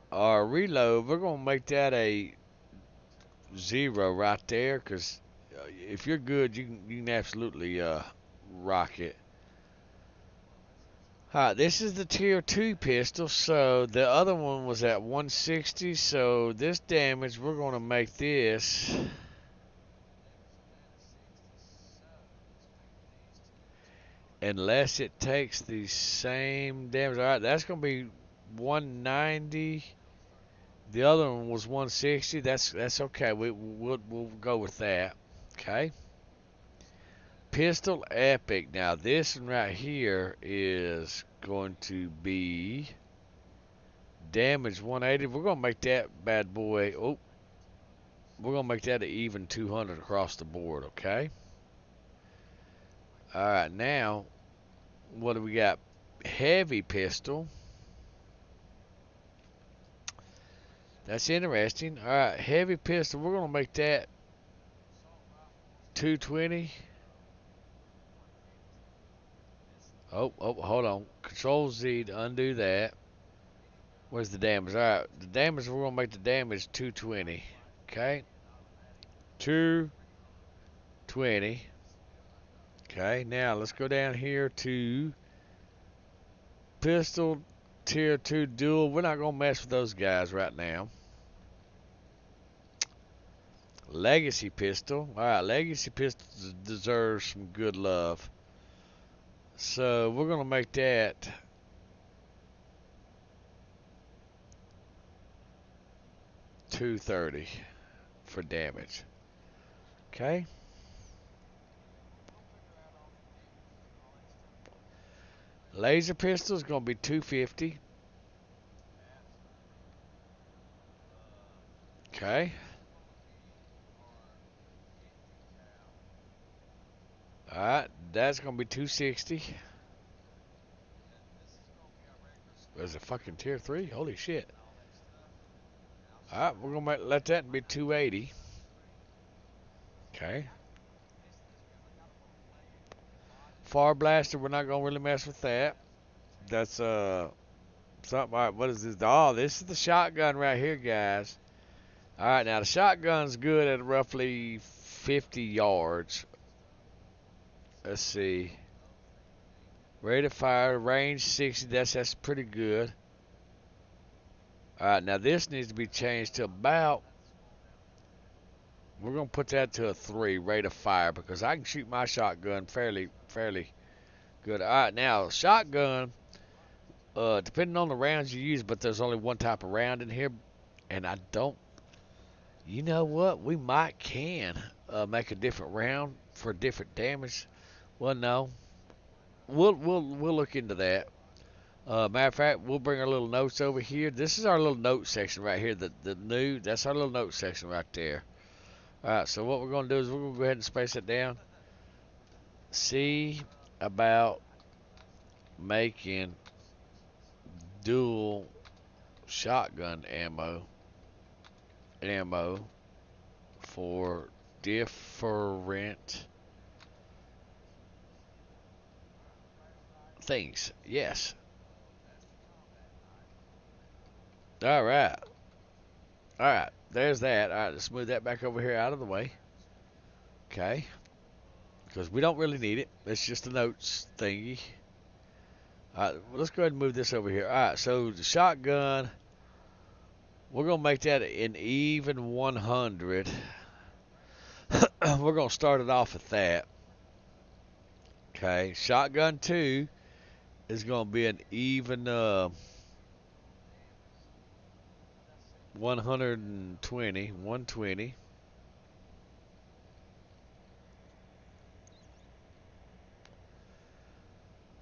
Our reload, we're gonna make that a 0 right there, because if you're good, you can absolutely rock it. Alright, this is the tier 2 pistol, so the other one was at 160, so this damage, we're going to make this unless it takes the same damage. Alright, that's going to be 190. The other one was 160. That's okay. We'll go with that. Okay. Pistol epic. Now this one right here is going to be damage 180. We're gonna make that bad boy. Oh, we're gonna make that an even 200 across the board. Okay. All right. Now, what do we got? Heavy pistol. That's interesting. All right, heavy pistol. We're gonna make that 220. Oh, hold on. Control Z to undo that. Where's the damage? Alright, the damage, we're going to make the damage 220. Okay. 220. Okay, now let's go down here to pistol tier 2 dual. We're not going to mess with those guys right now. Legacy pistol. Alright, legacy pistol deserves some good love. So we're going to make that 230 for damage. Okay. Laser pistol is going to be 250. Okay. Alright, that's gonna be 260. There's a fucking tier 3? Holy shit. Alright, we're gonna let that be 280. Okay. Far blaster, we're not gonna really mess with that. That's something. Alright, what is this? Oh, this is the shotgun right here, guys. Alright, now the shotgun's good at roughly 50 yards. Let's see. Rate of fire, range 60. That's pretty good. Alright, now this needs to be changed to about. We're gonna put that to a 3 rate of fire because I can shoot my shotgun fairly good. Alright, now shotgun, depending on the rounds you use, but there's only one type of round in here, and I don't. You know what? We might can make a different round for different damage. Well, no, we'll look into that. Matter of fact, we'll bring our little notes over here. This is our little note section right here. That's our little note section right there. Alright, so what we're going to do is we're going to go ahead and space it down. See about making dual shotgun ammo for different things. Yes. Alright. Alright, there's that. Alright, let's move that back over here out of the way. Okay. Because we don't really need it. It's just a notes thingy. Alright, well, let's go ahead and move this over here. Alright, so the shotgun, we're going to make that an even 100. We're going to start it off at that. Okay, shotgun 2 is going to be an even 120.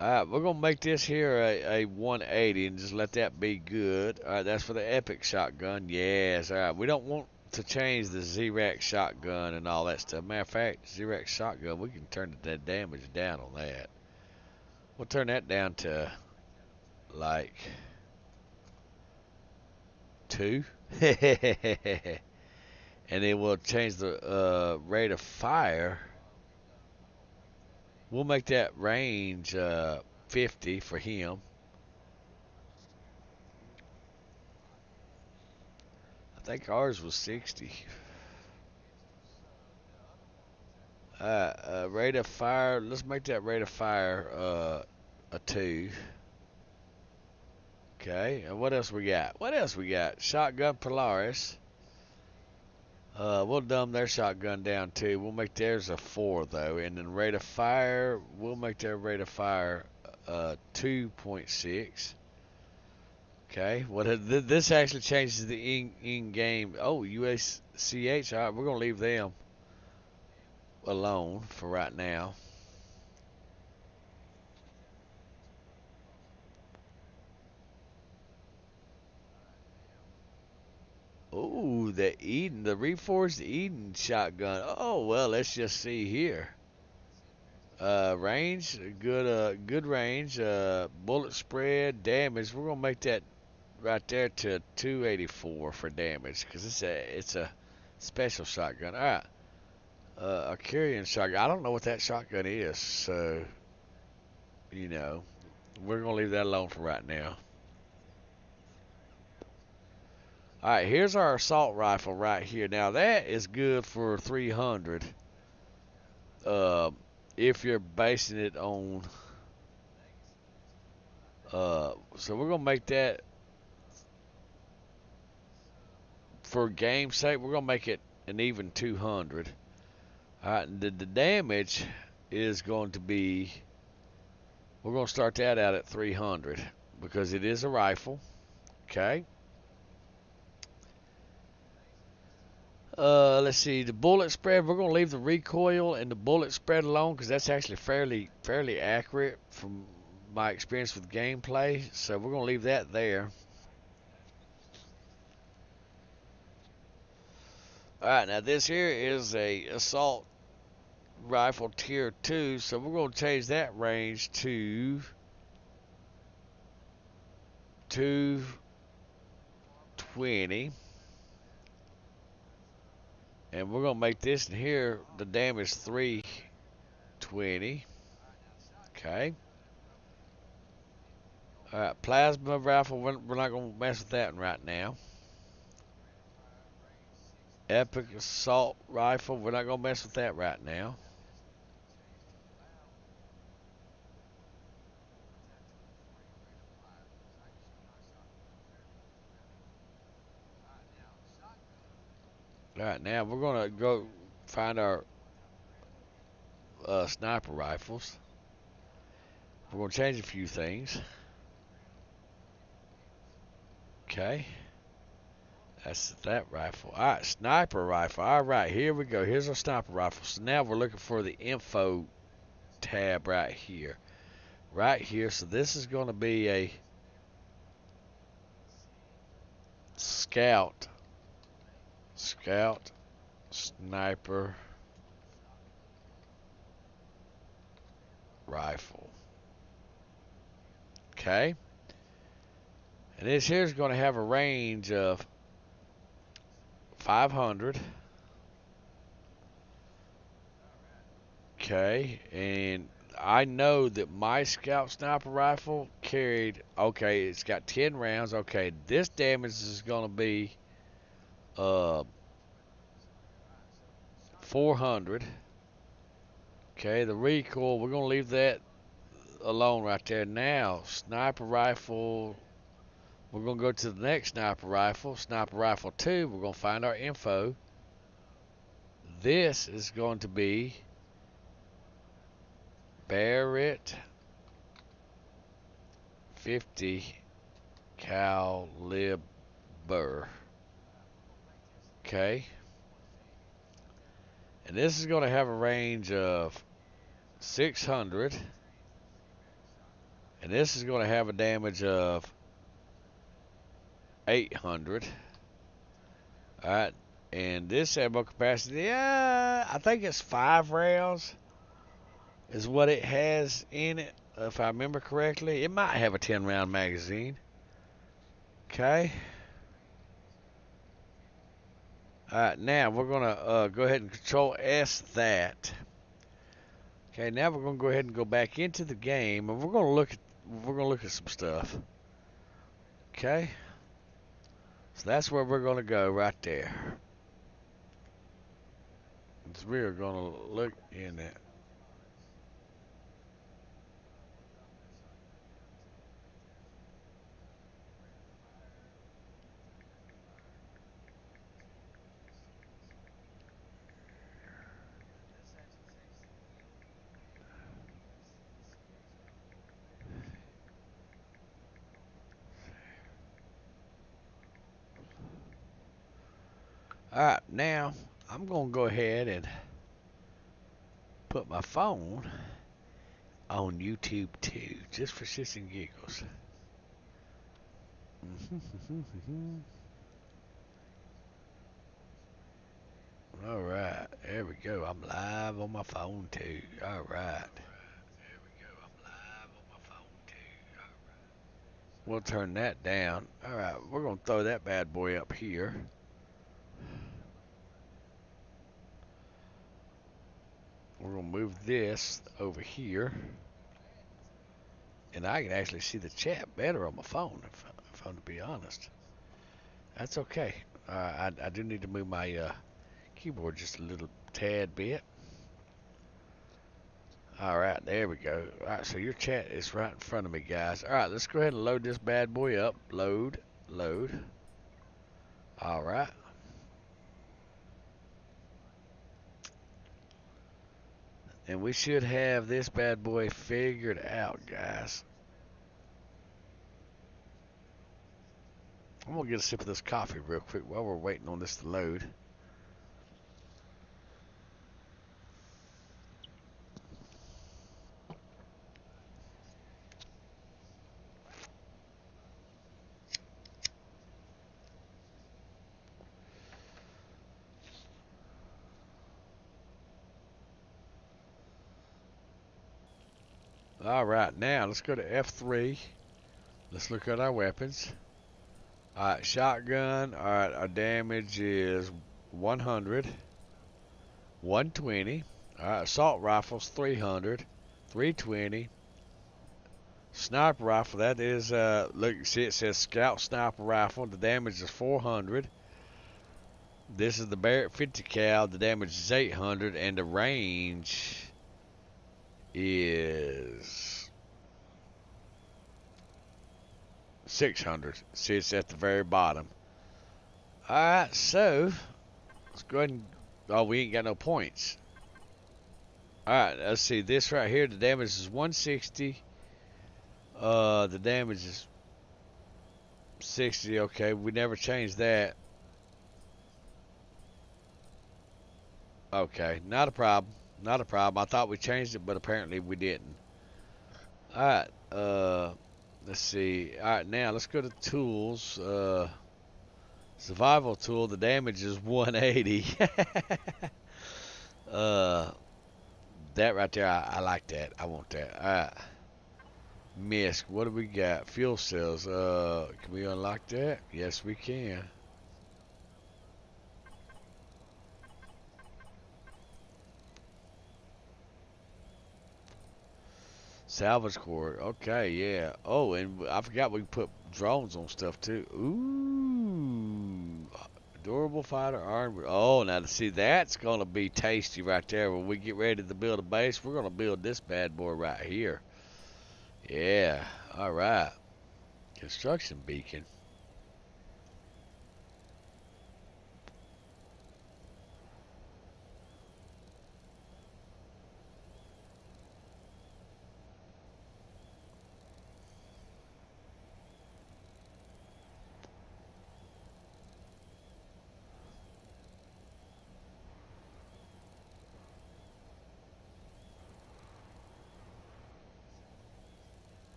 Alright, we're going to make this here a 180 and just let that be good. Alright, that's for the epic shotgun. Yes, alright. We don't want to change the Z-Rack shotgun and all that stuff. Matter of fact, Z-Rack shotgun, we can turn the damage down on that. We'll turn that down to like 2. And then we'll change the rate of fire. We'll make that range 50 for him. I think ours was 60. Rate of fire. Let's make that rate of fire a 2. Okay, and what else we got? Shotgun Polaris. We'll dumb their shotgun down too. We'll make theirs a 4 though, and then rate of fire. We'll make their rate of fire 2.6. Okay, this actually changes the in-game. Oh, USCH. All right, we're gonna leave them alone for right now. Oh, the reforged Eden shotgun. Oh well, let's just see here. Range, good range. Bullet spread, damage. We're gonna make that right there to 284 for damage because it's a special shotgun. All right, a carrying shotgun. I don't know what that shotgun is, so you know, we're gonna leave that alone for right now. All right, here's our assault rifle right here. Now that is good for 300. If you're basing it on, so we're gonna make that for game's sake. We're gonna make it an even 200. All right, and the damage is going to be. We're gonna start that out at 300 because it is a rifle. Okay. Let's see, the bullet spread, we're going to leave the recoil and the bullet spread alone because that's actually fairly accurate from my experience with gameplay. So we're going to leave that there. Alright, now this here is a assault rifle tier 2, so we're going to change that range to 220. And we're going to make this in here the damage 320. Okay. Alright, plasma rifle, we're not going to mess with that one right now. Epic assault rifle, we're not going to mess with that right now. Alright, now we're going to go find our sniper rifles. We're going to change a few things. Okay. That's that rifle. Alright, sniper rifle. Alright, here we go. Here's our sniper rifle. So now we're looking for the info tab right here. Right here. So this is going to be a scout sniper rifle. Okay. And this here is going to have a range of 500. Okay. And I know that my scout sniper rifle carried, okay, it's got 10 rounds. Okay, this damage is going to be 400. Okay, the recoil, we're going to leave that alone right there. Now, sniper rifle, we're going to go to the next sniper rifle 2. We're going to find our info. This is going to be Barrett 50 caliber. Okay. And this is going to have a range of 600. And this is going to have a damage of 800. Alright. And this ammo capacity, I think it's 5 rounds is what it has in it, if I remember correctly. It might have a 10 round magazine. Okay. Alright, now we're gonna go ahead and Control S that. Okay, now we're gonna go ahead and go back into the game, and we're gonna look at some stuff. Okay. So that's where we're gonna go right there. So we are gonna look in it. Alright, now I'm gonna go ahead and put my phone on YouTube too, just for shits and giggles. Alright, there we go. I'm live on my phone too. Alright. We'll turn that down. Alright, we're gonna throw that bad boy up here. We're gonna move this over here. And I can actually see the chat better on my phone, if I'm to be honest. That's okay. I do need to move my keyboard just a little tad bit. Alright, there we go. Alright, so your chat is right in front of me, guys. Alright, let's go ahead and load this bad boy up. Load. Alright. And we should have this bad boy figured out, guys. I'm gonna get a sip of this coffee real quick while we're waiting on this to load. Alright, now let's go to F3. Let's look at our weapons. Alright, shotgun. Alright, our damage is 100. 120. Alright, assault rifles 300. 320. Sniper rifle, that is, look, see it says scout sniper rifle. The damage is 400. This is the Barrett 50 cal. The damage is 800. And the range is 600. See, it's at the very bottom. Alright, so let's go ahead and, oh, we ain't got no points. Alright, let's see, this right here, the damage is 160. The damage is 60. Okay, we never changed that. Okay, not a problem. Not a problem. I thought we changed it, but apparently we didn't. Alright, let's see. Alright, now let's go to tools. Survival tool, the damage is 180. That right there, I like that. I want that. Alright. Misc, what do we got? Fuel cells. Can we unlock that? Yes, we can. Salvage cord. Okay, yeah. Oh, and I forgot we can put drones on stuff too. Ooh. Durable fighter armor. Oh, now to see, that's going to be tasty right there. When we get ready to build a base, we're going to build this bad boy right here. Yeah. All right. Construction beacon.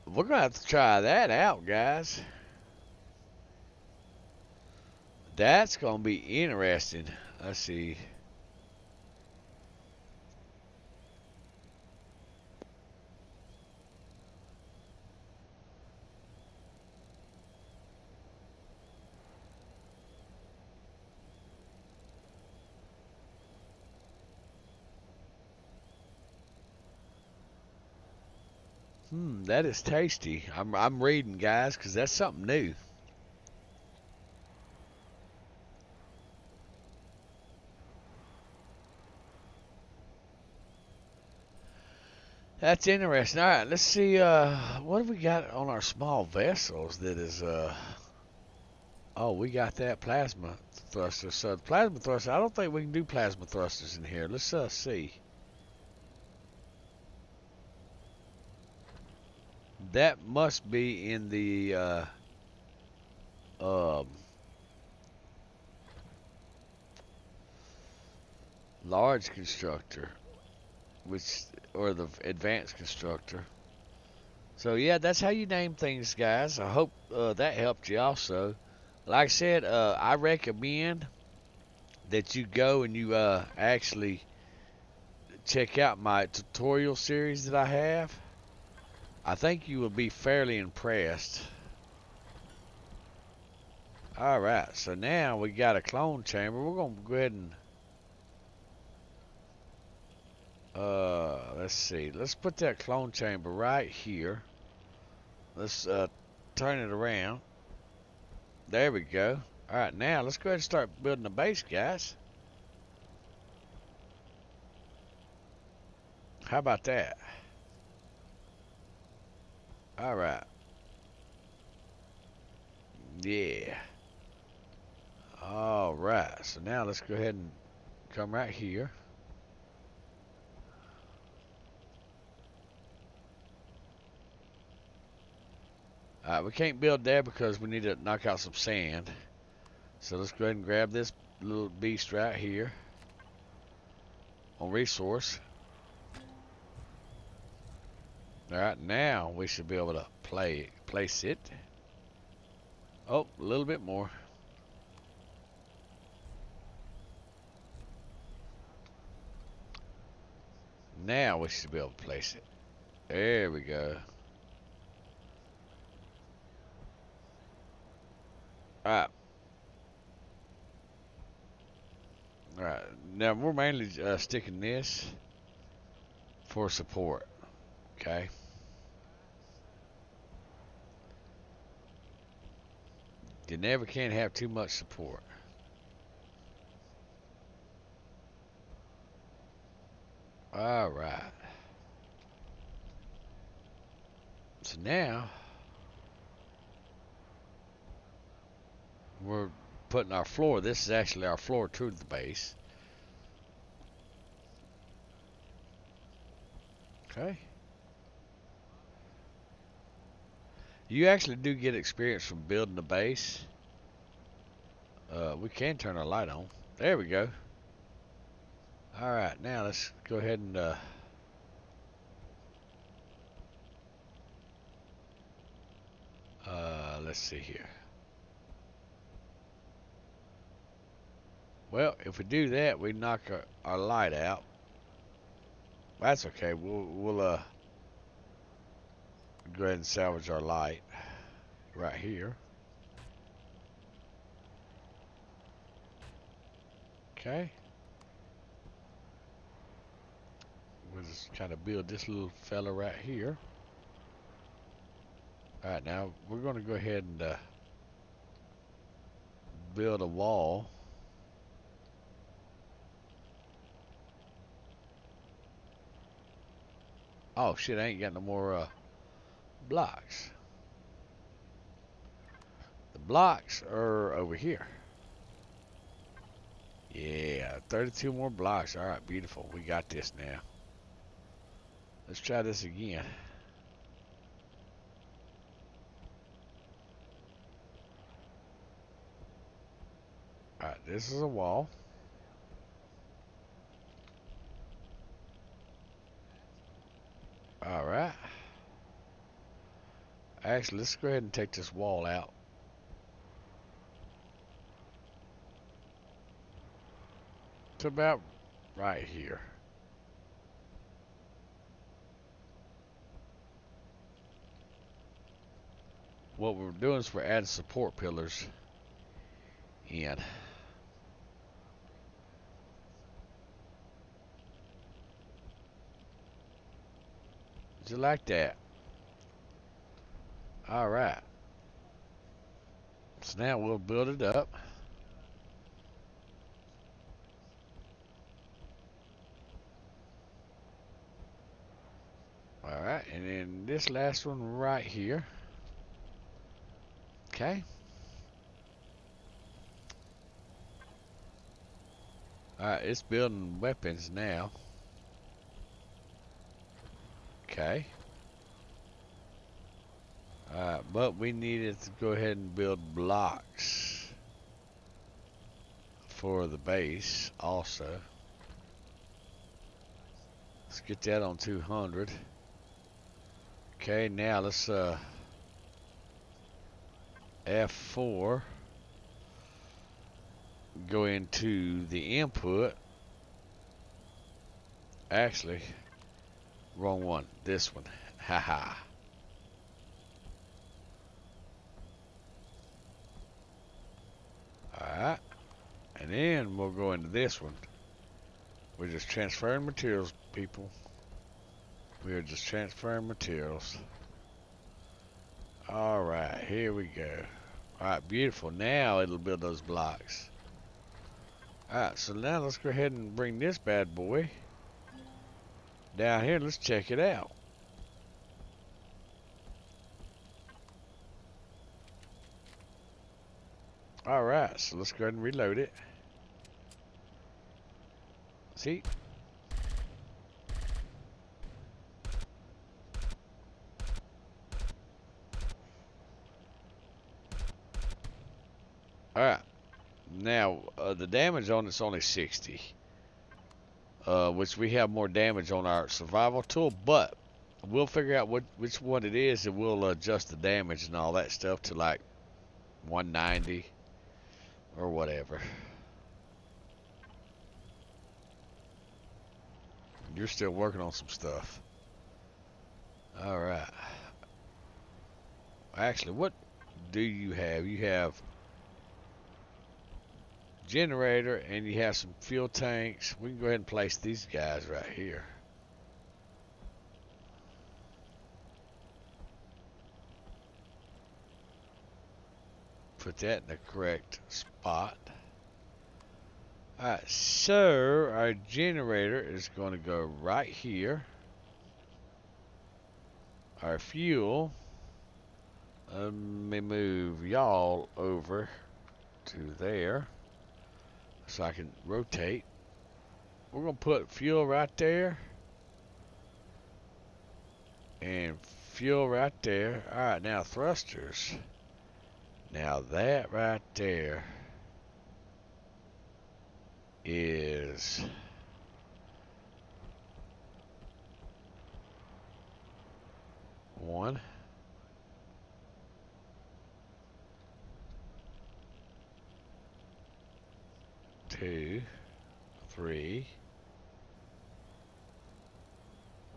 We're going to have to try that out, guys. That's going to be interesting. Let's see. That is tasty. I'm reading, guys, because that's something new. That's interesting. All right, let's see. What have we got on our small vessels that is? Oh, we got that plasma thruster. So the plasma thruster. I don't think we can do plasma thrusters in here. Let's see. That must be in the large constructor, which, or the advanced constructor. So yeah, that's how you name things, guys. I hope that helped you also. Like I said, I recommend that you go and you actually check out my tutorial series that I have. I think you will be fairly impressed. Alright, so now we got a clone chamber. We're going to go ahead and let's see. Let's put that clone chamber right here. Let's turn it around. There we go. Alright, now let's go ahead and start building a base, guys. How about that? Alright. Yeah. Alright, so now let's go ahead and come right here. Alright, we can't build there because we need to knock out some sand. So let's go ahead and grab this little beast right here on resource. Alright, now we should be able to place it. Oh, a little bit more. Now we should be able to place it. There we go. Alright. Alright, now we're mainly sticking this for support. Okay. You never can have too much support. Alright. So now we're putting our floor. This is actually our floor to the base. Okay. You actually do get experience from building the base. We can turn our light on. There we go. Alright, now let's go ahead and let's see here. Well, if we do that, we knock our light out. That's okay. We'll go ahead and salvage our light right here. Okay. We'll just kind of build this little fella right here. Alright, now we're going to go ahead and build a wall. Oh shit, I ain't got no more blocks. The blocks are over here. Yeah, 32 more blocks. Alright, beautiful. We got this now. Let's try this again. Alright, this is a wall. Alright. Actually, let's go ahead and take this wall out. It's about right here. What we're doing is we're adding support pillars in. Just like that. Alright. So now we'll build it up. Alright, and then this last one right here. Okay. Alright, it's building weapons now. Okay. Alright, but we needed to go ahead and build blocks for the base also. Let's get that on 200. Okay, now let's F4, go into the input. Actually, wrong one. This one. Haha. Alright. And then we'll go into this one. We're just transferring materials, people. We are just transferring materials. Alright, here we go. Alright, beautiful. Now it'll build those blocks. Alright, so now let's go ahead and bring this bad boy down here. Let's check it out. Alright, so let's go ahead and reload it. See? Alright, now the damage on it's only 60, which we have more damage on our survival tool, but We'll figure out which one it is, and we'll adjust the damage and all that stuff to like 190 or whatever. You're still working on some stuff. All right. Actually, what do you have? You have generator and you have some fuel tanks. We can go ahead and place these guys right here. Put that in the correct spot. Alright, so our generator is going to go right here. Our fuel, let me move y'all over to there so I can rotate. We're going to put fuel right there and fuel right there. Alright, now thrusters. Now that right there is one, two, three,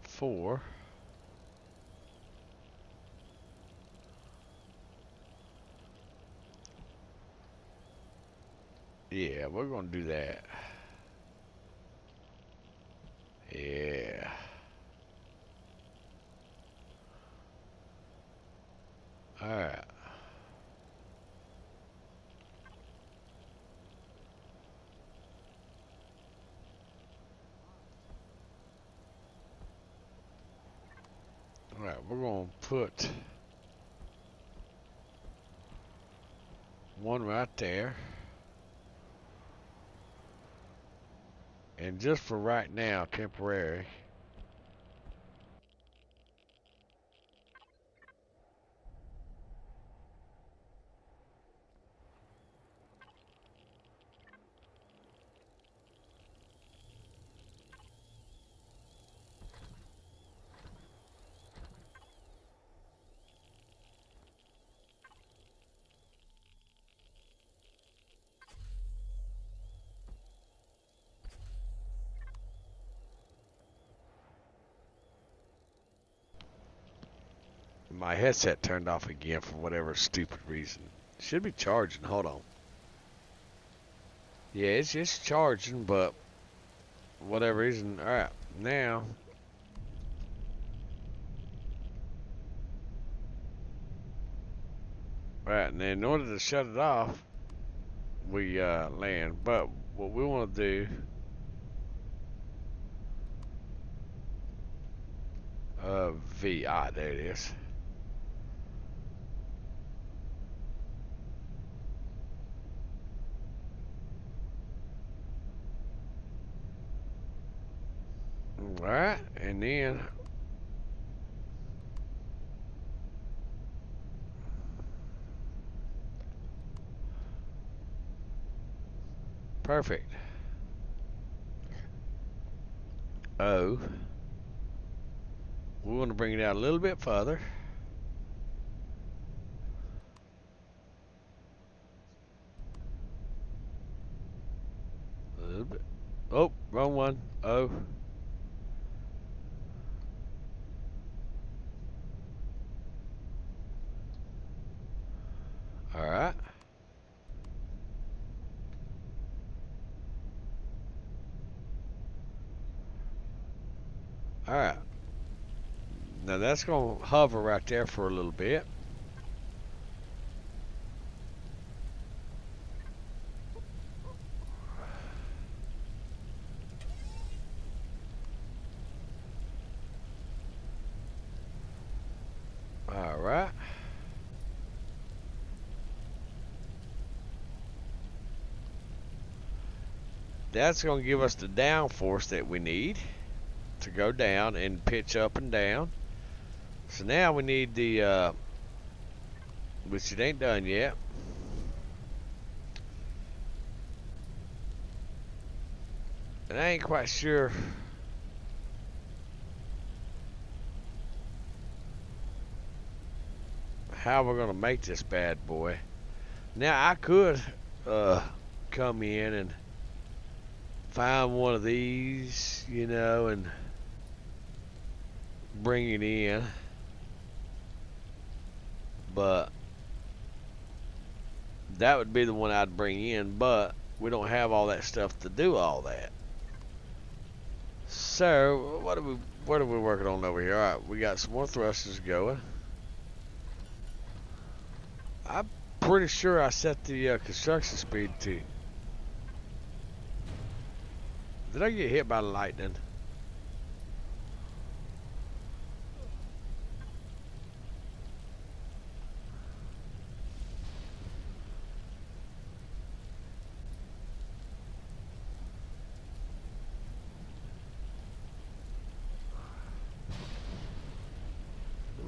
four, yeah, we're gonna do that. Yeah. Alright. Alright, we're gonna put one right there. And just for right now, temporary. My headset turned off again for whatever stupid reason. Should be charging. Hold on. Yeah, it's just charging, but whatever reason. Alright, now. Alright, and then in order to shut it off, we land. But what we want to do. V. Ah, there it is. Alright, and then perfect. O. We want to bring it out a little bit further. A little bit. Oh, wrong one. O. Alright. Alright. Now that's going to hover right there for a little bit. Alright. That's going to give us the downforce that we need to go down and pitch up and down. So now we need the, which it ain't done yet. And I ain't quite sure how we're gonna make this bad boy. Now I could come in and find one of these, you know, and bring it in, but that would be the one I'd bring in, but we don't have all that stuff to do all that. So what are we working on over here? All right, we got some more thrusters going. I'm pretty sure I set the construction speed to. Did I get hit by lightning?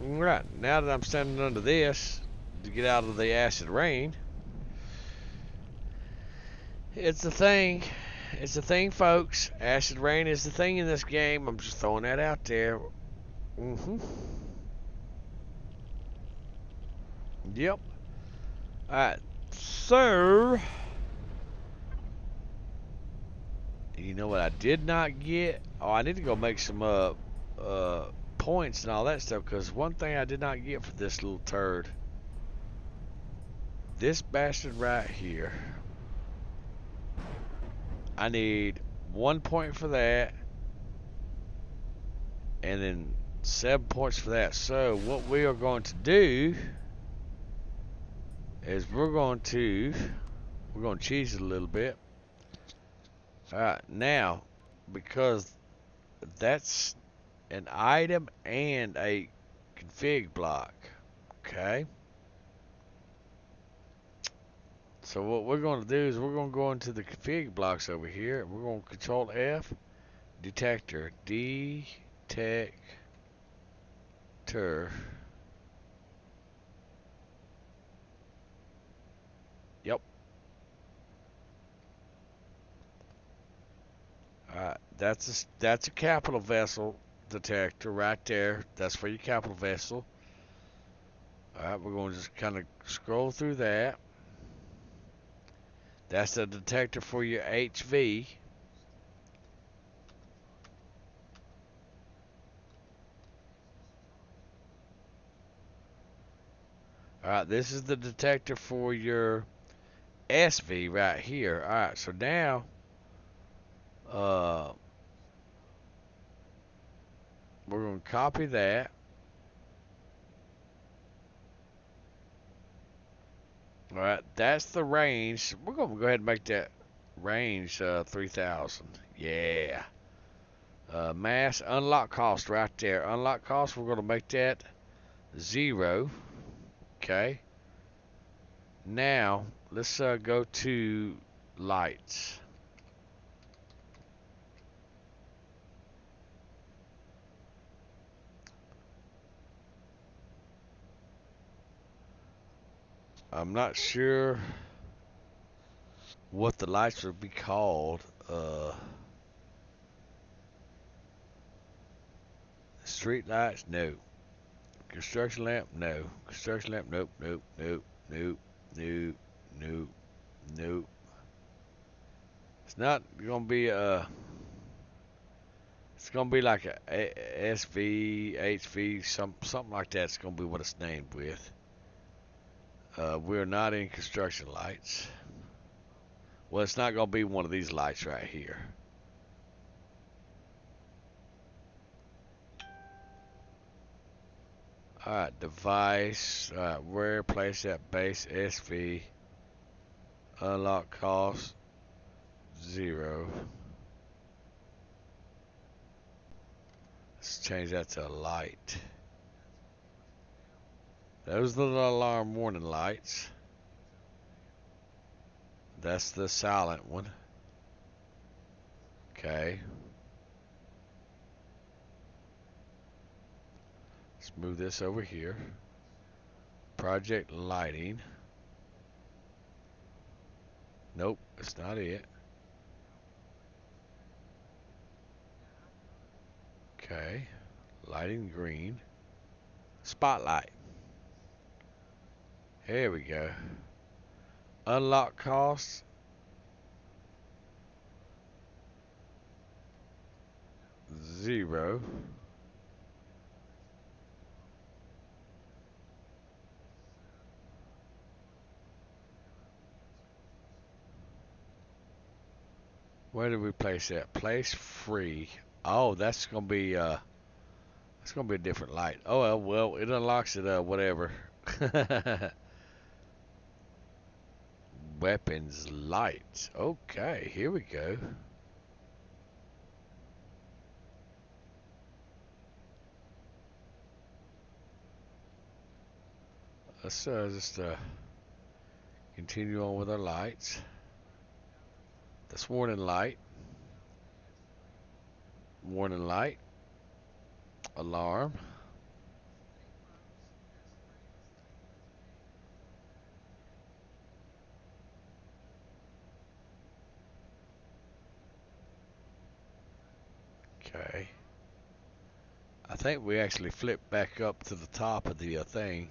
Right, now that I'm standing under this to get out of the acid rain, it's a thing. It's a thing, folks. Acid rain is the thing in this game. I'm just throwing that out there. Yep. Alright, so you know what I did not get? Oh, I need to go make some points and all that stuff, because one thing I did not get for this little turd, this bastard right here, I need 1 point for that, and then 7 points for that. So what we are going to do is we're going to cheese it a little bit. Alright, now, because that's an item and a config block, okay? So what we're going to do is we're going to go into the config blocks over here. We're going to control F, detector, detector. Yep. Alright, that's a capital vessel detector right there. That's for your capital vessel. Alright, we're going to just kind of scroll through that. That's the detector for your HV. Alright, this is the detector for your SV right here. Alright, so now we're going to copy that. Alright, that's the range. We're going to go ahead and make that range 3000. Yeah. Mass unlock cost right there. Unlock cost, we're going to make that 0. Okay. Now, let's go to lights. I'm not sure what the lights would be called. Street lights? No. Construction lamp? No. Construction lamp? Nope, nope, nope, nope, nope, nope, nope. It's not gonna be it's gonna be like a SV, HV, something like that. It's gonna be what it's named with. We're not in construction lights. Well, it's not gonna be one of these lights right here. Alright, device. Alright, where place that base SV. Unlock cost 0. Let's change that to a light. Those are the alarm warning lights. That's the silent one. Okay. Let's move this over here. Project lighting. Nope, it's not it. Okay. Lighting green. Spotlight. Here we go. Unlock cost. Zero. Where did we place that? Place free. Oh, that's gonna be a different light. Oh well, it unlocks it whatever. Weapons lights. Okay, here we go. Let's just continue on with our lights. That's warning light. Warning light. Alarm. Okay. I think we actually flip back up to the top of the thing.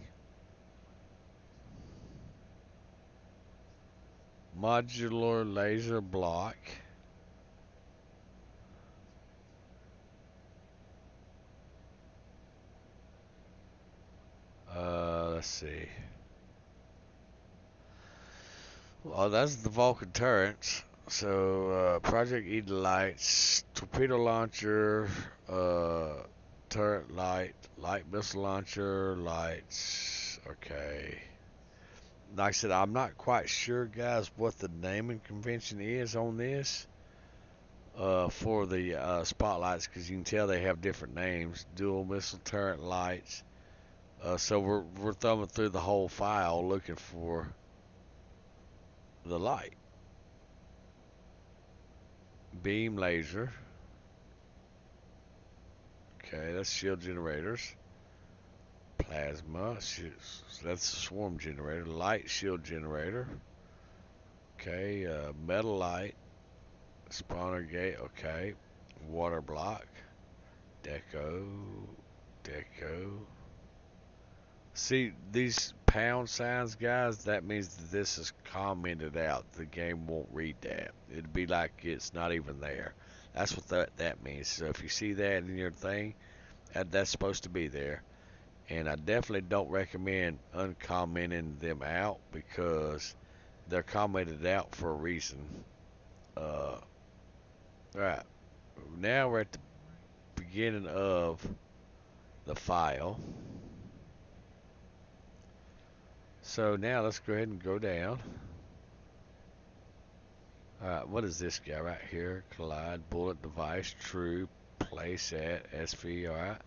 Modular laser block. Let's see. Well, that's the Vulcan turrets. So, Project Eden lights, torpedo launcher, turret light, light missile launcher, lights. Okay. Like I said, I'm not quite sure, guys, what the naming convention is on this for the spotlights, because you can tell they have different names. Dual missile turret lights. So we're thumbing through the whole file looking for the light. Beam laser. Okay, that's shield generators. Plasma. That's a swarm generator. Light shield generator. Okay, metal light. Spawner gate. Okay. Water block. Deco. Deco. See, these pound signs, guys, that means that this is commented out. The game won't read that. It'd be like it's not even there. That's what that means. So if you see that in your thing, that's supposed to be there. And I definitely don't recommend uncommenting them out because they're commented out for a reason. Right. Now we're at the beginning of the file. So now let's go ahead and go down. Alright, what is this guy right here? Collide, bullet device, true, place at, SV, alright.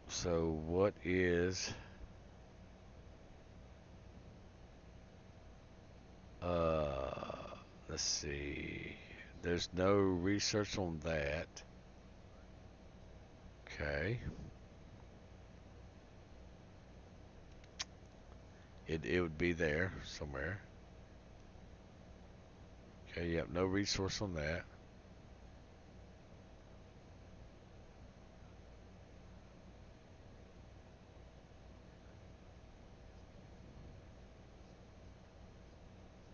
So what is let's see. There's no research on that. Okay. It would be there somewhere. Okay, yep, no resource on that.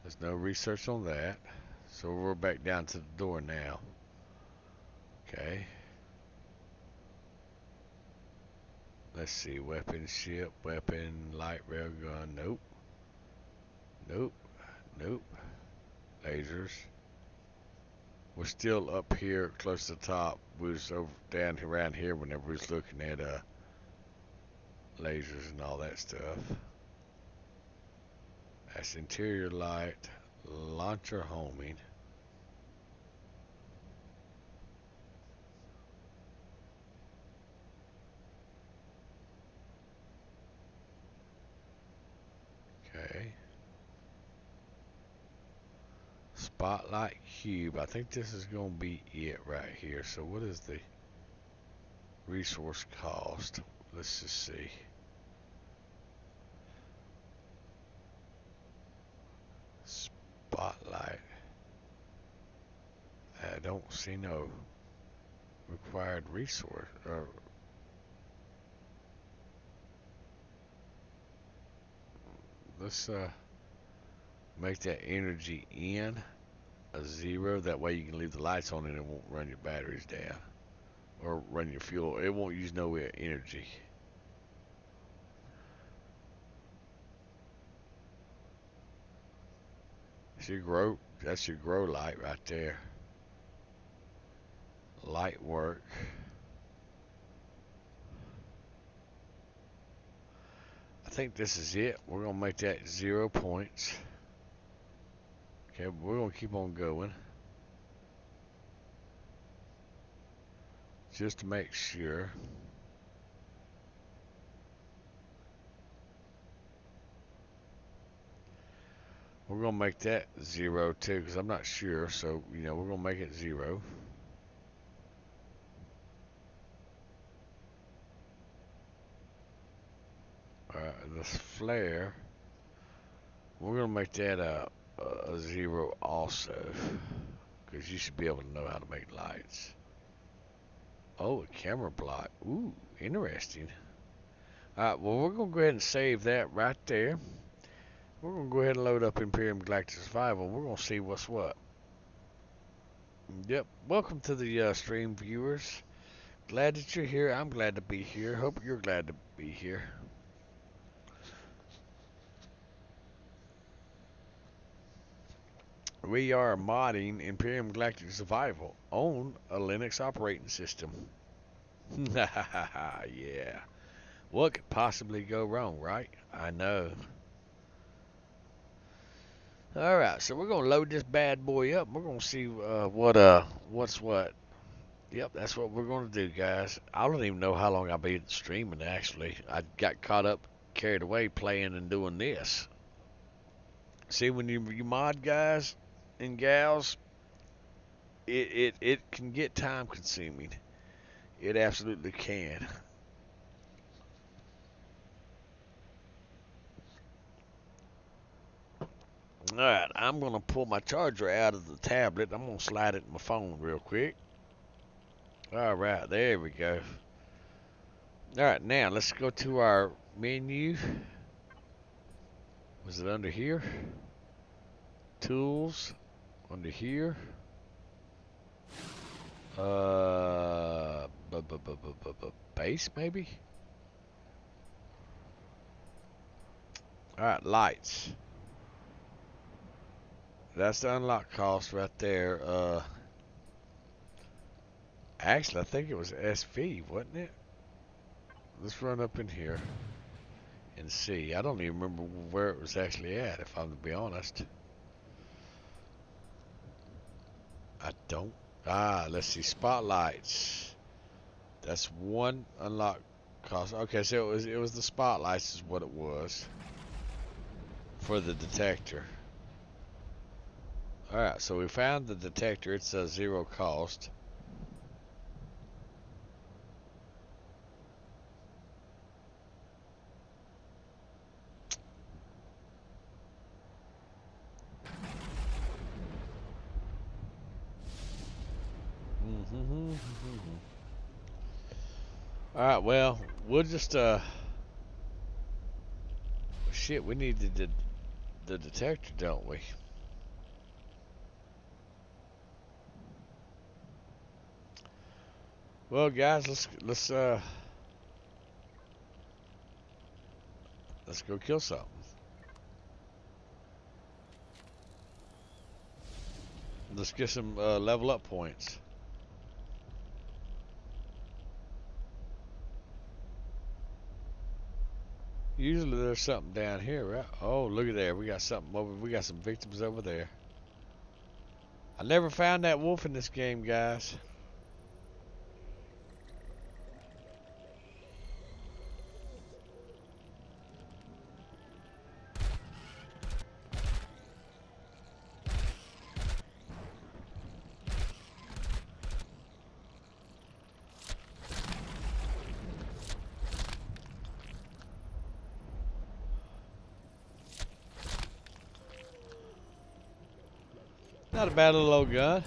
There's no research on that. So we're back down to the door now. Okay. Let's see, weapon, ship, weapon, light railgun, nope. Nope, nope. Lasers. We're still up here close to the top. We was over down around here whenever we was looking at lasers and all that stuff. That's interior light, launcher homing. Okay. Spotlight cube. I think this is going to be it right here. So what is the resource cost? Let's just see. Spotlight. I don't see no required resource. let's make that energy in a 0. That way you can leave the lights on and it won't run your batteries down or run your fuel. It won't use no energy. That's your grow light right there. Light work. I think this is it. We're gonna make that 0 points. Okay, we're gonna keep on going. Just to make sure. We're gonna make that 0 too, because I'm not sure, so we're gonna make it 0. Alright, this flare, we're gonna make that a 0 also, because you should be able to know how to make lights. Oh, a camera block. Ooh, interesting. Alright, well, we're gonna go ahead and save that right there. We're gonna go ahead and load up Imperium Galactic Survival. We're gonna see what's what. Yep, welcome to the stream, viewers. Glad that you're here. I'm glad to be here. Hope you're glad to be here. We are modding Imperium Galactic Survival on a Linux operating system. Yeah. What could possibly go wrong, right? I know. Alright, so we're gonna load this bad boy up. We're gonna see what's what. Yep, that's what we're gonna do, guys. I don't even know how long I've been streaming, actually. I got caught up, carried away playing and doing this. See, when you mod, guys and gals, it can get time consuming. It absolutely can. Alright, I'm gonna pull my charger out of the tablet. I'm gonna slide it in my phone real quick. Alright, there we go. Alright, now let's go to our menu. Was it under here? Tools. Under here. Base maybe? Alright, lights. That's the unlock cost right there. Actually, I think it was SV, wasn't it? Let's run up in here and see. I don't even remember where it was actually at, if I'm to be honest. I don't. Let's see. Spotlights. That's one unlock cost. Okay, so it was the spotlights is what it was for the detector. Alright, so we found the detector. It's a 0 cost. Alright, well, we'll just, shit, we need the detector, don't we? Well, guys, let's go kill something. Let's get some level up points. Usually there's something down here, right? Oh, look at there. We got something over. We got some victims over there. I never found that wolf in this game, guys. Not a bad little old gun.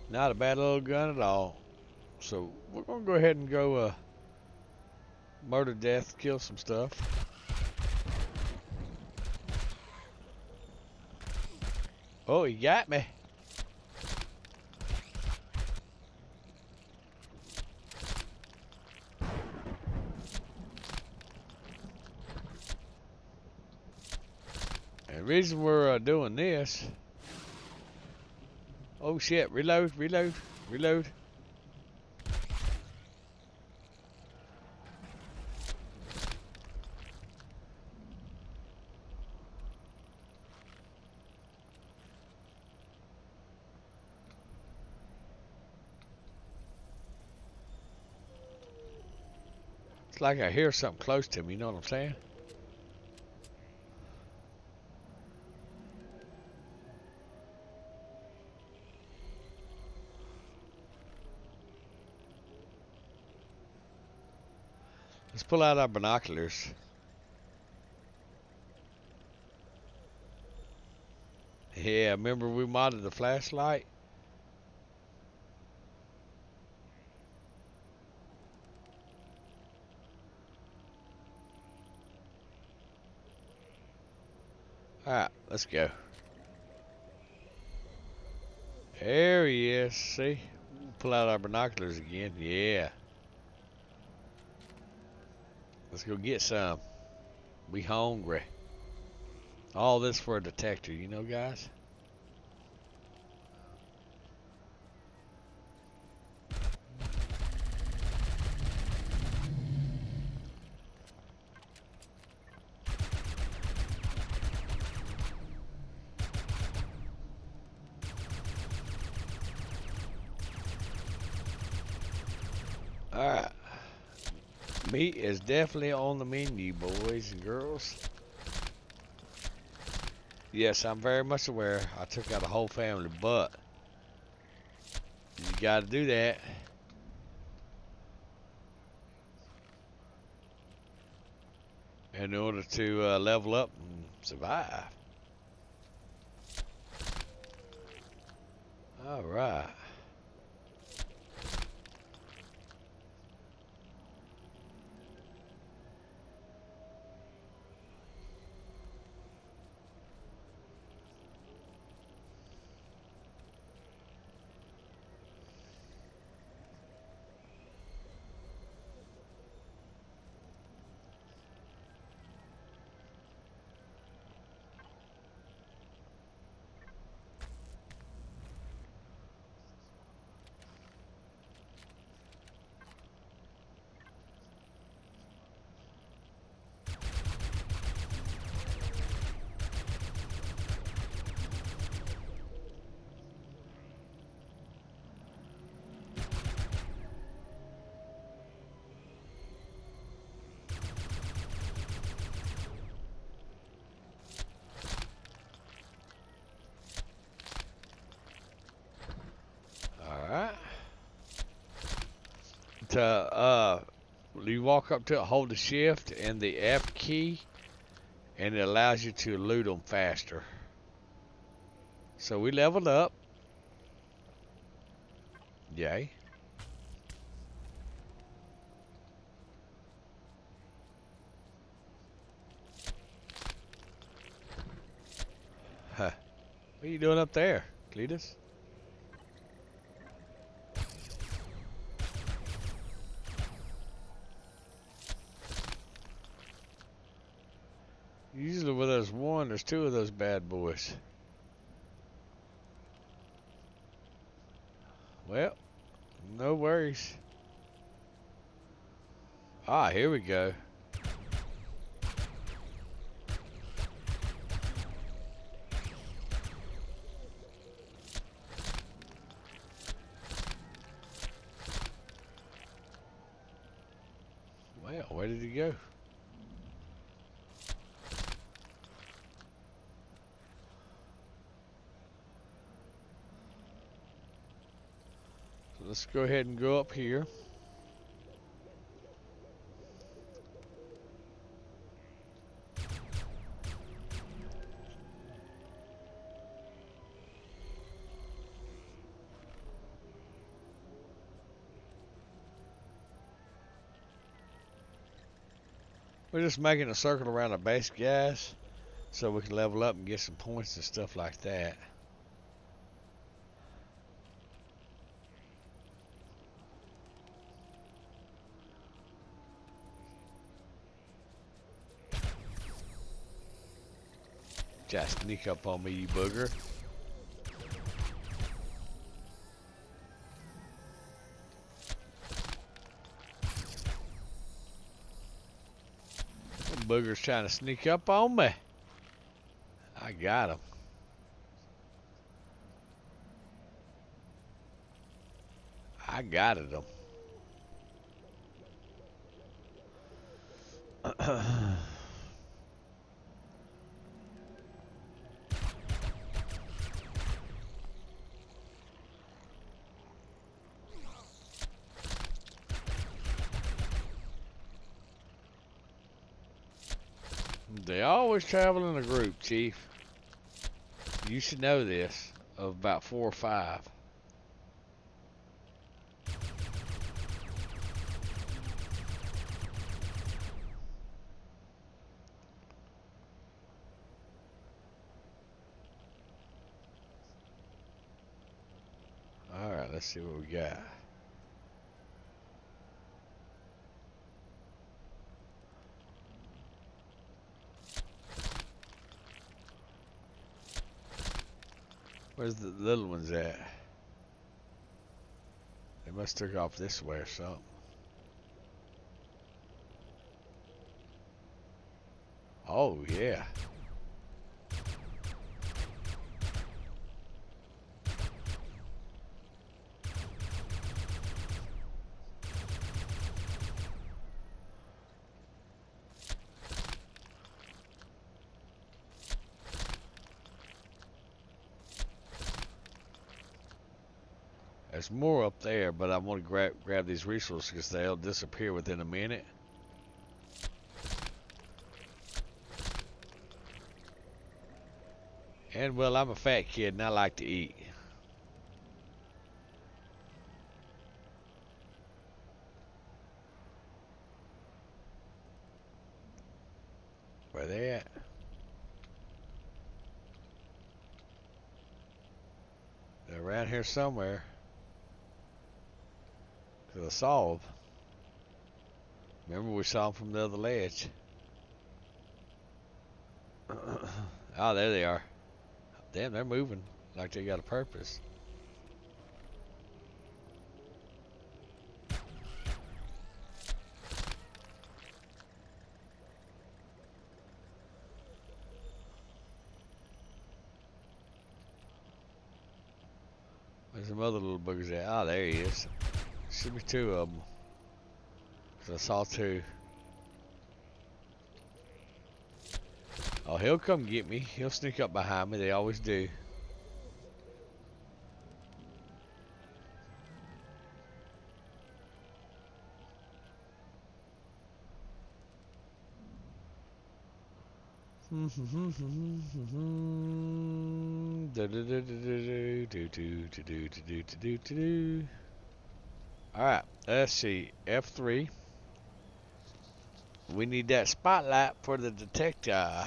Not a bad little gun at all. So we're gonna go ahead and go murder, death, kill some stuff. Oh, he got me. And the reason we're doing this. Oh shit! Reload, reload, reload. It's like I hear something close to me, you know what I'm saying? Let's pull out our binoculars. Yeah, remember we modded the flashlight? Alright, let's go. There he is, see? Pull out our binoculars again, yeah. Let's go get some. We hungry. All this for a detector, you know, guys? Alright. Meat is definitely on the menu, boys and girls. Yes, I'm very much aware I took out a whole family, but you gotta do that. In order to level up and survive. Alright. Alright. You walk up to it, hold the shift and the F key, and it allows you to loot them faster. So we leveled up. Yay. Huh. What are you doing up there, Cletus? Usually where there's one, there's two of those bad boys. Well, no worries. Ah, here we go. Well, where did he go? So let's go ahead and go up here. We're just making a circle around our base, guys, so we can level up and get some points and stuff like that. Just sneak up on me, you booger. Them boogers trying to sneak up on me. I got him. I got it, them. They always travel in a group, Chief. You should know this, of about 4 or 5. Alright, let's see what we got. Where's the little ones at? They must have took off this way or something. Oh, yeah. There's more up there, but I want to grab these resources because they'll disappear within a minute. And, well, I'm a fat kid and I like to eat. Where they at? They're around here somewhere. Cause I saw them. Remember we saw them from the other ledge. Oh, there they are. Damn, they're moving like they got a purpose. Where's some other little buggers at? Oh, there he is. Should be 2 of them. Cause I saw 2. Oh, he'll come get me. He'll sneak up behind me. They always do. Alright, let's see. F3. We need that spotlight for the detector.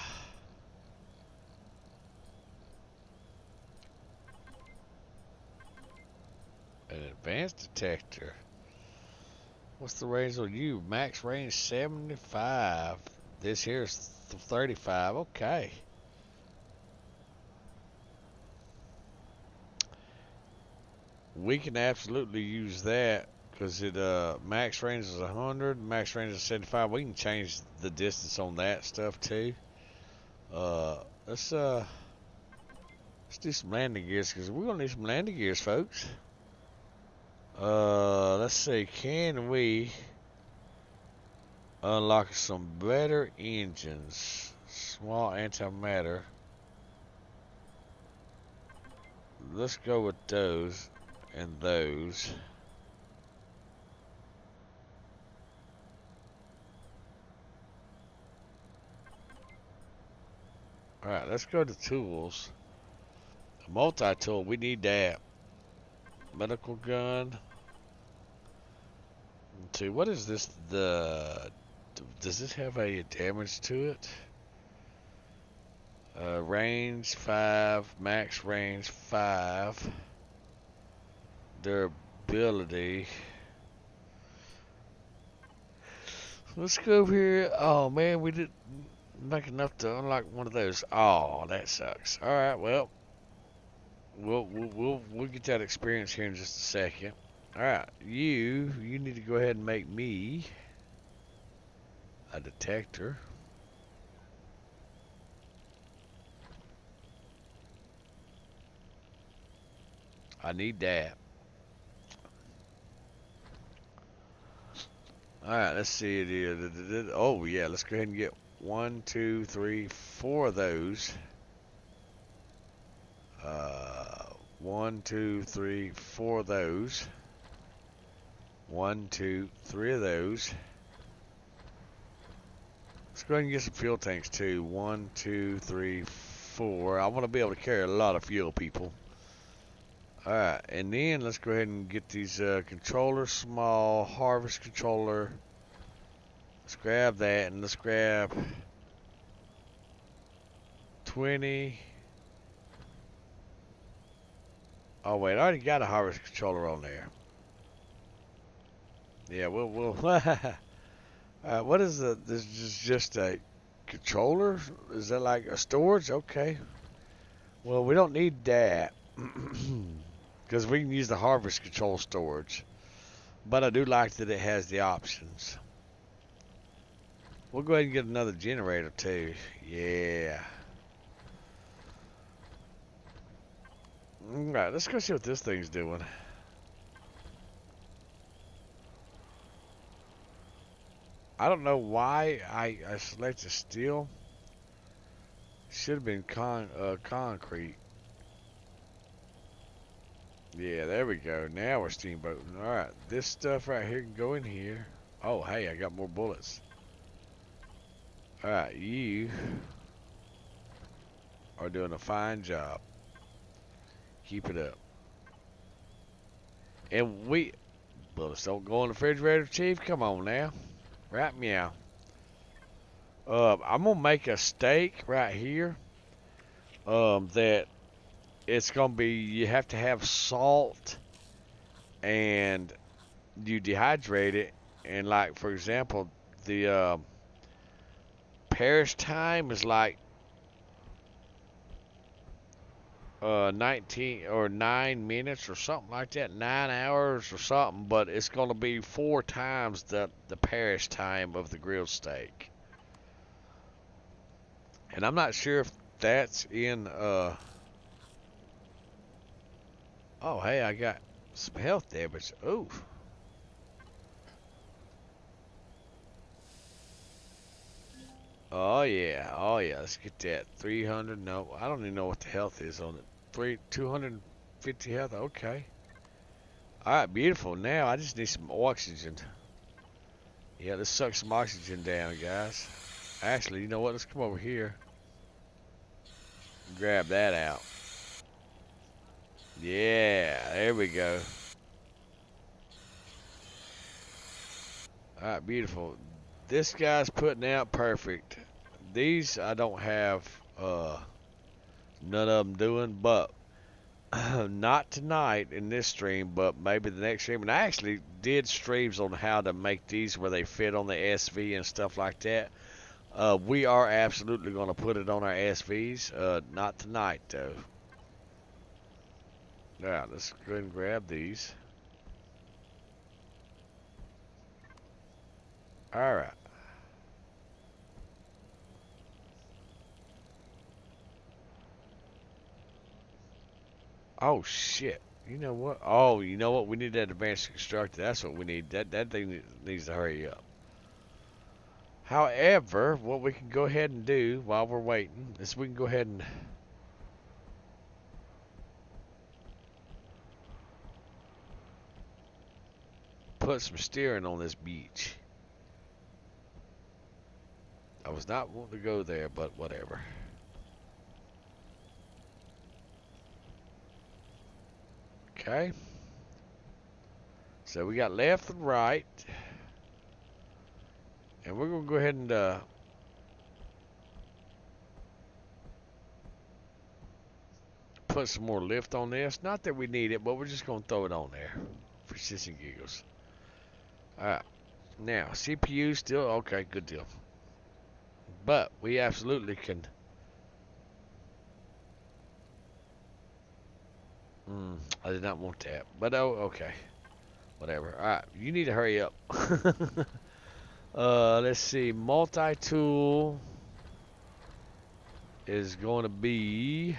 An advanced detector. What's the range on you? Max range 75. This here's 35. Okay. We can absolutely use that because it max range is 100, max range is 75. We can change the distance on that stuff too. Let's do some landing gears because we're gonna need some landing gears, folks. Let's see, can we unlock some better engines? Small antimatter. Let's go with those and those. Alright, let's go to tools. A multi-tool, we need that. Medical gun. What is this? The Does this have any damage to it? Range 5, max range 5. Durability. Let's go over here. Oh man, we didn't make enough to unlock one of those. Oh, that sucks. All right, well, we'll get that experience here in just a second. All right, you need to go ahead and make me a detector. I need that. Alright, let's see it here. Oh, yeah, let's go ahead and get 1, 2, 3, 4 of those. 1, 2, 3, 4 of those. 1, 2, 3 of those. Let's go ahead and get some fuel tanks too. 1, 2, 3, 4. I want to be able to carry a lot of fuel, people. Alright, and then let's go ahead and get these controllers, small harvest controller. Let's grab that and let's grab 20. Oh wait, I already got a harvest controller on there. Yeah, we'll what is this is just a controller? Is that like a storage? Okay. Well, we don't need that. Because we can use the harvest control storage. But I do like that it has the options. We'll go ahead and get another generator too. Yeah. Alright, let's go see what this thing's doing. I don't know why I selected steel. Should have been concrete. Yeah, there we go. Now we're steamboating. Alright, this stuff right here can go in here. Oh, hey, I got more bullets. Alright, you are doing a fine job. Keep it up. And bullets don't go in the refrigerator, Chief. Come on now. Right meow. I'm gonna make a steak right here. That it's gonna be, you have to have salt and you dehydrate it, and like for example the perish time is like 19 or 9 minutes or something like that, 9 hours or something, but it's gonna be 4 times the perish time of the grilled steak. And I'm not sure if that's in oh, hey, I got some health damage. Ooh. Oh, yeah. Oh, yeah. Let's get that. 300. No, I don't even know what the health is on it. 250 health. Okay. All right, beautiful. Now I just need some oxygen. Yeah, let's suck some oxygen down, guys. Actually, you know what? Let's come over here. Grab that out. Yeah, there we go. Alright, beautiful. This guy's putting out perfect. These I don't have none of them doing, but not tonight in this stream, but maybe the next stream. And I actually did streams on how to make these where they fit on the SV and stuff like that. We are absolutely going to put it on our SVs. Not tonight, though. Alright, let's go ahead and grab these. Alright. Oh, shit. You know what? Oh, you know what? We need that advanced constructor. That's what we need. That thing needs to hurry up. However, what we can go ahead and do while we're waiting is we can go ahead and put some steering on this beach. I was not wanting to go there, but whatever. Okay. So we got left and right. And we're going to go ahead and put some more lift on this. Not that we need it, but we're just going to throw it on there for shits and giggles. Alright. Now, CPU still, okay, good deal. But we absolutely can. I did not want that. But oh, okay. Whatever. Alright, you need to hurry up. Let's see. Multi-tool is going to be.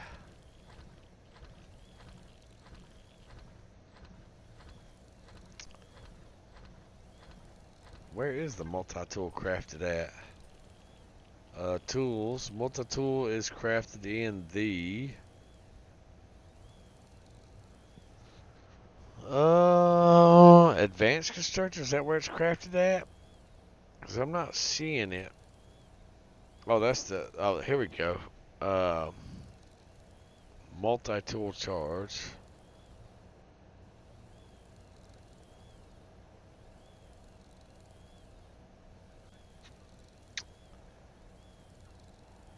Where is the multi-tool crafted at? Tools. Multi-tool is crafted in the advanced constructor. Is that where it's crafted at? Because I'm not seeing it. Oh, that's the. Oh, here we go. Multi-tool charge.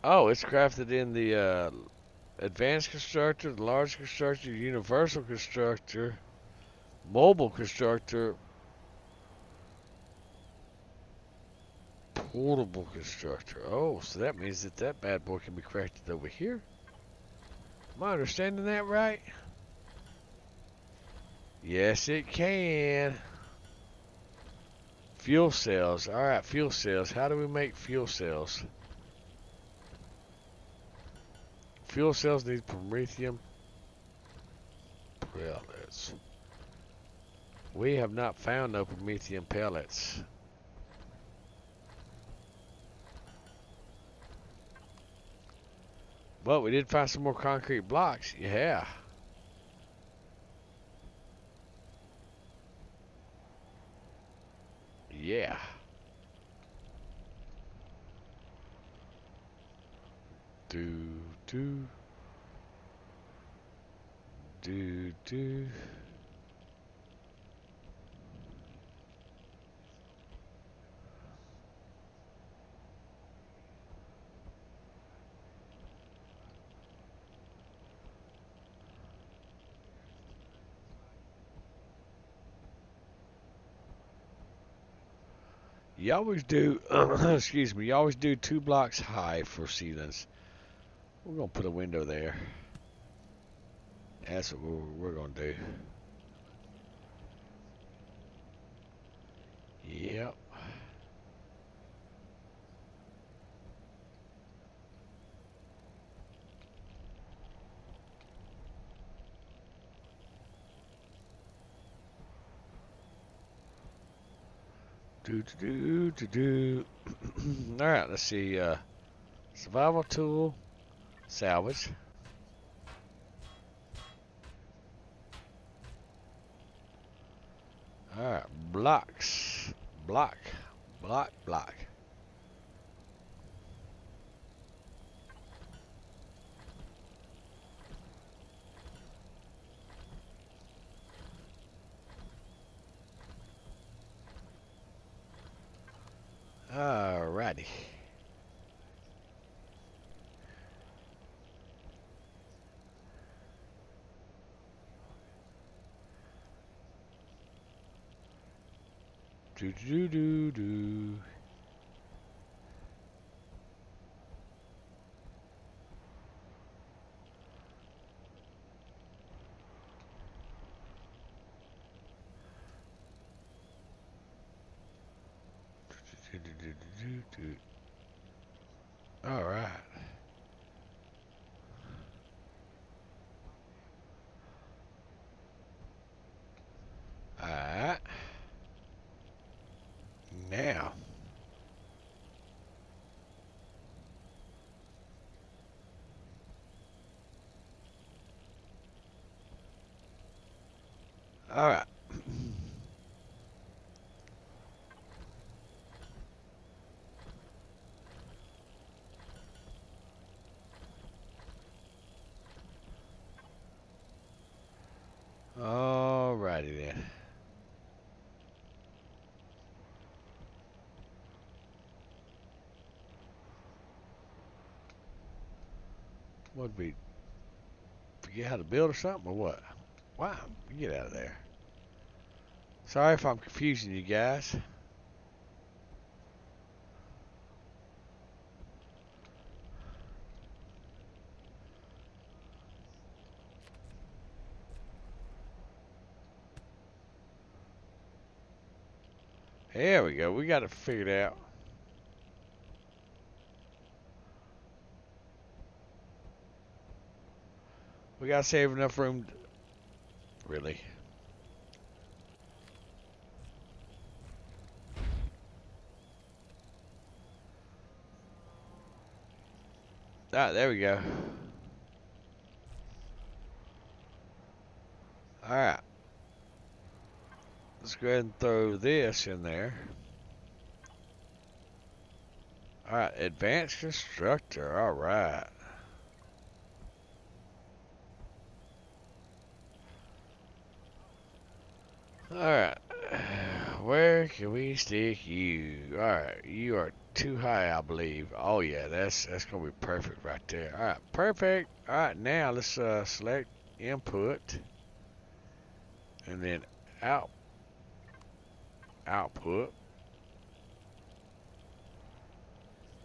Oh, it's crafted in the advanced constructor, the large constructor, universal constructor, mobile constructor, portable constructor. Oh, so that means that that bad boy can be crafted over here. Am I understanding that right? Yes, it can. Fuel cells. Alright, fuel cells. How do we make fuel cells? Fuel cells need promethium pellets. We have not found no promethium pellets. But we did find some more concrete blocks. Yeah. Yeah. Do. You always do, excuse me, you always do 2 blocks high for ceilings. We're going to put a window there. That's what we're going to do. Yep. Alright, let's see. Survival tool. Salvage. Alright, blocks. Block. Alrighty. Do. All right. All right. Now. All right. Alrighty then. Would we forget how to build or something or what? Wow, get out of there. Sorry if I'm confusing you guys. There we go. We got it figured out. We gotta save enough room. Really? Ah, there we go. Alright. Let's go ahead and throw this in there. Alright, advanced constructor. Alright. Alright. Where can we stick you? Alright, you are too high, I believe. Oh yeah, that's gonna be perfect right there. Alright, perfect. Alright, now let's select input and then output.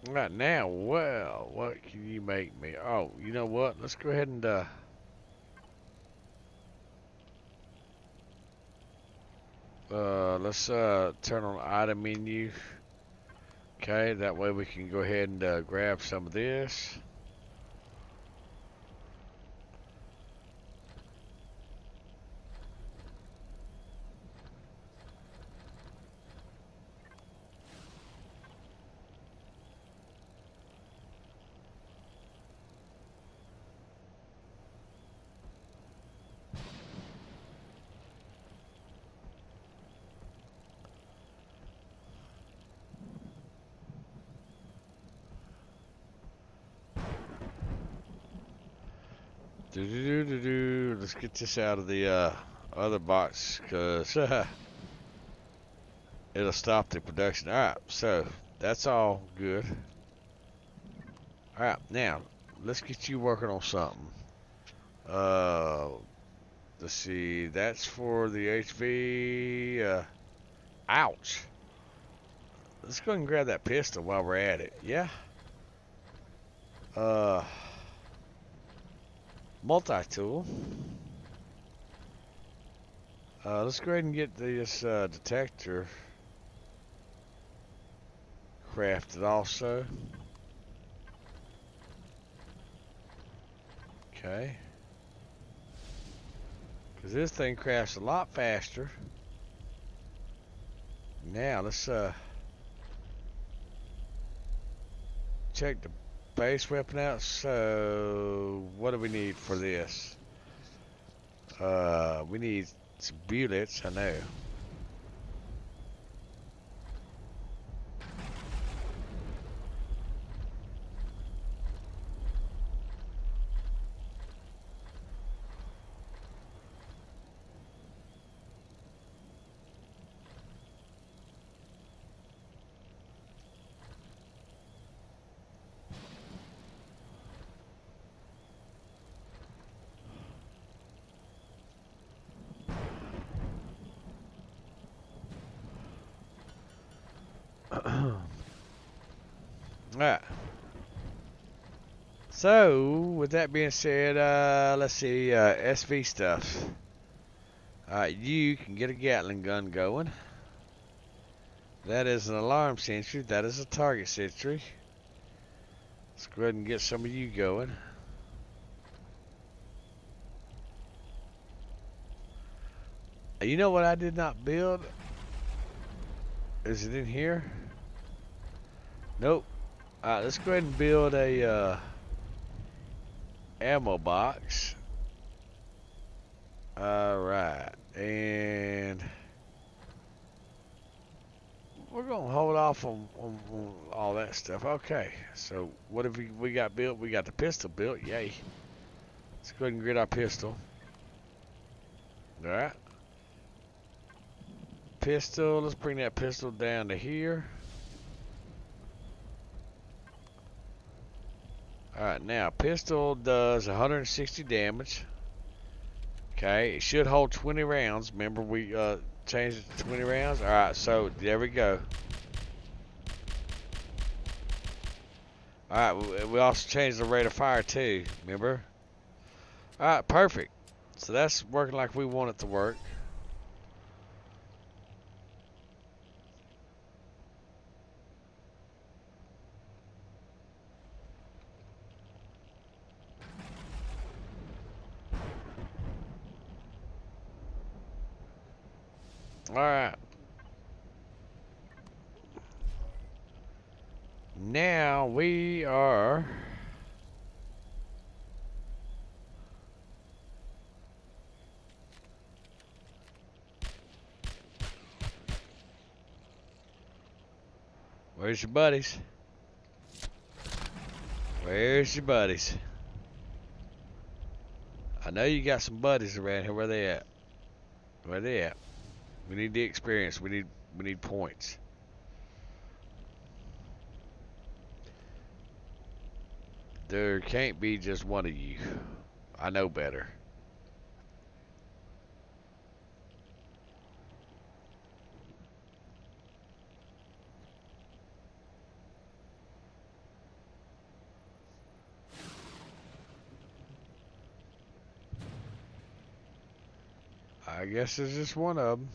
Right now, well, what can you make me? Oh, you know what? Let's go ahead and let's turn on item menu. Okay, that way we can go ahead and grab some of this. Let's get this out of the other box, because it'll stop the production. Alright, so that's all good. Alright, now let's get you working on something. Let's see, that's for the HV. Ouch. Let's go ahead and grab that pistol while we're at it. Yeah. Multi-tool. Let's go ahead and get this detector crafted also. Okay. Because this thing crafts a lot faster. Now let's check the base weapon out. So what do we need for this? We need some bullets, I know. Alright. So, with that being said, let's see, SV stuff. Alright, you can get a Gatling gun going. That is an alarm sentry. That is a target sentry. Let's go ahead and get some of you going. You know what I did not build? Is it in here? Nope. Alright, let's go ahead and build a ammo box. Alright, and we're gonna hold off on all that stuff. Okay, so what have we got built? We got the pistol built, yay. Let's go ahead and get our pistol. Alright. Pistol, let's bring that pistol down to here. Alright, now, pistol does 160 damage. Okay, it should hold 20 rounds. Remember we changed it to 20 rounds? Alright, so there we go. Alright, we also changed the rate of fire too, remember? Alright, perfect. So that's working like we want it to work. Alright. Now we are... Where's your buddies? Where's your buddies? I know you got some buddies around here. Where they at? Where they at? We need the experience. We need points. There can't be just one of you. I know better. I guess there's just one of them.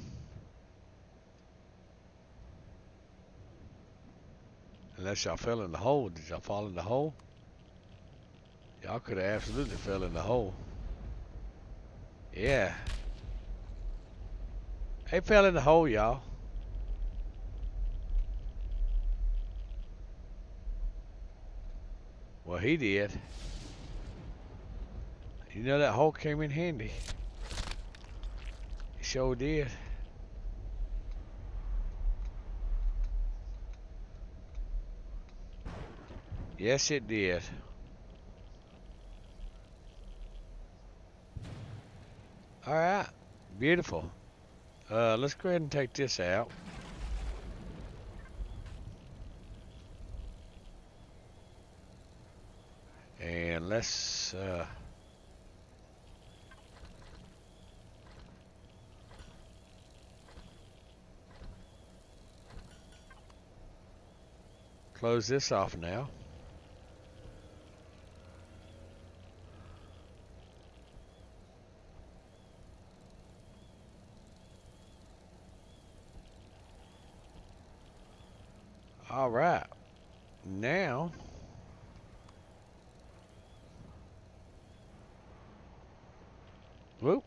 Unless y'all fell in the hole. Did y'all fall in the hole? Y'all could have absolutely fell in the hole. Yeah. They fell in the hole, y'all. Well, he did. You know that hole came in handy. He sure did. Yes, it did. Alright. Beautiful. Let's go ahead and take this out. And let's close this off now. All right. Now whoop.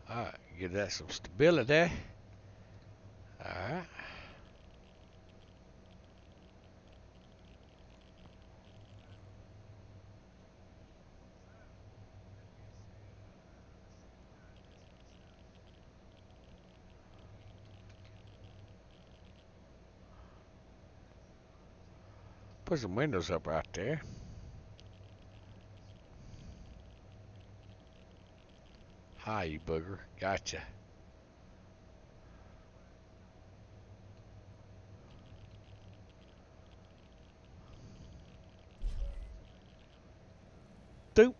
All right, give that some stability. All right. Put some windows up right there. Hi, you booger. Gotcha. Doop.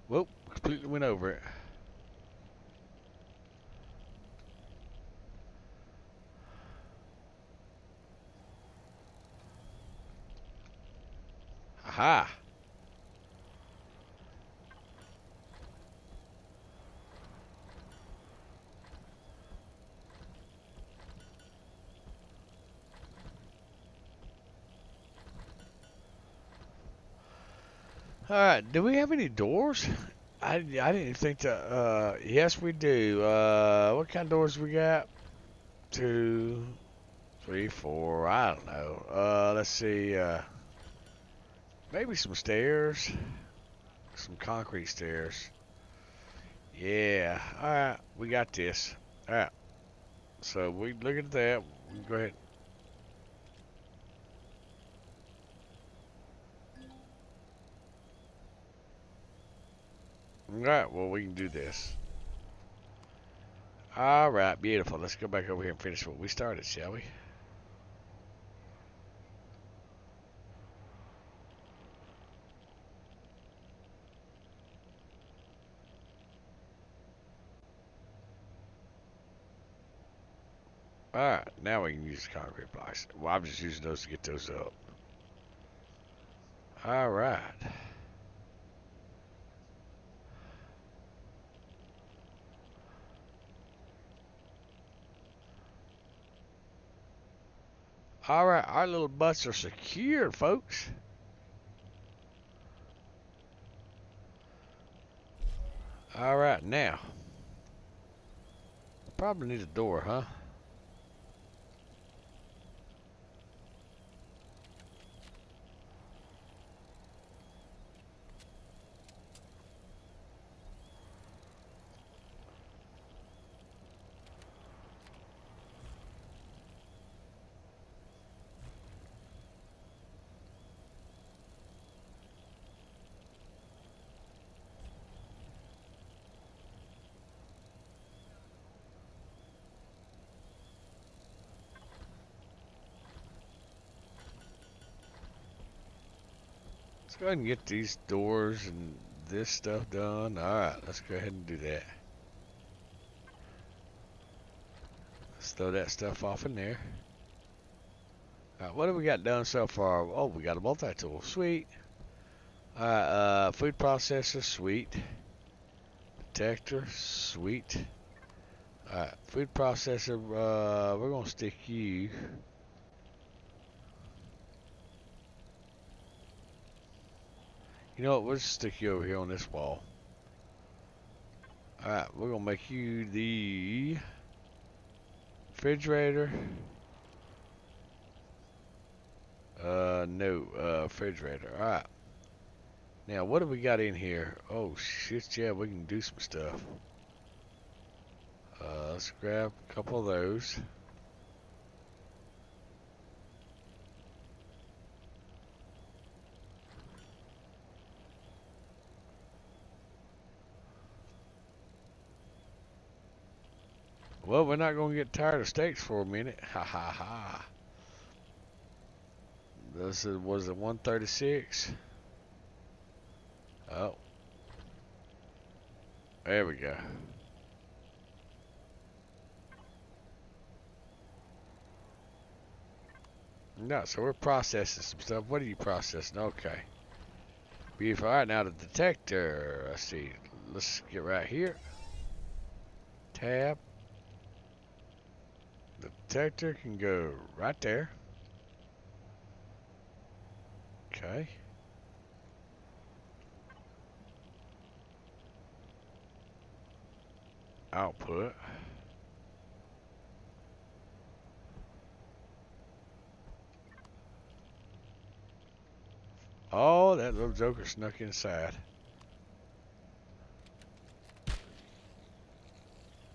Whoop. Completely went over it. Aha. All right. Do we have any doors? I didn't think that. Yes, we do. What kind of doors we got? 2, 3, 4. I don't know. Let's see. Maybe some stairs. Some concrete stairs. Yeah. All right. We got this. All right. So we look at that. We can go ahead. All right. Well, we can do this. All right. Beautiful. Let's go back over here and finish what we started, shall we? Alright, now we can use the concrete blocks. Well, I'm just using those to get those up. Alright. Alright, our little butts are secured, folks. Alright, now. Probably need a door, huh? Let's go ahead and get these doors and this stuff done. Alright, let's go ahead and do that. Let's throw that stuff off in there. Alright, what have we got done so far? Oh, we got a multi-tool. Sweet. Alright, food processor. Sweet. Detector. Sweet. Alright, food processor. We're going to stick you. You know what, we'll just stick you over here on this wall. Alright, we're going to make you the refrigerator. No, refrigerator. Alright. Now, what do we got in here? Oh, shit, yeah, we can do some stuff. Let's grab a couple of those. Well, we're not going to get tired of steaks for a minute. Ha ha ha. This was it 136? Oh. There we go. No, so we're processing some stuff. What are you processing? Okay. Beautiful. Alright, now the detector. Let's see. Let's get right here. Tab. The detector can go right there. Okay. Output. Oh, that little joker snuck inside.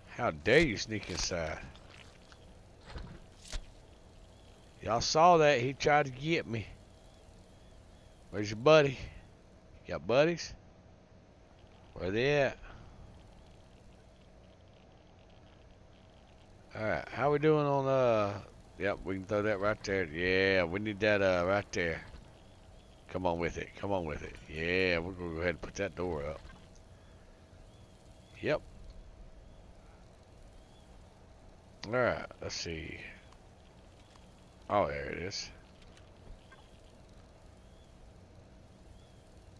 How dare you sneak inside? Y'all saw that. He tried to get me. Where's your buddy? You got buddies? Where they at? Alright, how we doing on, yep, we can throw that right there. Yeah, we need that, right there. Come on with it. Come on with it. Yeah, we're going to go ahead and put that door up. Yep. Alright, let's see. Oh, there it is.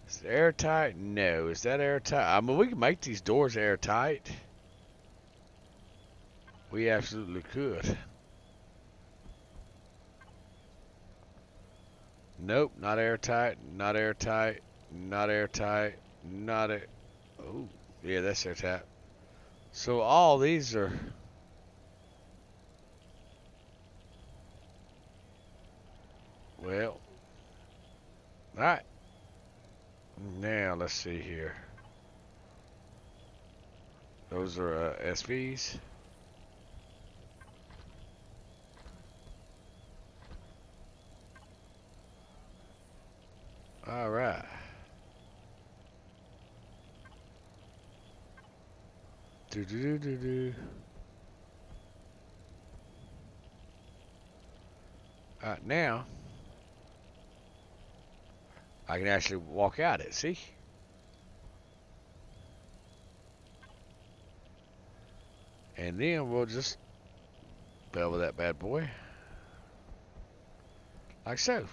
Is it airtight? No. Is that airtight? I mean, we can make these doors airtight. We absolutely could. Nope, not airtight, not airtight, not airtight, not it. Oh, yeah, that's their tap. So all these are. Well, alright. Now let's see here. Those are SVs. Alright. Do do do do do. Alright, now I can actually walk out it, see? And then we'll just bevel that bad boy. Like so.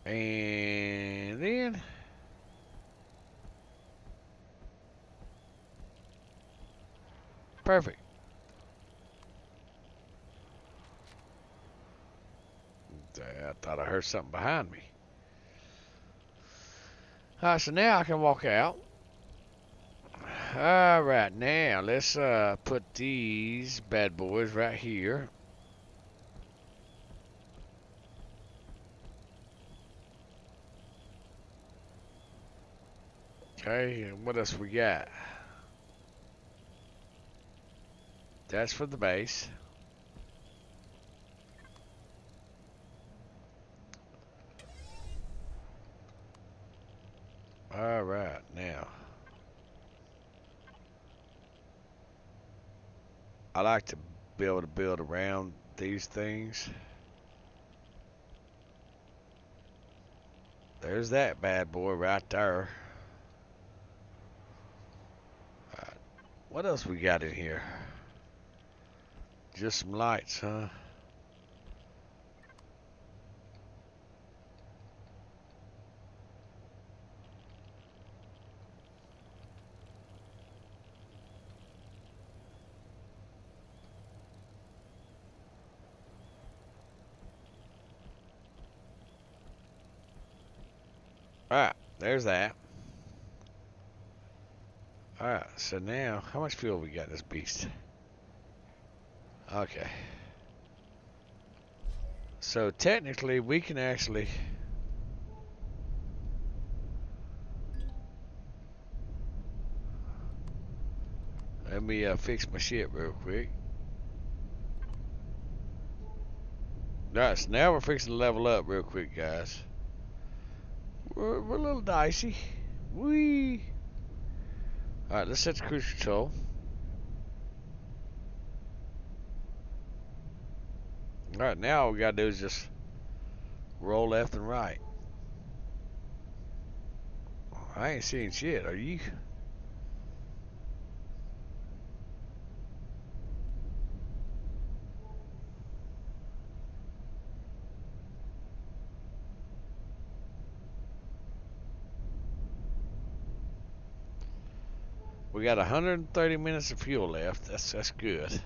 And then perfect. I thought I heard something behind me. Alright, so now I can walk out. Alright, now let's put these bad boys right here. Okay, and what else we got? That's for the base. Alright, now. I like to be able to build around these things. There's that bad boy right there. Alright, what else we got in here? Just some lights, huh? Alright, there's that. Alright, so now, how much fuel we got in this beast? Okay. So technically, we can actually... Let me fix my shit real quick. Alright, so now we're fixing to level up real quick, guys. We're a little dicey. Whee! Alright, let's set the cruise control. Alright, now all we gotta do is just roll left and right. I ain't seeing shit, are you? We got 130 minutes of fuel left. That's good.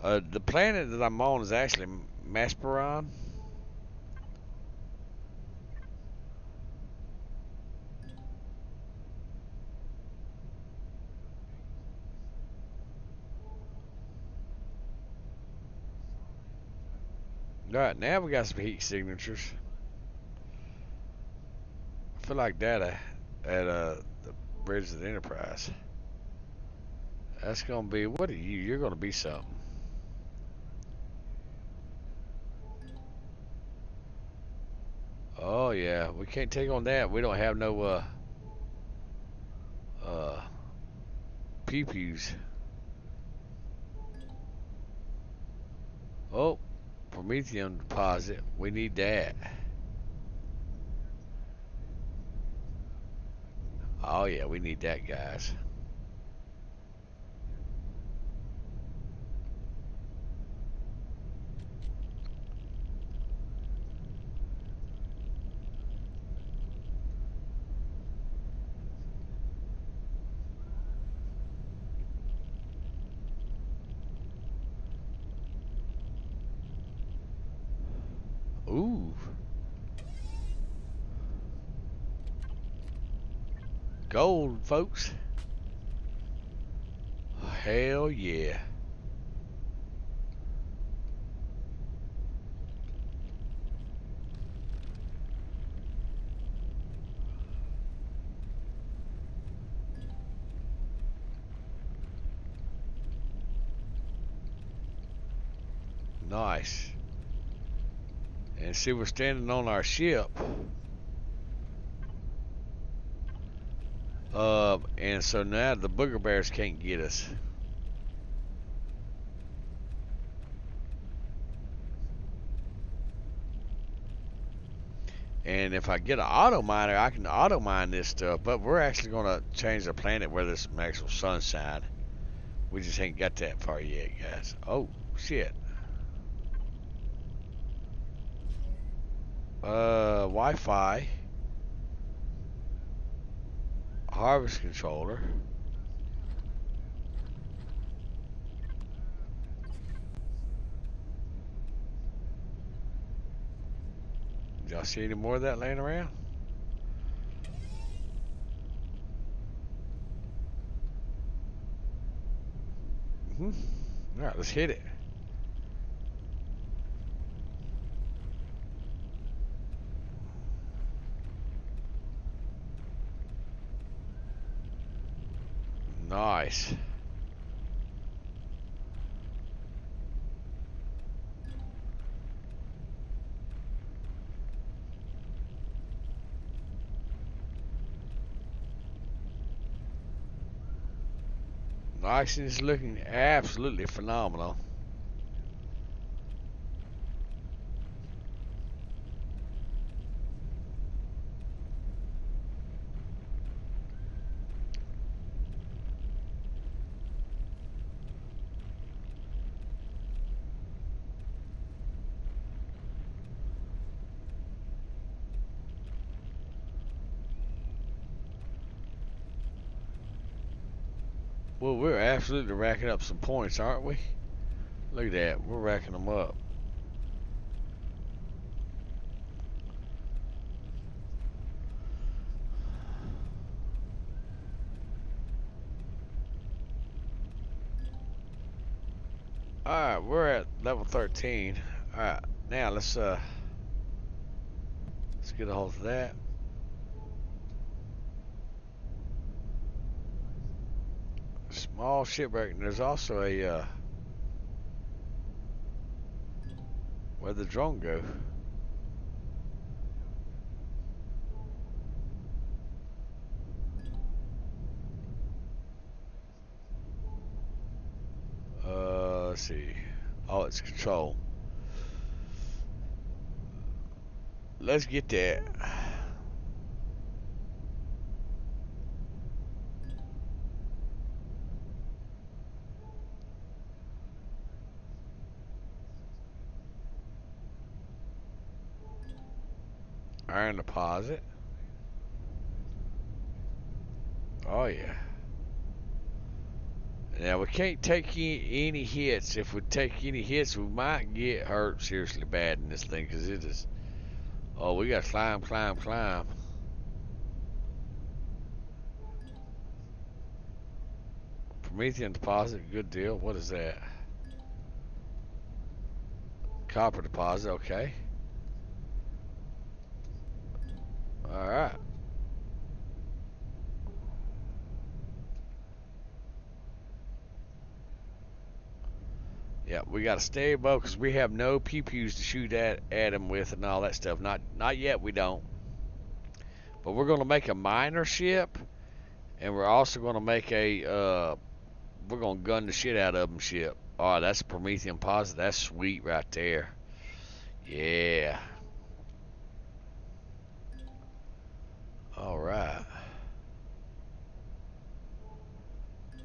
The planet that I'm on is actually EMPYRION. Alright, now we got some heat signatures. I feel like that at the bridge of the Enterprise. That's gonna be, what are you? You're gonna be something. Oh yeah, we can't take on that. We don't have no pew-pews. Oh, Prometheum deposit. We need that. Oh yeah, we need that, guys. Ooh. Gold, folks. Hell yeah. Nice. And see, we're standing on our ship. And so now the booger bears can't get us. And if I get an auto miner, I can auto mine this stuff. But we're actually going to change the planet where there's some actual sunshine. We just ain't got that far yet, guys. Oh, shit. Wi-Fi. Harvest controller. Y'all see any more of that laying around? All right, let's hit it. Nice. Nice, and it's looking absolutely phenomenal. Well, we're absolutely racking up some points, aren't we? Look at that. We're racking them up. Alright, we're at level 13. Alright, now let's get a hold of that. Small shipwreck, and there's also a where'd the drone go? Let's see. Oh, it's control. Let's get that. Iron deposit. Oh yeah. Now we can't take any hits. If we take any hits, we might get hurt seriously bad in this thing, because it is. Oh, we got to climb, climb, climb. Promethean deposit, good deal. What is that? Copper deposit, okay. Alright. Yeah, we got to stay above, because we have no pew-pews to shoot at him with and all that stuff. Not yet, we don't. But we're going to make a miner ship, and we're also going to make a, we're going to gun the shit out of them ship. Oh, that's a Promethean deposit. That's sweet right there. Yeah. Alright.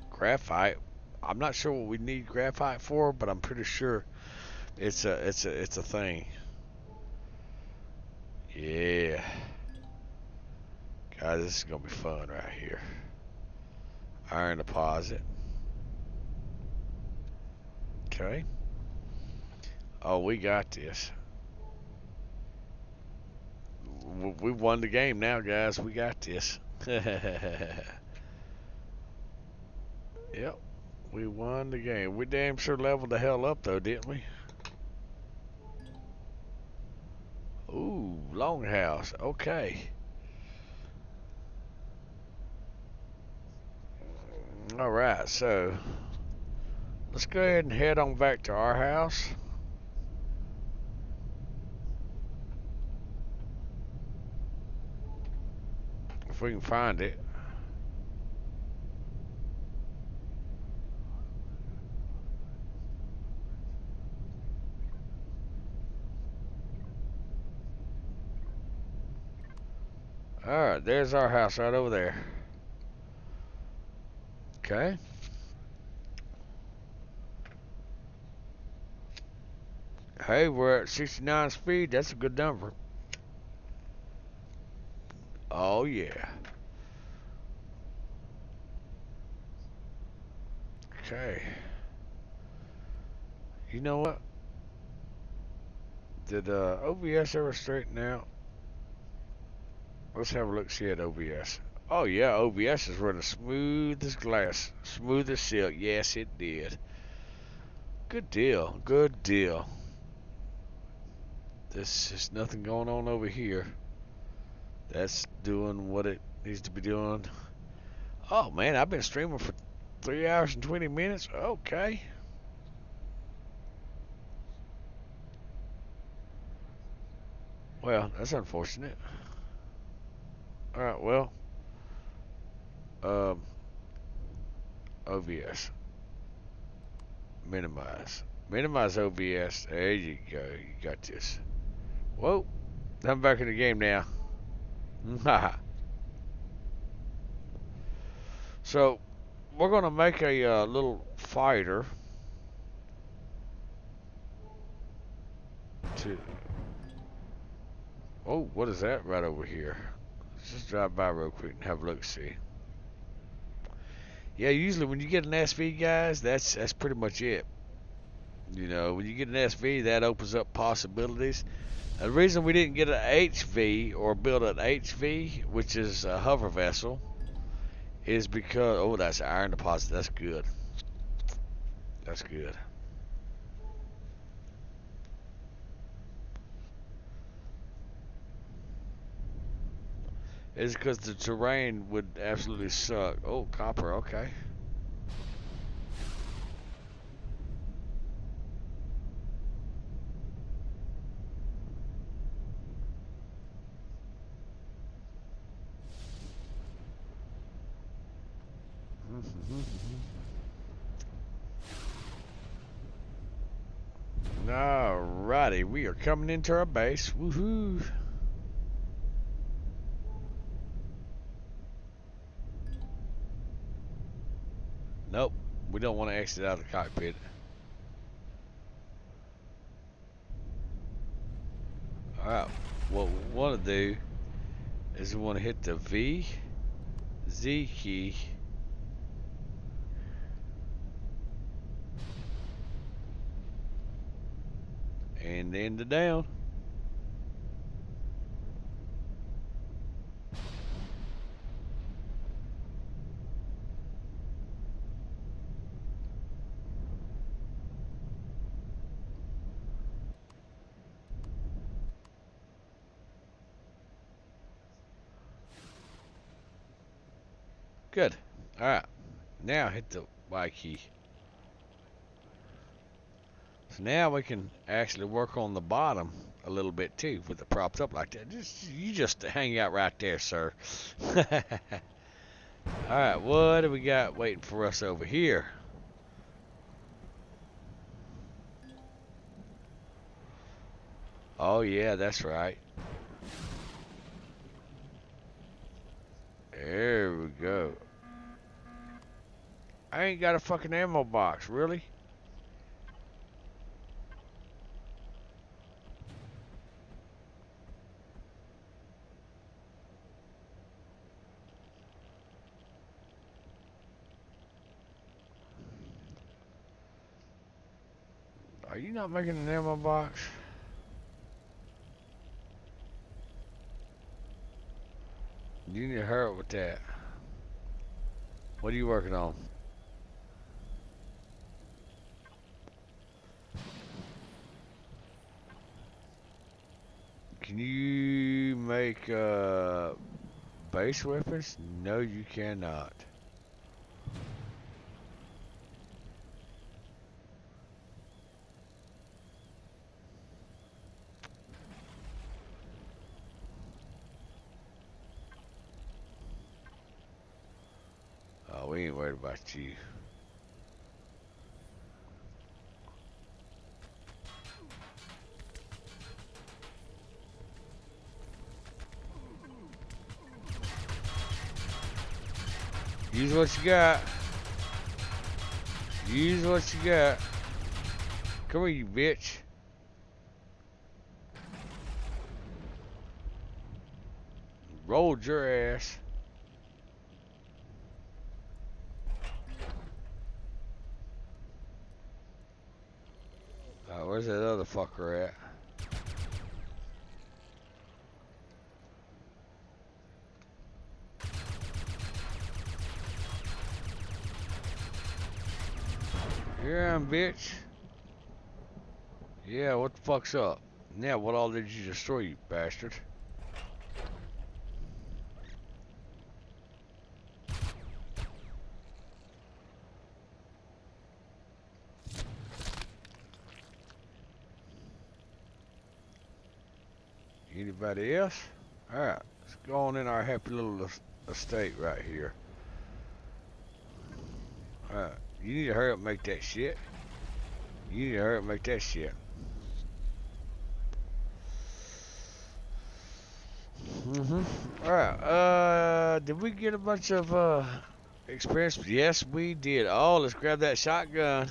Graphite. I'm not sure what we need graphite for, but I'm pretty sure it's a thing. Yeah. Guys, this is gonna be fun right here. Iron deposit. Okay. Oh, we got this. We won the game now, guys. We got this. Yep. We won the game. We damn sure leveled the hell up, though, didn't we? Ooh, longhouse. Okay. Alright, so let's go ahead and head on back to our house. If we can find it. Alright, there's our house right over there. Okay. Hey, we're at 69 speed. That's a good number. Oh, yeah. Okay. You know what? Did OBS ever straighten out? Let's have a look see at OBS. Oh, yeah, OBS is running smooth as glass. Smooth as silk. Yes, it did. Good deal. Good deal. There's just nothing going on over here. That's doing what it needs to be doing. Oh, man, I've been streaming for 3 hours and 20 minutes. Okay. Well, that's unfortunate. Alright, well. OBS. Minimize. Minimize OBS. There you go. You got this. Whoa. I'm back in the game now. So, we're going to make a little fighter. Oh, what is that right over here? Let's just drive by real quick and have a look see. Yeah, usually when you get an SV, guys, that's pretty much it. You know, when you get an SV, that opens up possibilities. The reason we didn't get an HV or build an HV, which is a hover vessel, is because, oh, that's iron deposit. That's good. That's good. It's because the terrain would absolutely suck. Oh, copper, okay. Alrighty, we are coming into our base. Woohoo! Nope, we don't want to exit out of the cockpit. Alright, what we want to do is we want to hit the V, Z key, and then the down. Good. Alright. Now hit the Y key. So now we can actually work on the bottom a little bit too with it propped up like that. You just hang out right there, sir. Alright, what do we got waiting for us over here? Oh yeah, that's right. There we go. I ain't got a fucking ammo box, really? Are you not making an ammo box? You need to hurry up with that. What are you working on? Can you make base weapons? No, you cannot. Oh, we ain't worried about you. Use what you got. Use what you got. Come here, you bitch. Rolled your ass. Where's that other fucker at? Here I am, bitch. Yeah, what the fuck's up? Yeah, what all did you destroy, you bastard? Anybody else? Alright, let's go on in our happy little estate right here. Alright, you need to hurry up and make that shit. You need to hurry up and make that shit. Alright, did we get a bunch of experience? Yes, we did. Oh, let's grab that shotgun.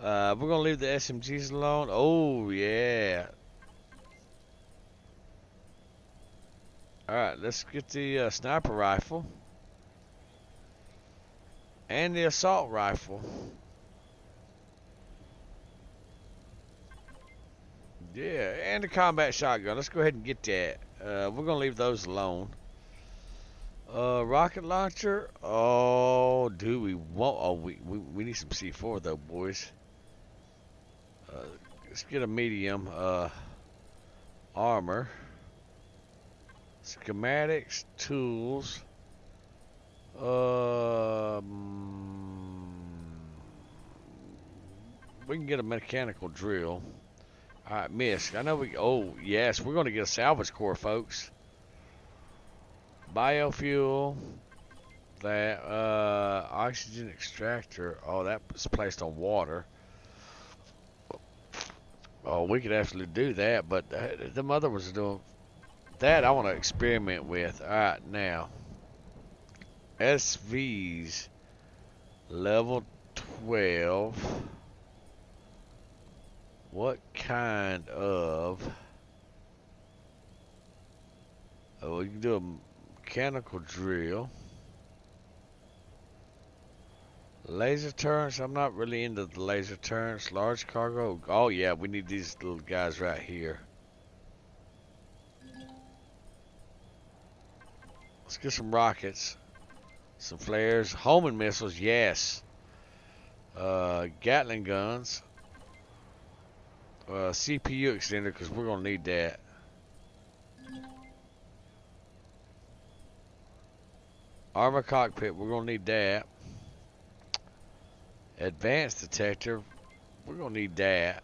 We're gonna leave the SMGs alone. Oh, yeah. Alright, let's get the sniper rifle. And the assault rifle. Yeah, and the combat shotgun. Let's go ahead and get that. We're gonna leave those alone. Rocket launcher. Oh, do we want? Oh, we need some C4 though, boys. Let's get a medium armor. Schematics, tools. We can get a mechanical drill. Alright, miss. I know we. Oh, yes, we're going to get a salvage core, folks. Biofuel. That. Oxygen extractor. Oh, that was placed on water. Oh, we could actually do that, but the mother was doing. That I want to experiment with. Alright, now. SVs. Level 12. What kind of... Oh, we can do a mechanical drill. Laser turrets. I'm not really into the laser turrets. Large cargo. Oh, yeah, we need these little guys right here. Let's get some rockets. Some flares. Homing missiles, yes. Gatling guns. CPU extender, because we're going to need that. Armor cockpit, we're going to need that. Advanced detector, we're going to need that.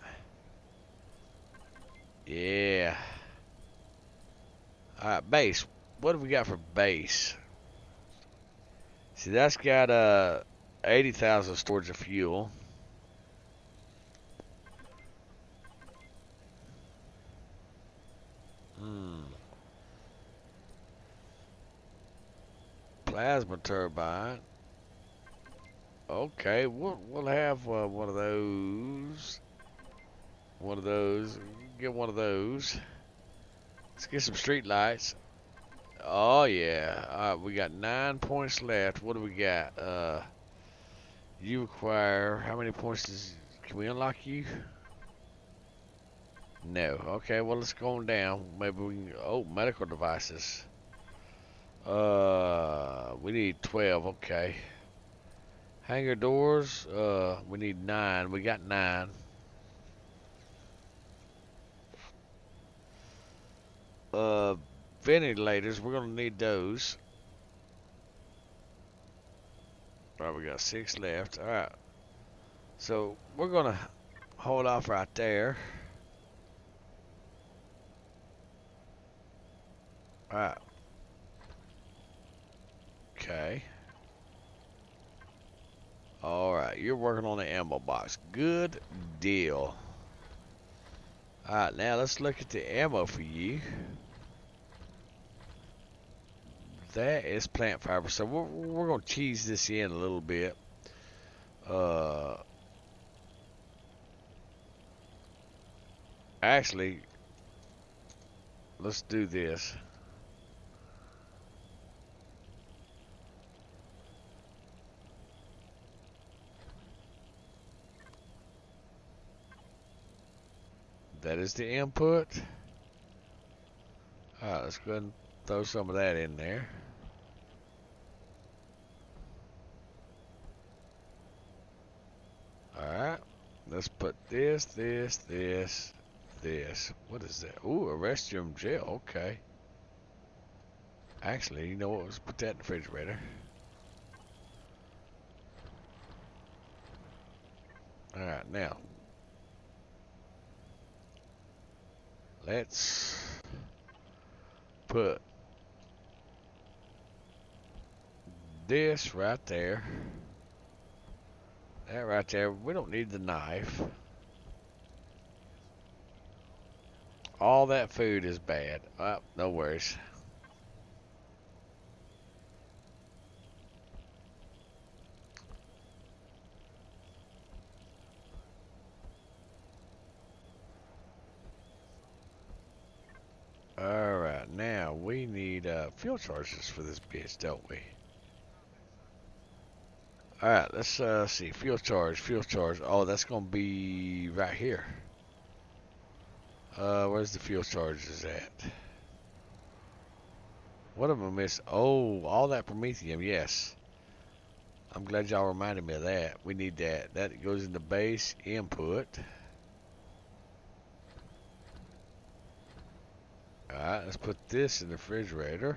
Yeah. Alright, base. What have we got for base? See, that's got 80,000 storage of fuel. Plasma turbine. Okay, we'll have one of those. One of those. Get one of those. Let's get some street lights. Oh yeah. Alright, we got 9 points left. What do we got? You require how many points can we unlock you? No. Okay, well let's go on down. Maybe we can medical devices. We need 12, okay. Hangar doors, we need 9. We got 9. Ventilators, we're gonna need those. Alright, we got 6 left. Alright. So we're gonna hold off right there. Alright. Okay. Alright, you're working on the ammo box. Good deal. Alright, now let's look at the ammo for you. That is plant fiber. So we're going to cheese this in a little bit. Actually, let's do this. That is the input. Alright, let's go ahead and throw some of that in there. Alright, let's put this. What is that? Ooh, a restroom gel, okay. Actually, you know what? Let's put that in the refrigerator. Alright, now. Let's put this right there. That right there. We don't need the knife. All that food is bad. Oh, no worries. Alright, now we need fuel charges for this bitch, don't we? Alright, let's see. Fuel charge. Oh, that's gonna be right here. Where's the fuel charges at? What am I missing? Oh, all that promethium, yes. I'm glad y'all reminded me of that. We need that. That goes in the base input. Alright, let's put this in the refrigerator.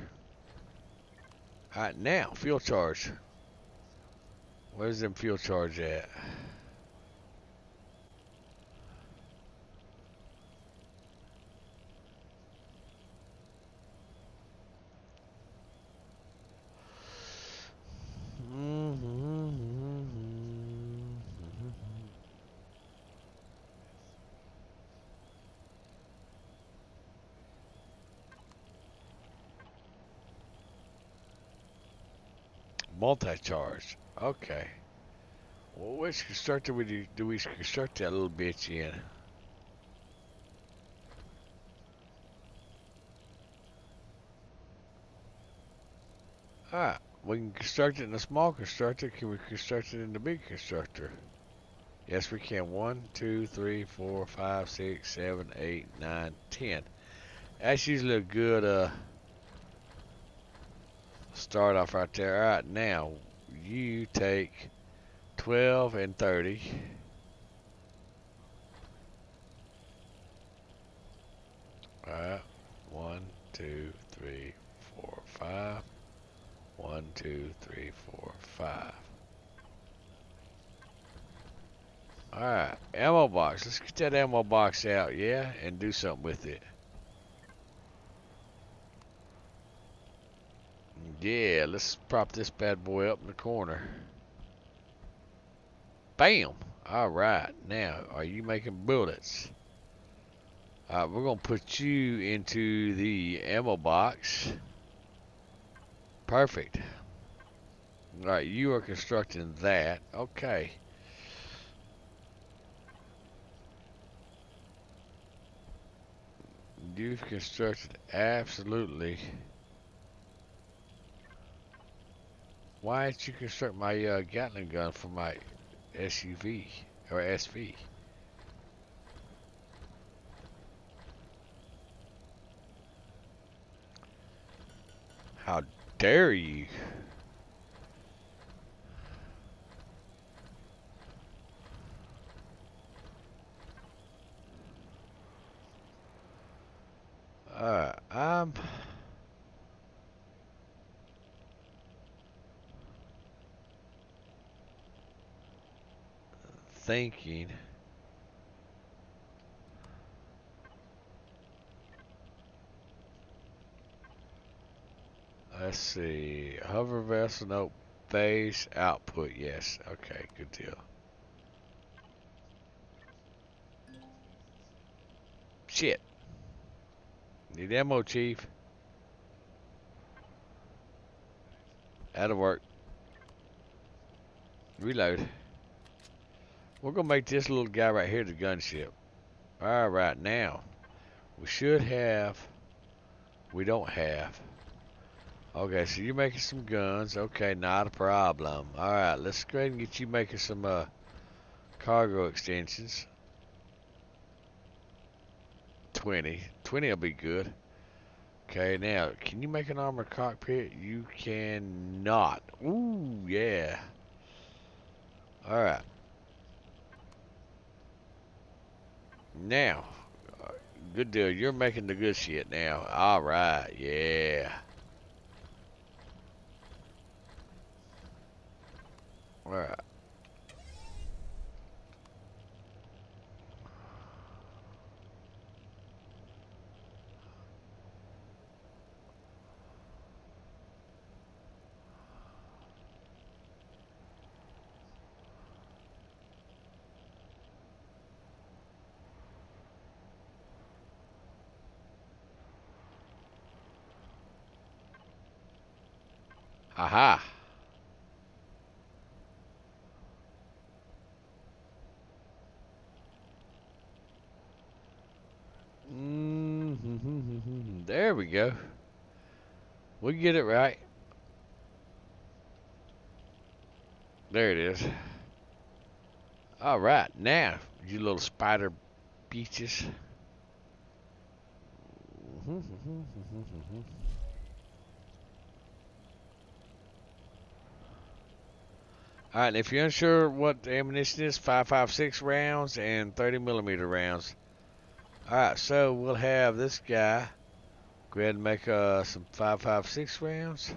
Alright, now, fuel charge. Where's them fuel charge at? Multi-charge. Okay. Well, which constructor do we construct that little bitch in? Alright. We can construct it in a small constructor. Can we construct it in the big constructor? Yes, we can. 1, 2, 3, 4, 5, 6, 7, 8, 9, 10. That's usually a good start off right there. Alright, now you take 12 and 30. Alright, 1, 2, 3, 4, 5. 1, 2, 3, 4, 5. Alright, ammo box. Let's get that ammo box out, yeah, and do something with it. Yeah, let's prop this bad boy up in the corner. Bam! Alright, now, are you making bullets? Alright, we're going to put you into the ammo box. Perfect. Alright, you are constructing that. Okay. You've constructed absolutely. Why didn't you construct my Gatling gun for my SUV or SV? How dare you? Alright, I'm thinking. Let's see. Hover vessel, no. Base output, yes. Okay, good deal. Shit. Need ammo, Chief. That'll work. Reload. We're gonna make this little guy right here the gunship. Alright, now. We should have. We don't have. Okay, so you're making some guns. Okay, not a problem. Alright, let's go ahead and get you making some cargo extensions. 20. 20 will be good. Okay, now, can you make an armored cockpit? You cannot. Ooh, yeah. Alright. Now, good deal. You're making the good shit now. Alright, yeah. Alright. Aha. There we go. We get it right. There it is. Alright, now, you little spider beaches. Alright, if you're unsure what the ammunition is, 5.56 rounds and 30mm rounds. Alright, so we'll have this guy go ahead and make some 5.56 rounds.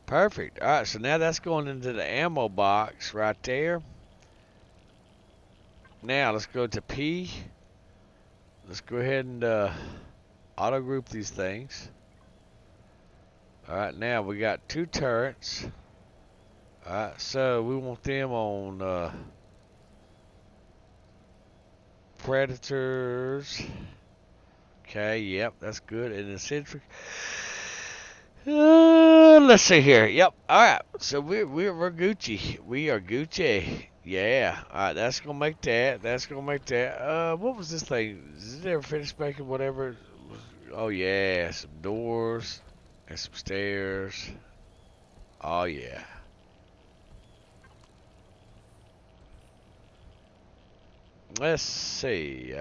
Perfect. Alright, so now that's going into the ammo box right there. Now let's go to P. Let's go ahead and auto group these things. Alright, now we got 2 turrets. Alright, so we want them on predators. Okay, yep, that's good. And the centric. Let's see here. Yep. Alright, so we're Gucci. We are Gucci. Yeah. Alright, that's gonna make that. That's gonna make that. What was this thing? Did it ever finish making whatever? Oh yeah, some doors. And some stairs. Oh yeah. Let's see.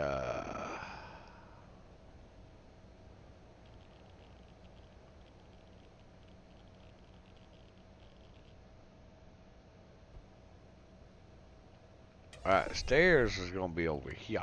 Alright, stairs is gonna be over here.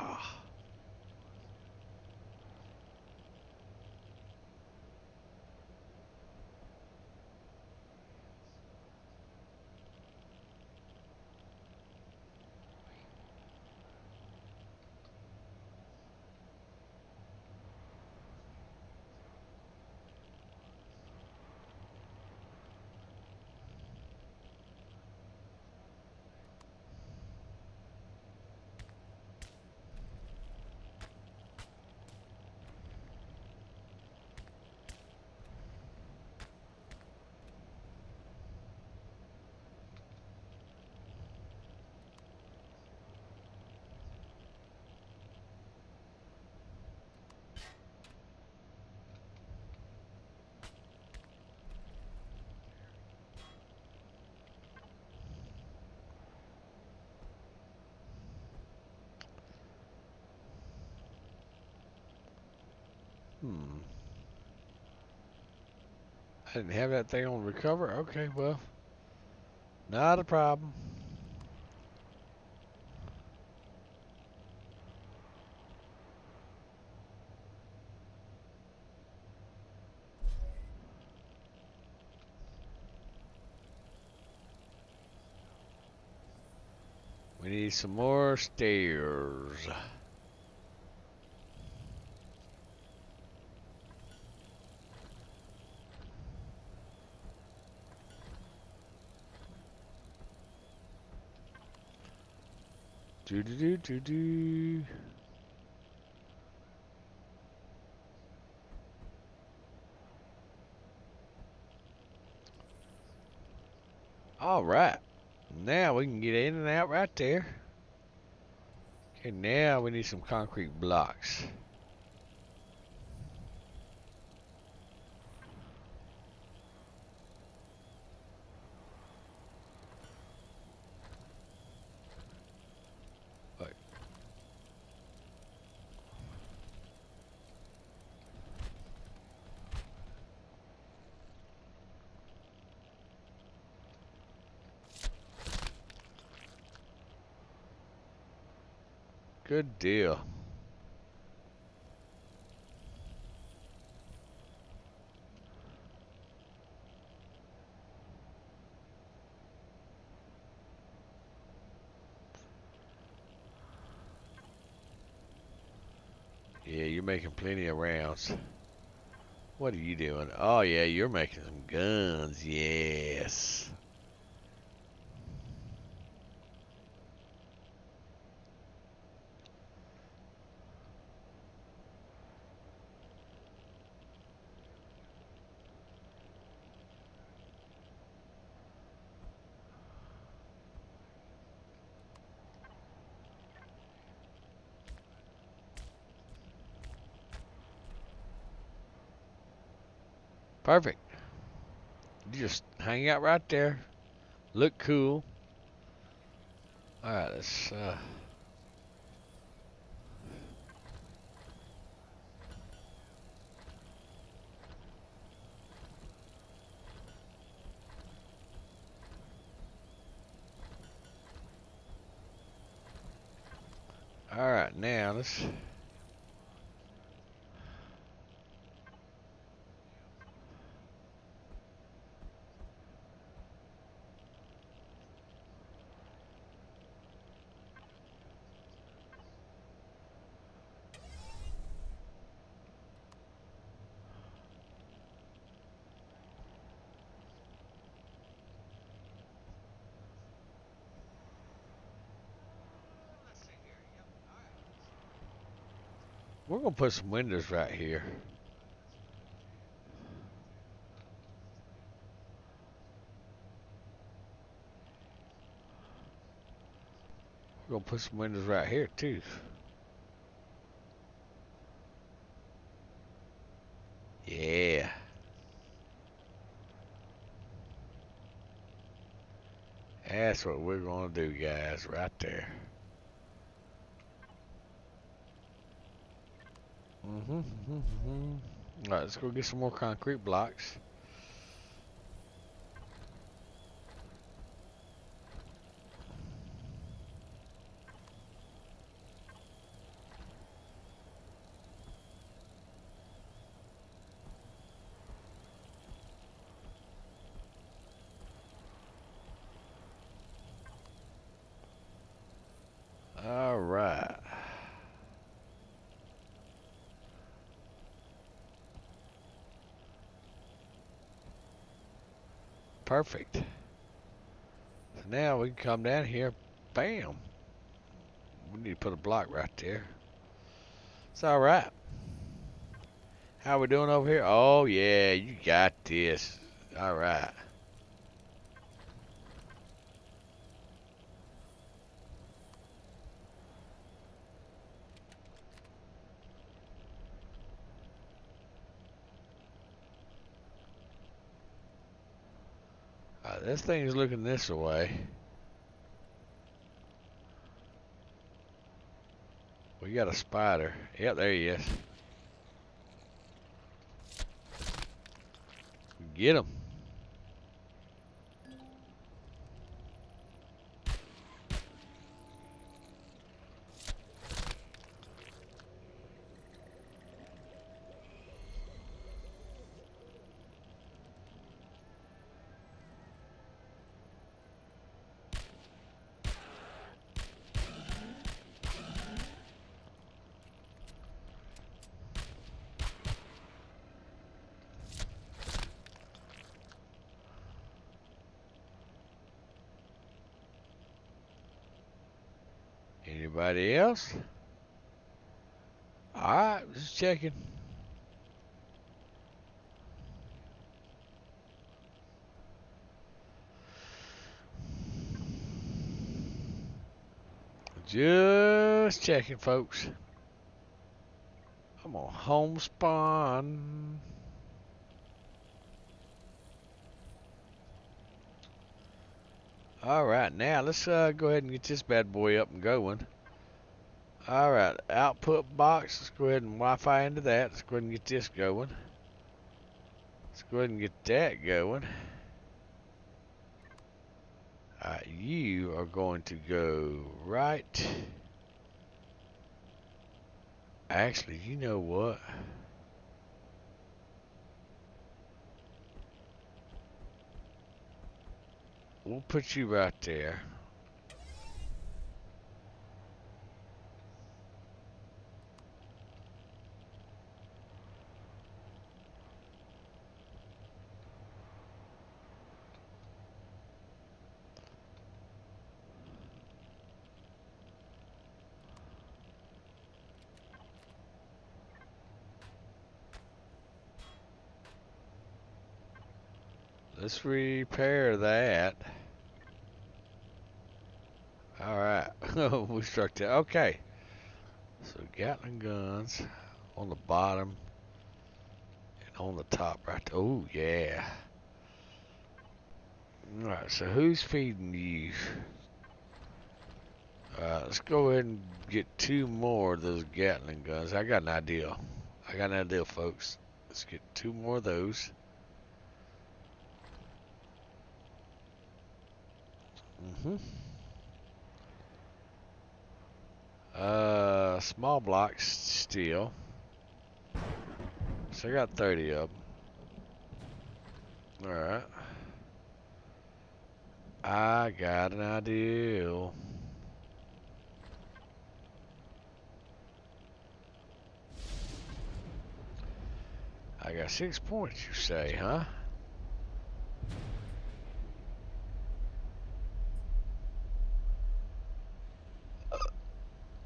I didn't have that thing on recover. Okay, well, not a problem. We need some more stairs. Do do do do do. All right. Now we can get in and out right there. Okay, now we need some concrete blocks. Wait. Good deal. Yeah, you're making plenty of rounds. What are you doing? Oh yeah, you're making some guns. Yes. Perfect. You just hang out right there. Look cool. Alright, let's alright, now let's we're gonna put some windows right here. We're gonna put some windows right here too. Yeah. That's what we're gonna do, guys, right there. Alright, let's go get some more concrete blocks. Alright. Perfect. So now we can come down here. Bam. We need to put a block right there. It's alright. How we doing over here? Oh yeah, you got this. Alright. This thing's looking this way. We got a spider. Yep, there he is. Get him. Anybody else? Alright, just checking. Just checking, folks. I'm on home spawn. Alright, now let's go ahead and get this bad boy up and going. Alright, output box. Let's go ahead and Wi-Fi into that. Let's go ahead and get this going. Let's go ahead and get that going. Alright, you are going to go right. Actually, you know what? We'll put you right there. Let's repair that. Alright, we struck that. Okay. So Gatling guns on the bottom and on the top right there. Oh, yeah. Alright, so who's feeding you? Let's go ahead and get 2 more of those Gatling guns. I got an idea. Folks. Let's get 2 more of those. Small blocks steel. So I got 30 of them. Alright. I got an idea. I got 6 points, you say, huh?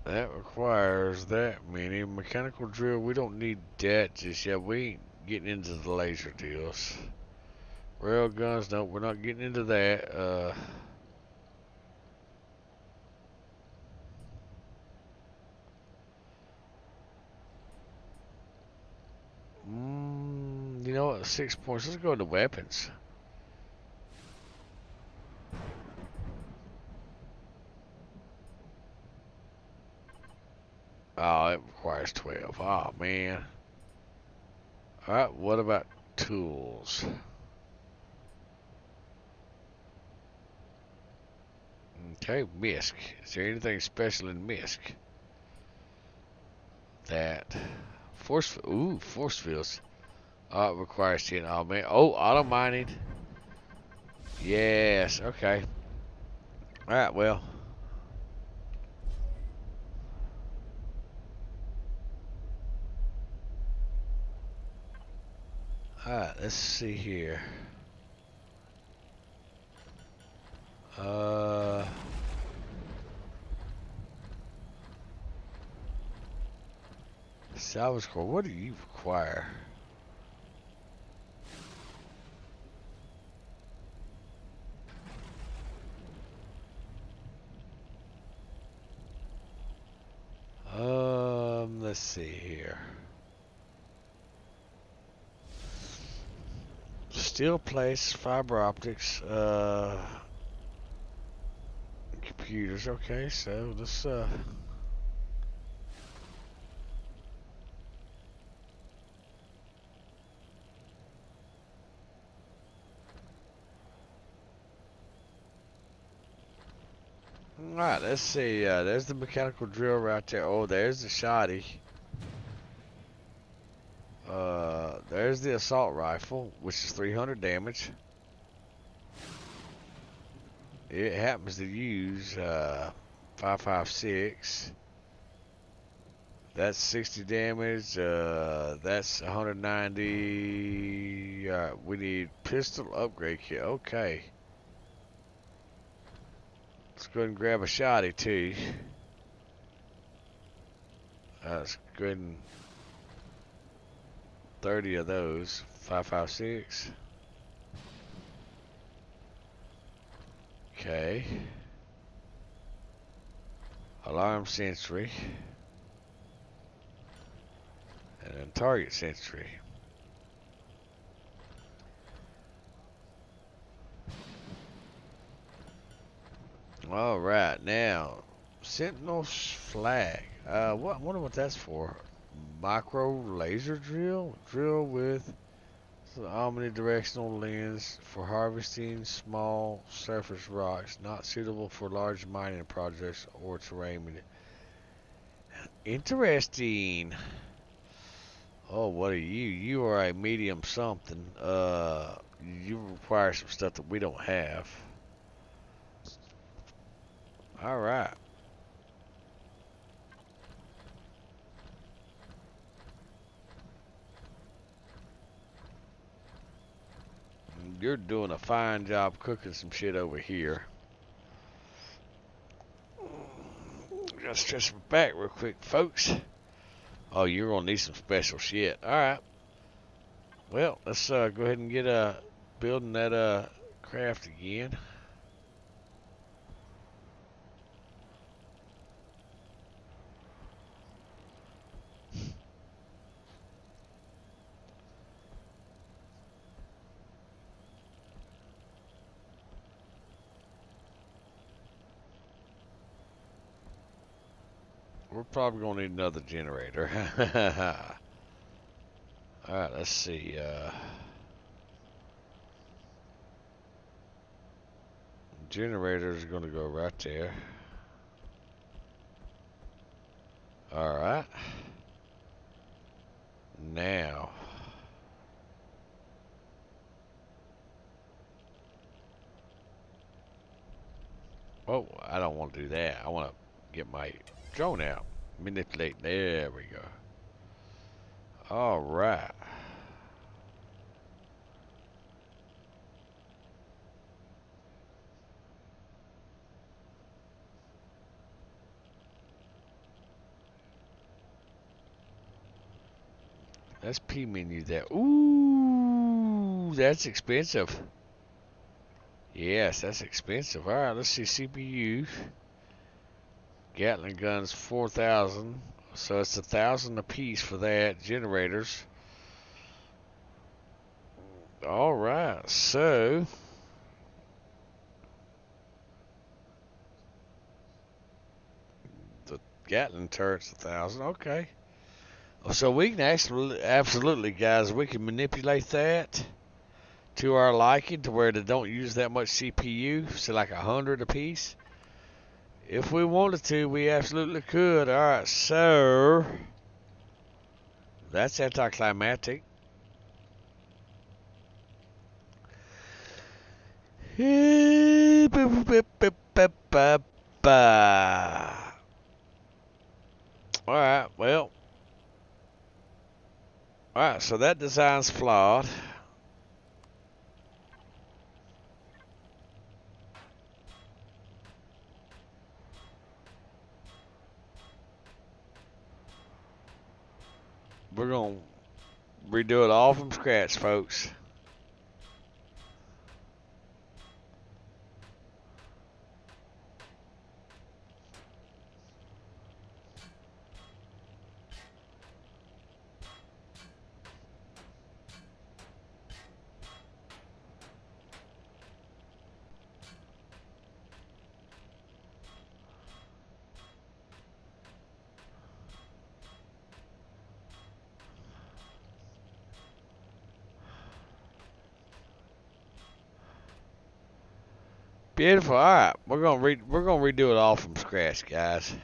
That requires that many. Mechanical drill, we don't need that just yet. We ain't getting into the laser deals. Rail guns, no, we're not getting into that. You know what? 6 points. Let's go to weapons. Oh, it requires 12. Oh, man. Alright, what about tools? Okay, MISC. Is there anything special in MISC? That. Force fields. Oh, it requires 10. Oh, man. Oh, auto mining. Yes, okay. Alright, well. Alright, let's see here. Salvage core, what do you require? Let's see here. Steel plates, fiber optics, computers. Okay, so let's Alright, let's see. There's the mechanical drill right there. Oh, there's the shoddy. There's the assault rifle, which is 300 damage. It happens to use 5.56. That's 60 damage. That's 190. Alright, we need pistol upgrade kit. Okay. Let's go ahead and grab a shoddy too. Let's go ahead and 30 of those. 5.56. Okay. Alarm sentry. And then target sentry. Alright, now Sentinel's flag. I wonder what that's for. Micro laser drill? Drill with the omnidirectional lens for harvesting small surface rocks, not suitable for large mining projects or terrain. Interesting. Oh, what are you? You are a medium something. You require some stuff that we don't have. Alright. You're doing a fine job cooking some shit over here. Gotta stretch my back real quick, folks. Oh, you're gonna need some special shit. Alright. Well, let's go ahead and get building that craft again. We're probably gonna need another generator. Alright, let's see. Generator's gonna go right there. Alright. Now. Oh, I don't want to do that. I want to get my drone out. Manipulate. There we go. Alright. Let's P menu that. Ooh, that's expensive. Yes, that's expensive. Alright, let's see CPU. Gatling guns 4,000. So it's 1,000 a piece for that. Generators. Alright, so the Gatling turret's 1,000. Okay. So we can actually, absolutely, guys, we can manipulate that to our liking to where they don't use that much CPU. So like 100 a piece. If we wanted to, we absolutely could. Alright, so that's anticlimactic. Alright, well. Alright, so that design's flawed. We're going to redo it all from scratch, folks. Beautiful. All right, we're gonna redo it all from scratch, guys.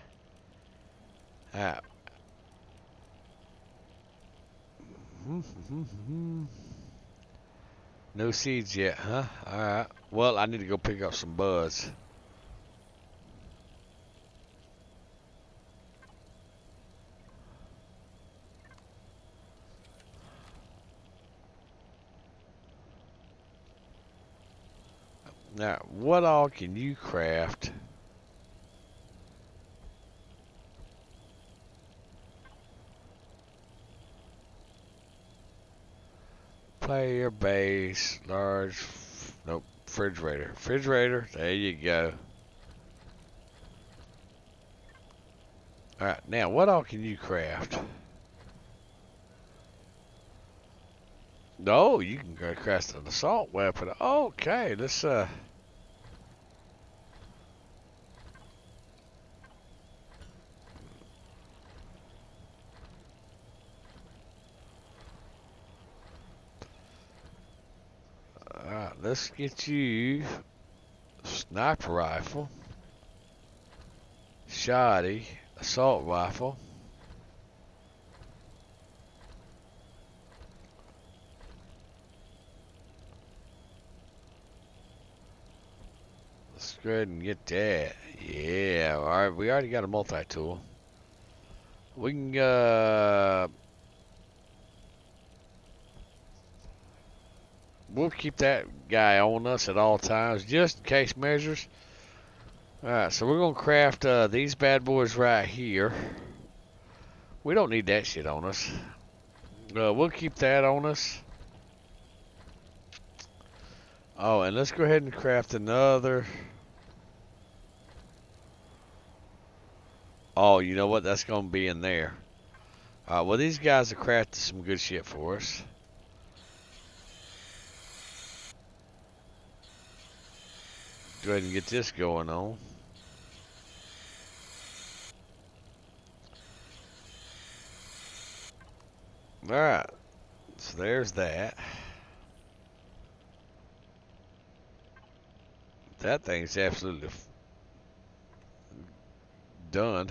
All right. No seeds yet, huh? All right. Well, I need to go pick up some buds. Now, what all can you craft? Player base, large, nope, refrigerator. Refrigerator, there you go. Alright, now what all can you craft? No, you can go craft an assault weapon. Okay, let's alright, let's get you sniper rifle, shoddy, assault rifle. Let's go ahead and get that. Yeah, alright, we already got a multi-tool. We can we'll keep that guy on us at all times, just in case measures. Alright, so we're gonna craft these bad boys right here. We don't need that shit on us. We'll keep that on us. Oh, and let's go ahead and craft another. Oh, you know what? That's gonna be in there. Alright, well, these guys have crafted some good shit for us. Go ahead and get this going on. Alright, so there's that. That thing's absolutely done.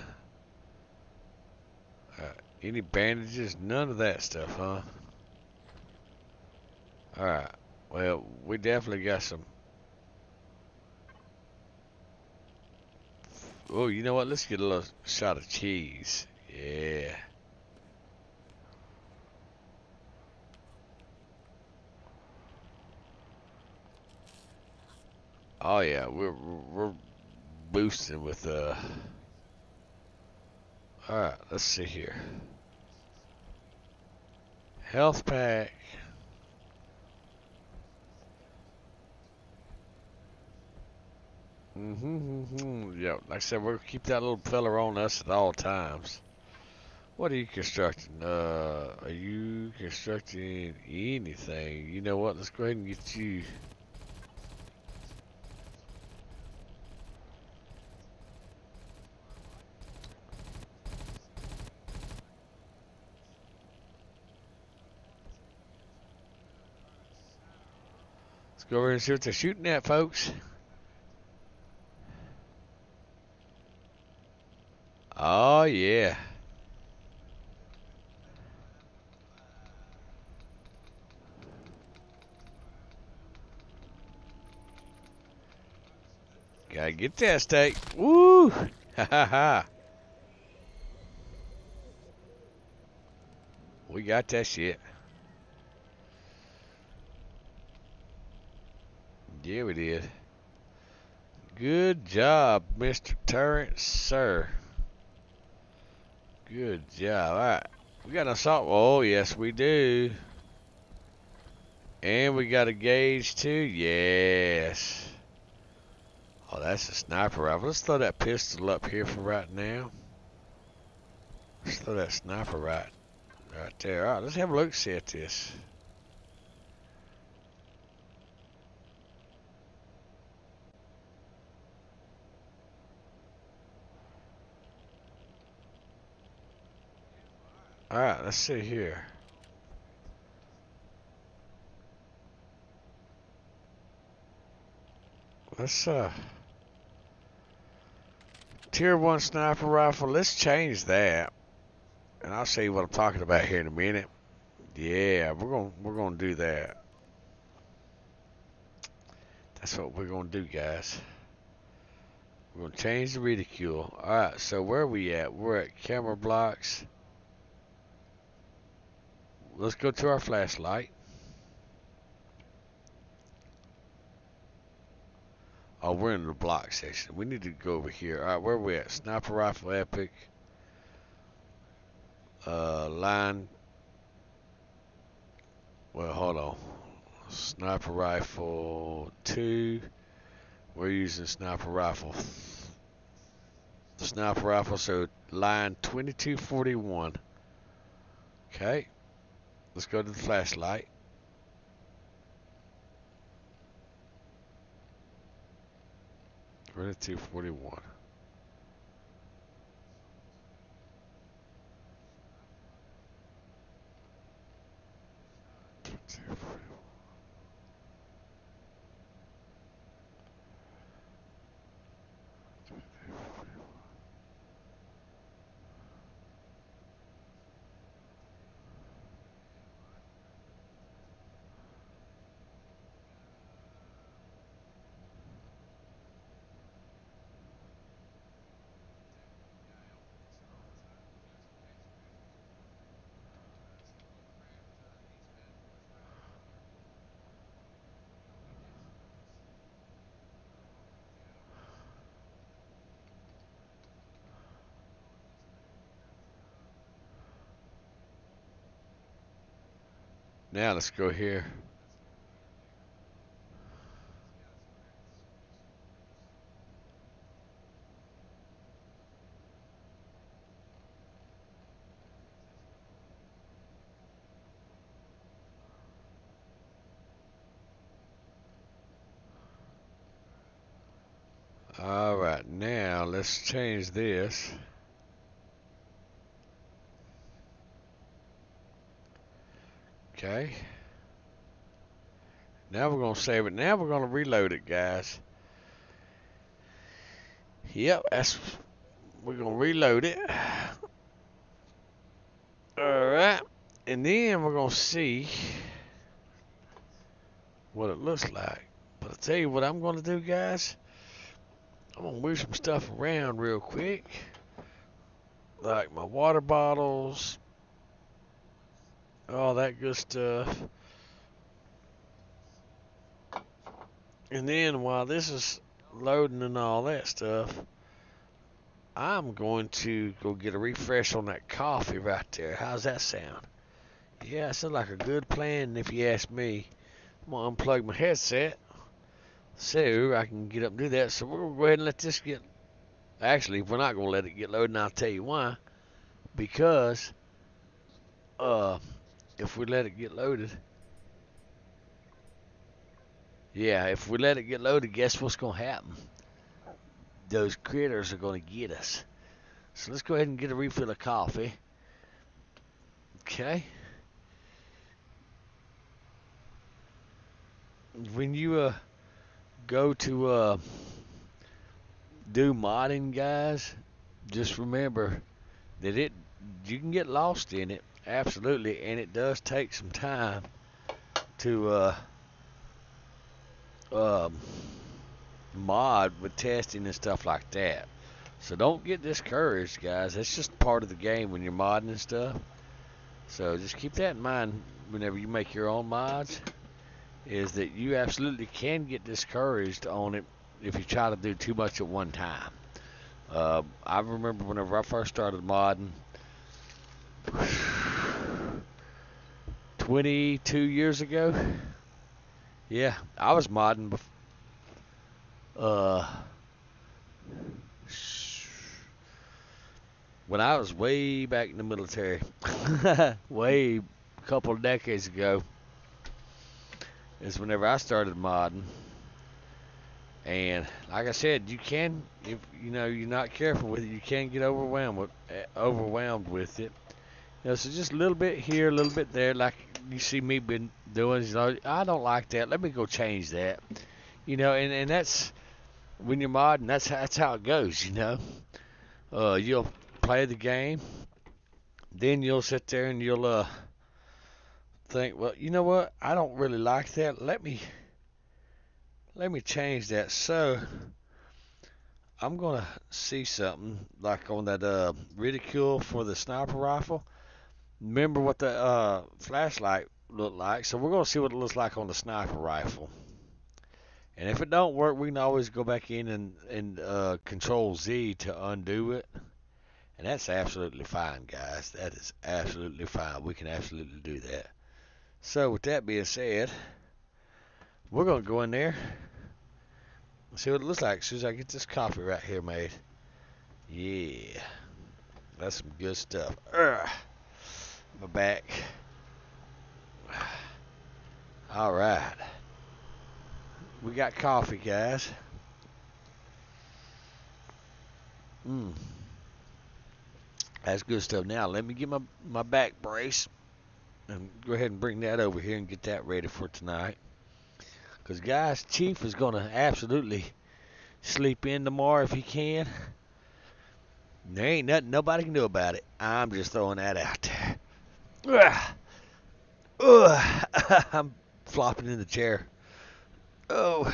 Any bandages? None of that stuff, huh? Alright, well, we definitely got some. Oh, you know what? Let's get a little shot of cheese. Yeah. Oh yeah, we're boosting with All right, let's see here. Health pack. Yeah, like I said, we'll keep that little fella on us at all times. What are you constructing? Are you constructing anything? You know what? Let's go ahead and get you. Let's go over and see what they're shooting at, folks. Oh, yeah. Gotta get that steak. Woo! Ha ha ha. We got that shit. Yeah, we did. Good job, Mr. Terrence, sir. Good job. Alright. We got an assault. Oh, yes, we do. And we got a gauge, too. Yes. Oh, that's a sniper rifle. Let's throw that pistol up here for right now. Let's throw that sniper right there. Alright, let's have a look see at this. Alright, let's see here. Let's Tier 1 sniper rifle. Let's change that. And I'll show you what I'm talking about here in a minute. Yeah, we're gonna do that. That's what we're gonna do, guys. We're gonna change the reticule. Alright, so where are we at? We're at camera blocks. Let's go to our flashlight. Oh, we're in the block section. We need to go over here. Alright, where are we at? Sniper rifle epic. Line. Well, hold on. Sniper rifle 2. We're using sniper rifle. Sniper rifle, so line 2241. Okay. Let's go to the flashlight. We're at 241. Now let's go here. Alright, now let's change this. Okay. Now we're going to save it. Now we're going to reload it, guys. Yep, we're going to reload it. Alright. And then we're going to see what it looks like. But I'll tell you what I'm going to do, guys. I'm going to move some stuff around real quick. Like my water bottles. All that good stuff. And then while this is loading and all that stuff, I'm going to go get a refresh on that coffee right there. How's that sound? Yeah, it sounds like a good plan if you ask me. I'm going to unplug my headset so I can get up and do that. So we're going to go ahead and let this get... Actually, we're not going to let it get loaded, and I'll tell you why. Because if we let it get loaded... Yeah, if we let it get loaded, guess what's going to happen? Those critters are going to get us. So let's go ahead and get a refill of coffee. Okay. When you go to do modding, guys, just remember that you can get lost in it, absolutely, and it does take some time to mod with testing and stuff like that. So don't get discouraged, guys. It's just part of the game when you're modding and stuff. So just keep that in mind whenever you make your own mods, is that you absolutely can get discouraged on it if you try to do too much at one time. I remember whenever I first started modding 22 years ago. Yeah, I was modding when I was way back in the military. Way a couple of decades ago is whenever I started modding. And like I said, you can, if you're not careful with it, you can get overwhelmed with it. So just a little bit here, a little bit there, like you see me been doing. I don't like that. Let me go change that. And that's when you're modding, that's how it goes, you know. You'll play the game, then you'll sit there and you'll think, well, you know what? I don't really like that. Let me change that. So I'm gonna see something like on that ridicule for the sniper rifle. Remember what the flashlight looked like, so we're gonna see what it looks like on the sniper rifle. And if it don't work, we can always go back in and Control Z to undo it. And that's absolutely fine, guys. That is absolutely fine. We can absolutely do that. So with that being said, we're gonna go in there and see what it looks like as soon as I get this coffee right here made. Yeah, that's some good stuff. My back. All right, we got coffee, guys. That's good stuff. Now let me get my back brace and go ahead and bring that over here and get that ready for tonight. Because, guys, Chief is going to absolutely sleep in tomorrow if he can. There ain't nothing nobody can do about it. I'm just throwing that out there. I'm flopping in the chair. Oh.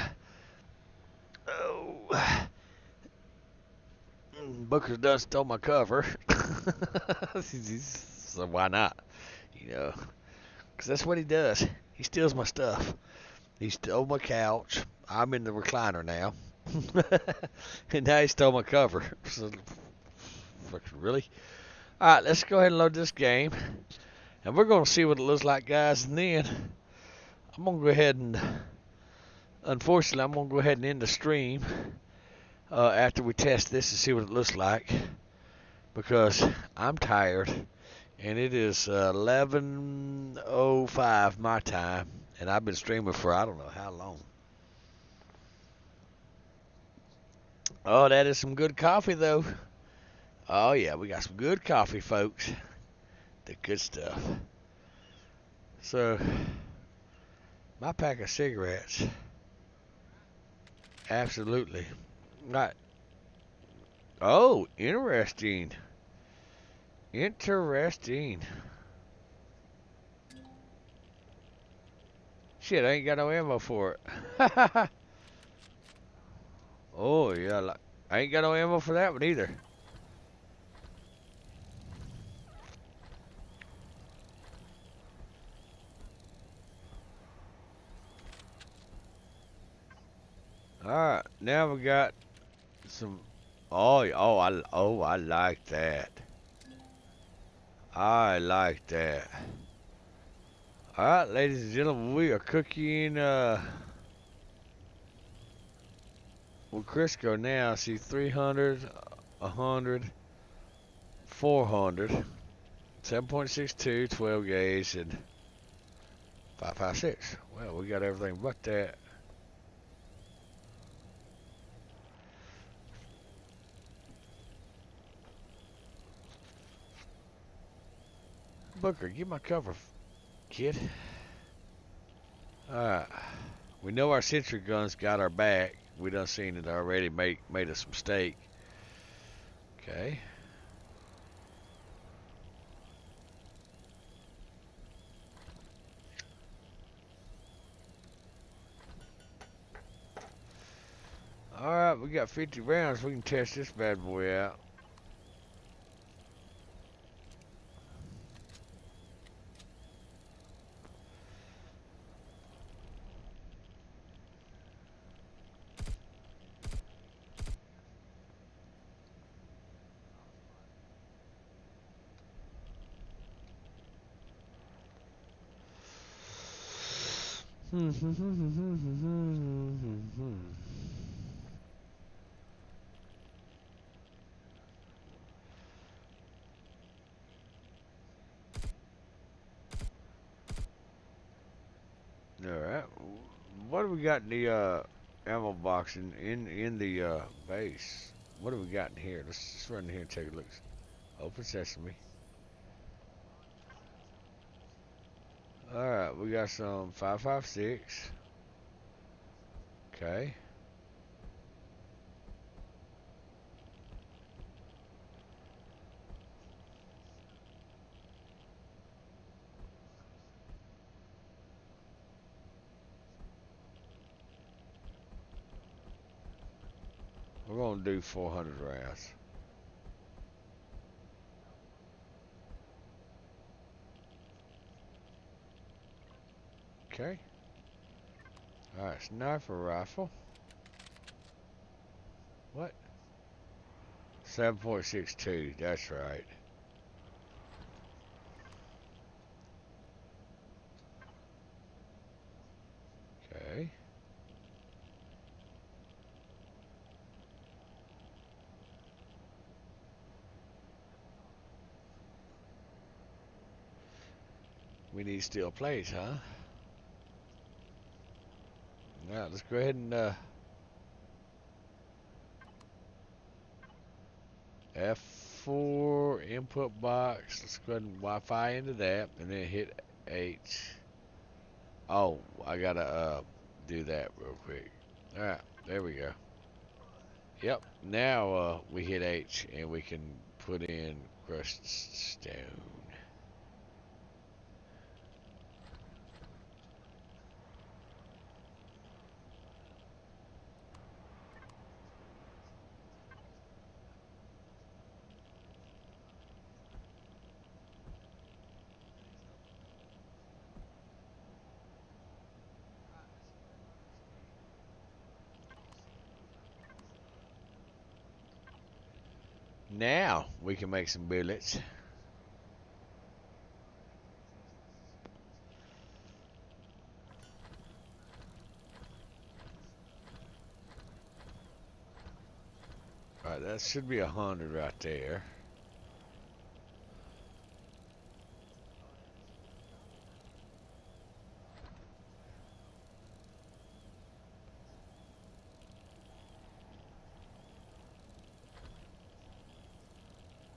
Booker's done stole my cover. So why not? You know, because that's what he does. He steals my stuff. He stole my couch. I'm in the recliner now. And now he stole my cover. So, really? Alright, let's go ahead and load this game. And we're going to see what it looks like, guys. And then I'm going to go ahead and, unfortunately, I'm going to go ahead and end the stream after we test this and see what it looks like. Because I'm tired. And it is 11:05 my time. And I've been streaming for I don't know how long. Oh, that is some good coffee, though. Oh, yeah, we got some good coffee, folks. The good stuff. So, my pack of cigarettes. Absolutely. Right. Oh, interesting. Interesting. Shit, I ain't got no ammo for it. Oh, yeah. I ain't got no ammo for that one either. Alright, now we got some. I like that. I like that. Alright, ladies and gentlemen, we are cooking with Crisco now. See, 300, 100, 400, 7.62, 12 gauge, and 5.56. Well, we got everything but that. Booker, get my cover, kid. Alright. We know our sentry guns got our back. We done seen it already, made us a mistake. Okay. Alright, we got 50 rounds. We can test this bad boy out. Alright. What do we got in the ammo box in the base? What do we got in here? Let's just run in here and take a look. Open sesame. Alright, we got some 5.56. Okay. gonna do 400 rounds. Okay. Alright, sniper rifle. What? 7.62, that's right. Okay. We need steel plates, huh? Now let's go ahead and F4 input box. Let's go ahead and Wi-Fi into that, and then hit H. Oh, I gotta do that real quick. All right, there we go. Yep. Now we hit H, and we can put in crushed stone. Now we can make some bullets. Alright, that should be 100 right there.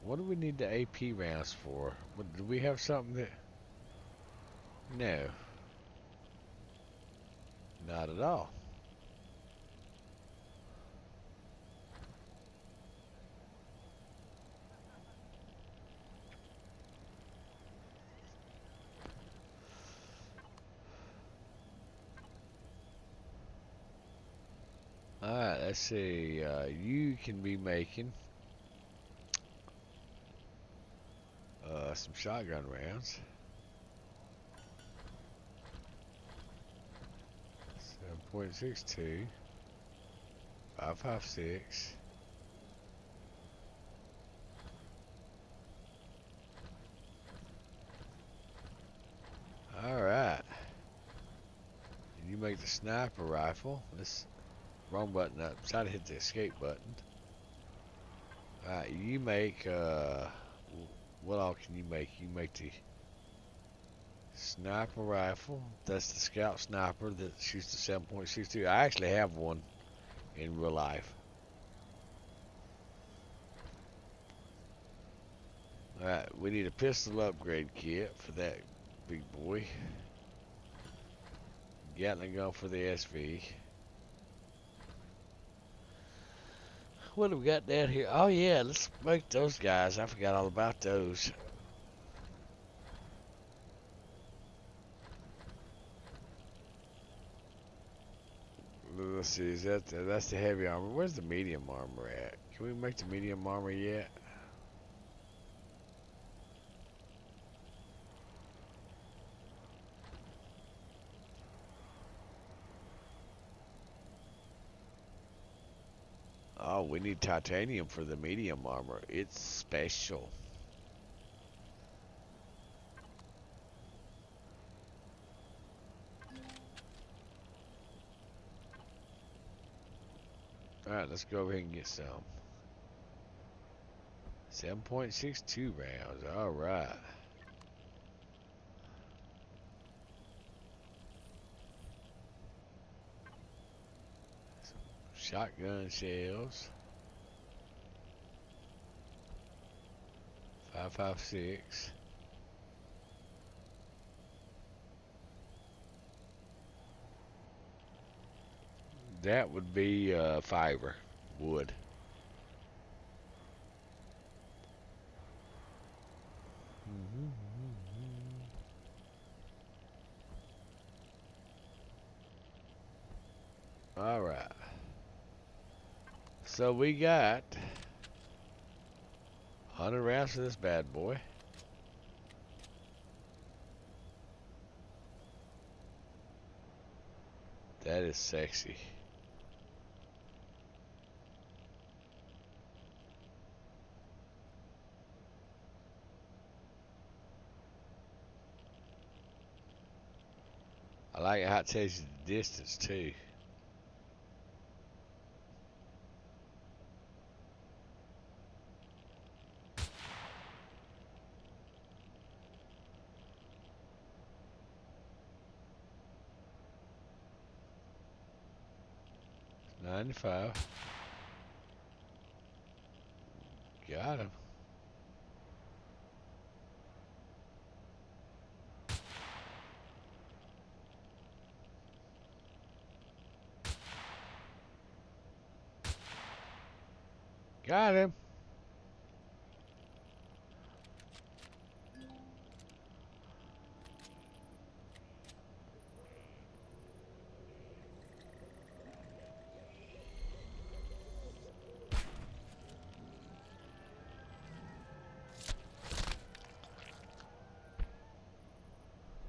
What do we need the AP rounds for? Do we have something that... No. Not at all. Alright, let's see. You can be making some shotgun rounds. 7.62. 5.56. Alright. You make the sniper rifle. This wrong button up. Try to hit the escape button. Alright, you make what all can you make? You make the sniper rifle. That's the scout sniper that shoots the 7.62. I actually have one in real life. Alright, we need a pistol upgrade kit for that big boy. Gatling gun for the SV. What do we got down here? Oh yeah, let's make those guys. I forgot all about those. Let's see, is that's the heavy armor. Where's the medium armor at? Can we make the medium armor yet? Oh, we need titanium for the medium armor. It's special. Alright, let's go over here and get some. 7.62 rounds. Alright. Shotgun shells. 5.56. That would be fiber wood. All right. So we got 100 rounds for this bad boy. That is sexy. I like how it tells you the distance too. It's 95. Got him. Got him.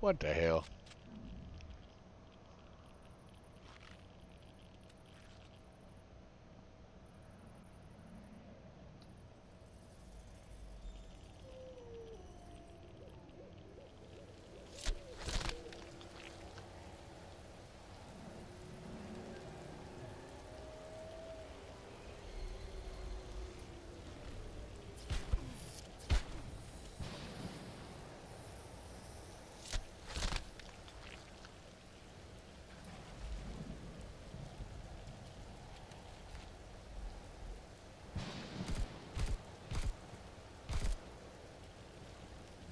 What the hell?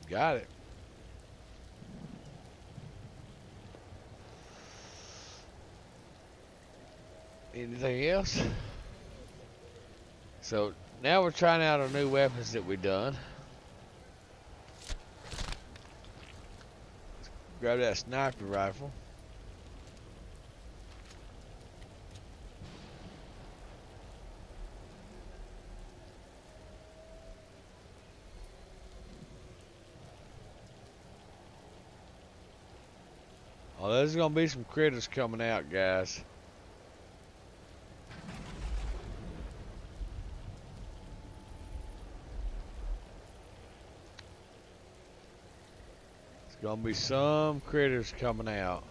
Got it. Anything else? So now we're trying out our new weapons that we done. Grab that sniper rifle. Oh, there's gonna be some critters coming out, guys. There's gonna be some critters coming out.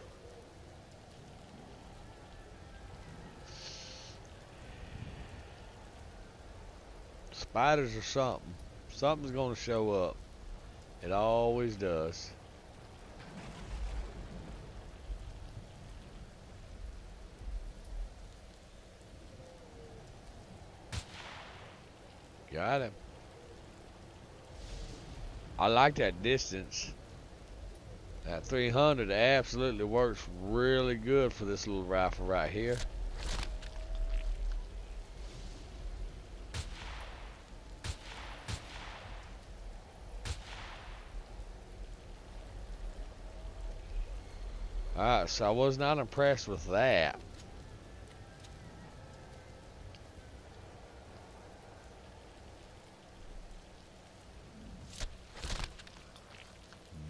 Spiders or something. Something's gonna show up. It always does. Got him. I like that distance. That 300 absolutely works really good for this little rifle right here. Alright, so I was not impressed with that.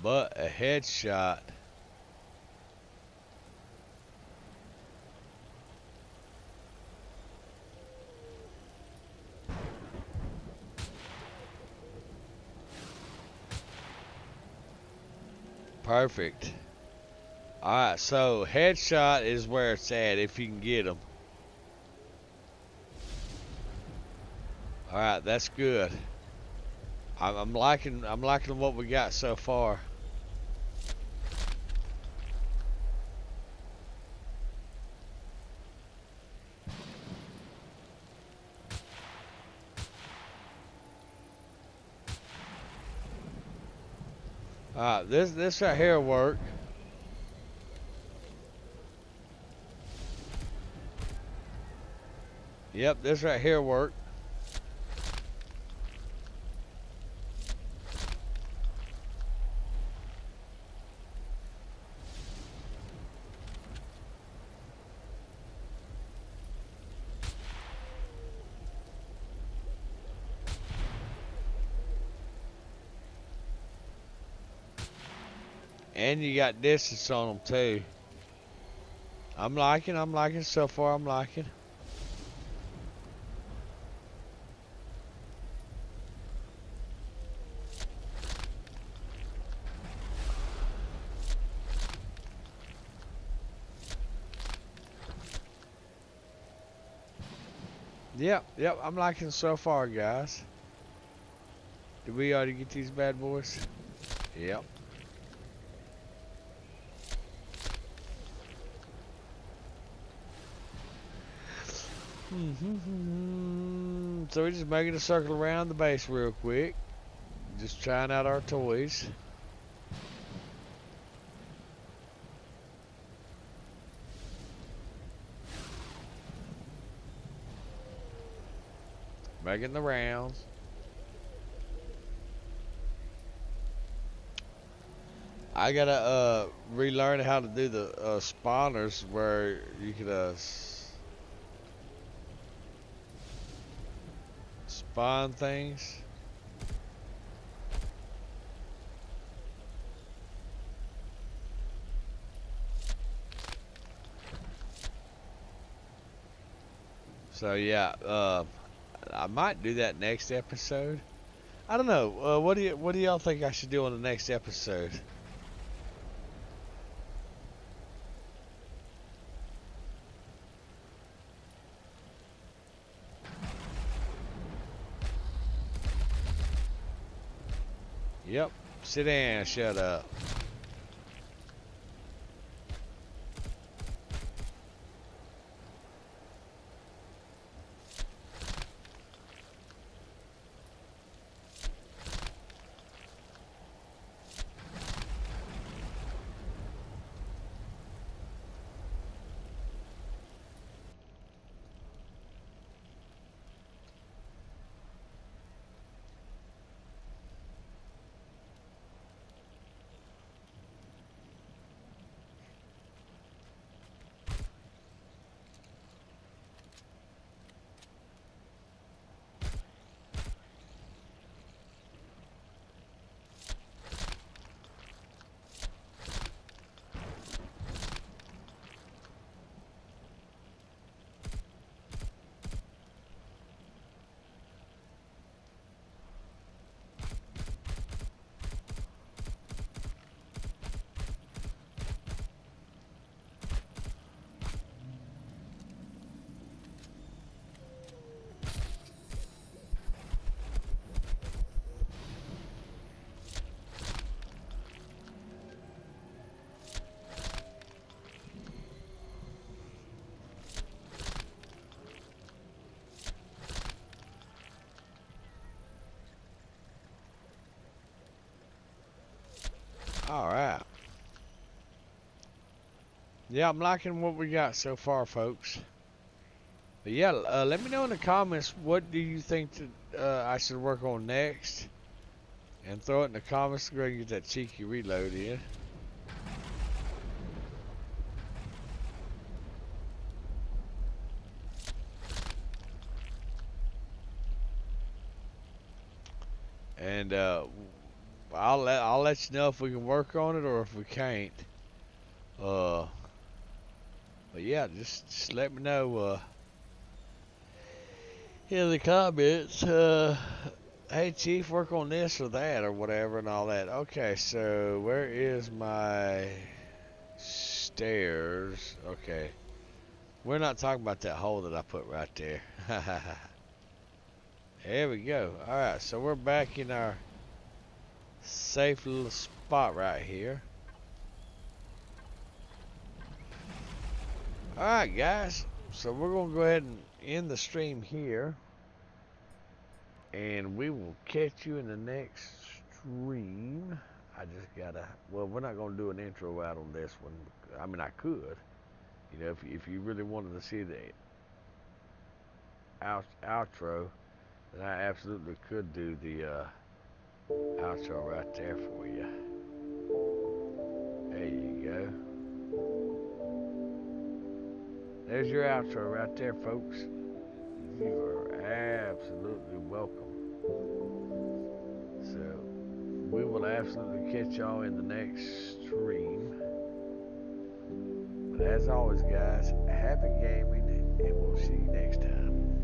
But a headshot. Perfect. Alright, so headshot is where it's at if you can get them. Alright, that's good. I'm liking what we got so far. Alright, this right here will work. Yep, this right here worked. And you got distance on them too. I'm liking so far. I'm liking. Yep, I'm liking so far, guys. Did we already get these bad boys? Yep. So we're just making a circle around the base real quick. Just trying out our toys. Making the rounds. I gotta relearn how to do the spawners where you could spawn things. So yeah, I might do that next episode. I don't know. What do y'all think I should do on the next episode? Yep. Sit down. Shut up. All right. Yeah, I'm liking what we got so far, folks. But yeah, let me know in the comments what do you think that I should work on next, and throw it in the comments to go and get that cheeky reload in. And I'll let you know if we can work on it or if we can't. But yeah, just let me know in the comments. Hey Chief, work on this or that or whatever and all that. Okay, so where is my stairs? Okay, we're not talking about that hole that I put right there. There we go. All right, so we're back in our safe little spot right here. Alright guys, so we're going to go ahead and end the stream here, and we will catch you in the next stream. I just gotta, well, we're not going to do an intro out on this one. I mean, I could, you know, if you really wanted to see the outro, then I absolutely could do the outro right there for you. There you go. There's your outro right there, folks. You are absolutely welcome. So, we will absolutely catch y'all in the next stream. But as always, guys, happy